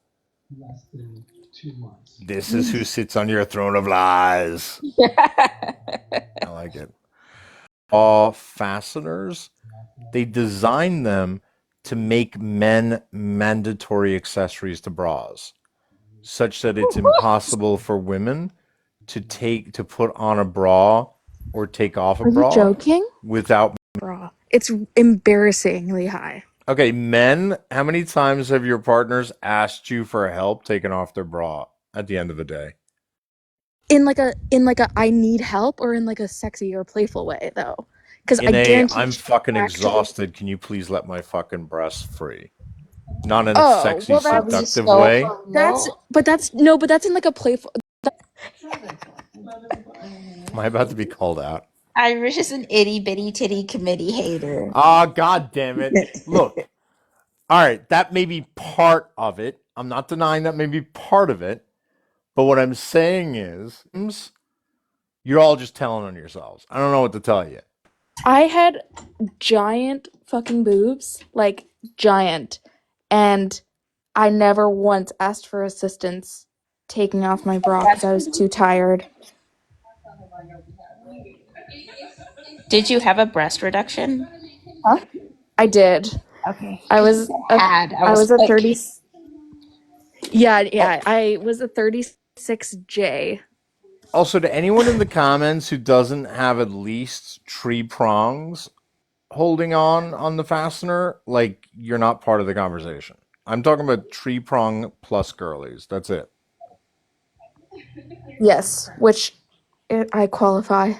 This is who sits on your throne of lies. I like it. All fasteners, they design them to make men mandatory accessories to bras, such that it's impossible for women to put on a bra or take off a Are you bra joking? without. Bra. It's embarrassingly high. Okay, men, how many times have your partners asked you for help taking off their bra at the end of the day? In like a I need help, or in like a sexy or playful way though. Because I In a guarantee I'm she fucking actually. exhausted, can you please let my fucking breasts free? Not in a Oh, sexy, well Are we seductive so way. for that's real? but that's no, but that's in like a playful. Am I about to be called out? Irish is an itty bitty titty committee hater. Ah, god damn it. Look, all right, that may be part of it. I'm not denying that may be part of it. But what I'm saying is, you're all just telling on yourselves. I don't know what to tell you. I had giant fucking boobs, like giant, and I never once asked for assistance taking off my bra because I was too tired. Did you have a breast reduction? Huh? I did. Okay, I because was I a had. I I was was a like, 30. Yeah, I was a 36J. Also, to anyone in the comments who doesn't have at least tree prongs holding on the fastener, like you're not part of the conversation. I'm talking about tree prong plus girlies. That's it. Yes, which I qualify.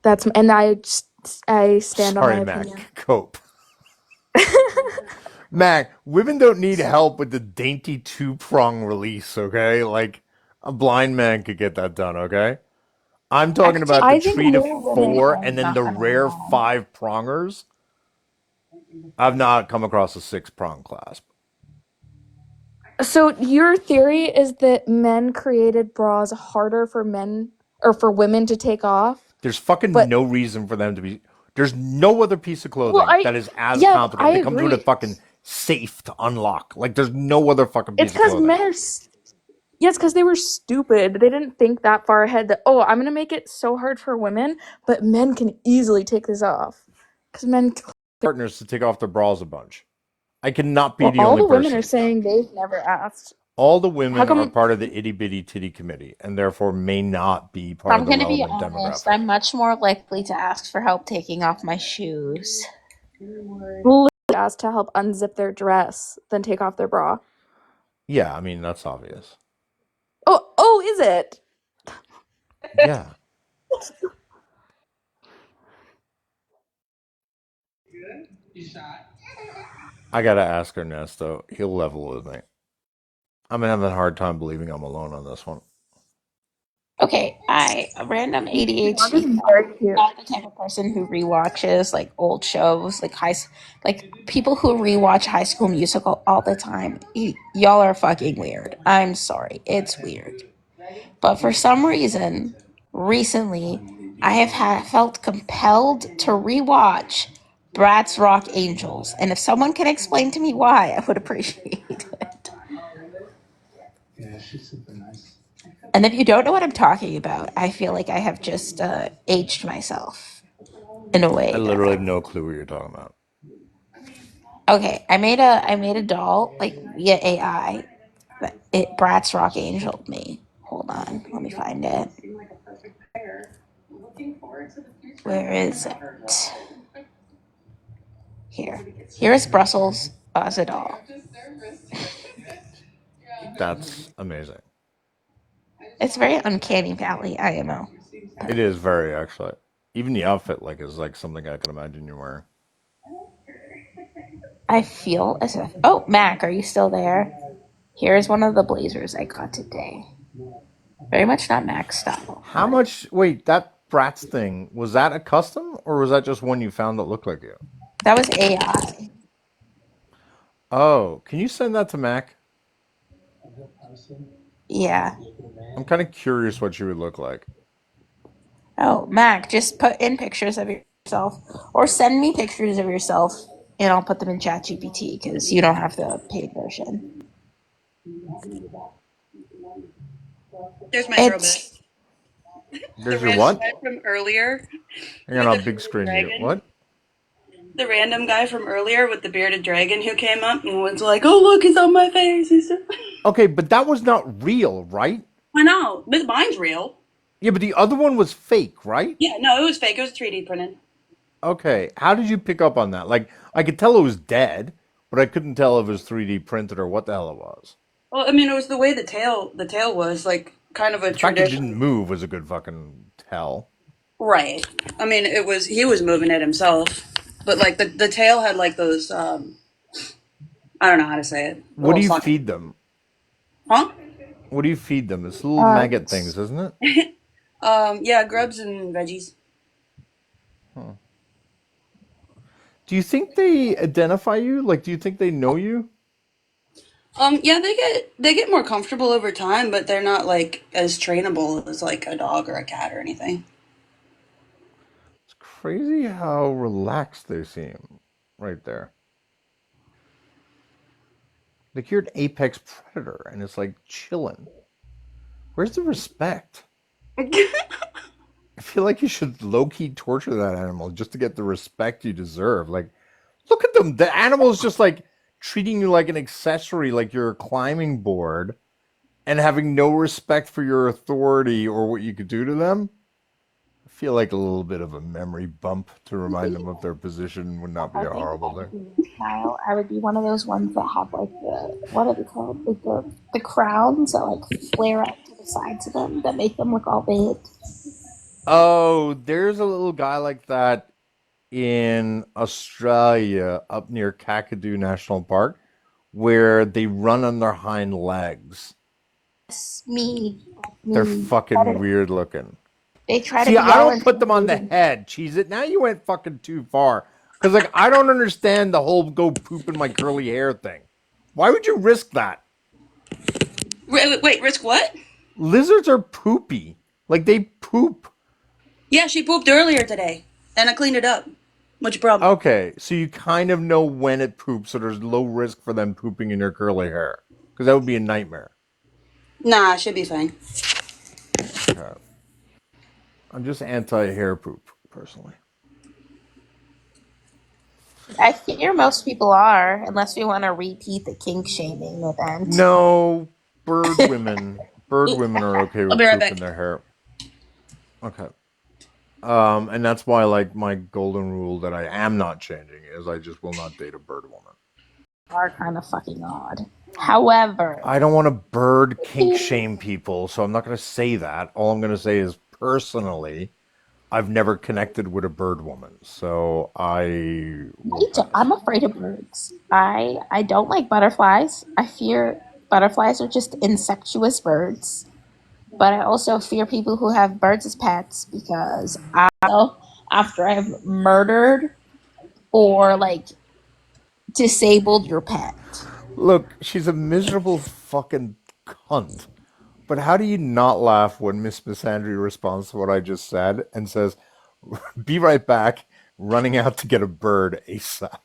I stand on my Sorry, opinion. Mac. Cope. Mac, women don't need help with the dainty two prong release, okay? Like a blind man could get that done, okay? I'm talking about the I think tree to more women. four and then the rare five prongers. I've not come across a six prong clasp. So your theory is that men created bras harder for men or for women to take off, There's fucking but no reason for them to be. There's no other piece of well, clothing I that is as yeah, I complicated. That comes with a agree. fucking safe to unlock. Like there's no other fucking It's piece of because clothing. men are. Yes, because they were stupid. They didn't think that far ahead. That I'm gonna make it so hard for women, but men can easily take this off. Because men. Partners to take off their bras a bunch. I cannot be Well, the all only the women are person. saying they've never asked. All the How women are come? part of the itty bitty titty committee and therefore may not be part I'm of the gonna be relevant honest, demographic. I'm much more likely to ask for help taking off my shoes. Asked to help unzip their dress than take off their bra. Yeah, I mean, that's obvious. Oh, is it? Yeah. I gotta ask Ernesto. He'll level with me. I'm having a hard time believing I'm alone on this one. Okay, a random Dog ADHD is thought. very cute. Not the type of person who rewatches like old shows, like people who rewatch High School Musical all the time. Y'all are fucking weird. I'm sorry, it's weird. But for some reason, recently, I have felt compelled to rewatch Bratz Rock Angels, and if someone can explain to me why, I would appreciate it. And if you don't know what I'm talking about, I feel like I have just aged myself in a I way literally have that. no clue what you're talking about. Okay, I made a doll like via AI. But it Bratz Rock Angeled me. Hold on, let me find it. Where is it? Here. Here is Brussels as a doll. That's amazing. It's very uncanny valley, IMO. It is very actually. Even the outfit is like something I can imagine you wearing. I feel as if. Oh, Mac, are you still there? Here is one of the blazers I got today. Very much not Mac style, How but much? Wait, that Bratz thing was that a custom or was that just one you found that looked like you? that was AI. Oh, can you send that to Mac? Yeah. I'm kind of curious what she would look like. Oh, Mac, just put in pictures of yourself, or send me pictures of yourself, and I'll put them in ChatGPT because you don't have the paid version. There's my throwback. It's The There's your random what? guy from earlier Hang on, with I'll the big bearded screen you. dragon. What? The random guy from earlier with the bearded dragon who came up and was like, "Oh look, he's on my face." Okay, but that was not real, right? I know, but mine's real. Yeah, but the other one was fake, right? Yeah, no, it was fake. It was 3D printed. Okay, how did you pick up on that? Like, I could tell it was dead, but I couldn't tell if it was 3D printed or what the hell it was. Well, I mean, it was the way the tail was like kind of a The fact it didn't tradition. move was a good fucking tell. Right. I mean, he was moving it himself, but like the tail had like those I don't know how to say it. What do Little you fucking feed them? huh? What do you feed them? It's little maggot things, isn't it? Yeah, grubs and veggies. Huh. Do you think they identify you? Like, do you think they know you? Yeah, they get more comfortable over time, but they're not like as trainable as like a dog or a cat or anything. It's crazy how relaxed they seem right there. Like you're an apex predator and it's like chilling. Where's the respect? I feel like you should low key torture that animal just to get the respect you deserve. Like, look at them. The animal's just like treating you like an accessory, like you're a climbing board, and having no respect for your authority or what you could do to them. I feel like a little bit of a memory bump to I remind think them of their position would not be I a think horrible if I thing. could be a style, I would be one of those ones that have like the what are they called? Like the crowns that like flare up to the sides of them that make them look all big. Oh, there's a little guy like that in Australia up near Kakadu National Park where they run on their hind legs. That's me. That's They're me. fucking weird looking. They try to See, be I all don't put them on the intimidating. head. Cheese it. Now you went fucking too far. Because, like, I don't understand the whole go poop in my curly hair thing. Why would you risk that? Wait, risk what? Lizards are poopy. Like, they poop. Yeah, she pooped earlier today, and I cleaned it up. What's your problem? Okay, so you kind of know when it poops, so there's low risk for them pooping in your curly hair. Because that would be a nightmare. Nah, should be fine. Okay. I'm just anti hair poop, personally. I fear most people are, unless we want to repeat the kink shaming event. No. bird women are okay I'll with be right poop back. in their hair. Okay. And that's why, like, my golden rule that I am not changing is I just will not date a bird woman. Are kind of fucking odd. However, I don't want to bird kink shame people, so I'm not going to say that. All I'm going to say is personally, I've never connected with a bird woman, so I will pass. I'm afraid of birds. I don't like butterflies. I fear butterflies are just insectuous birds. But I also fear people who have birds as pets because after I've murdered or like disabled your pet. Look, she's a miserable fucking cunt. But how do you not laugh when Miss Missandry responds to what I just said and says, "Be right back," running out to get a bird ASAP?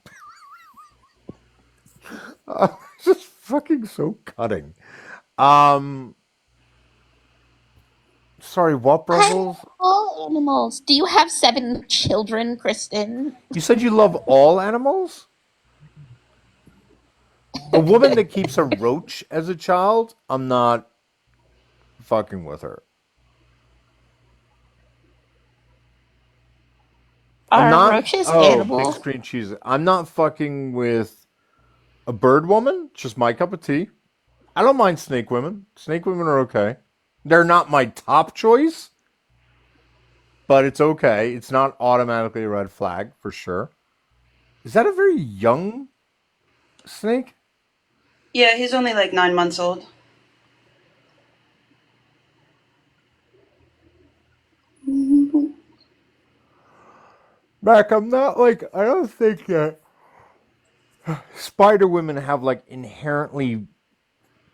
Just fucking so cutting. Sorry, what, Brussels? All animals. Do you have 7 children, Kristen? You said you love all animals? A woman that keeps a roach as a child, I'm not fucking with her. I'm Are not. roaches Oh, big animals? screen cheese. I'm not fucking with a bird woman. Just my cup of tea. I don't mind snake women. Snake women are okay. They're not my top choice, but it's okay. It's not automatically a red flag for sure. Is that a very young snake? Yeah, he's only like 9 months old. Mac, I'm not like, I don't think that spider women have like inherently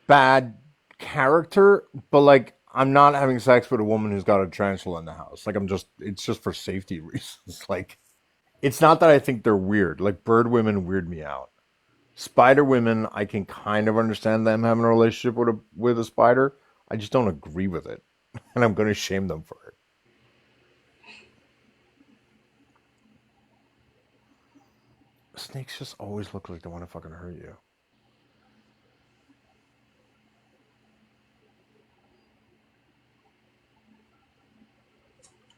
bad character, but like I'm not having sex with a woman who's got a tarantula in the house. Like it's just for safety reasons. Like it's not that I think they're weird. Like bird women weird me out. Spider women, I can kind of understand them having a relationship with a spider. I just don't agree with it, and I'm going to shame them for it. Snakes just always look like they want to fucking hurt you.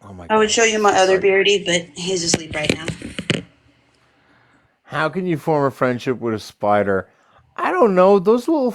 Oh my god. I would show you my other beardy, but he's asleep right now. How can you form a friendship with a spider? I don't know. Those little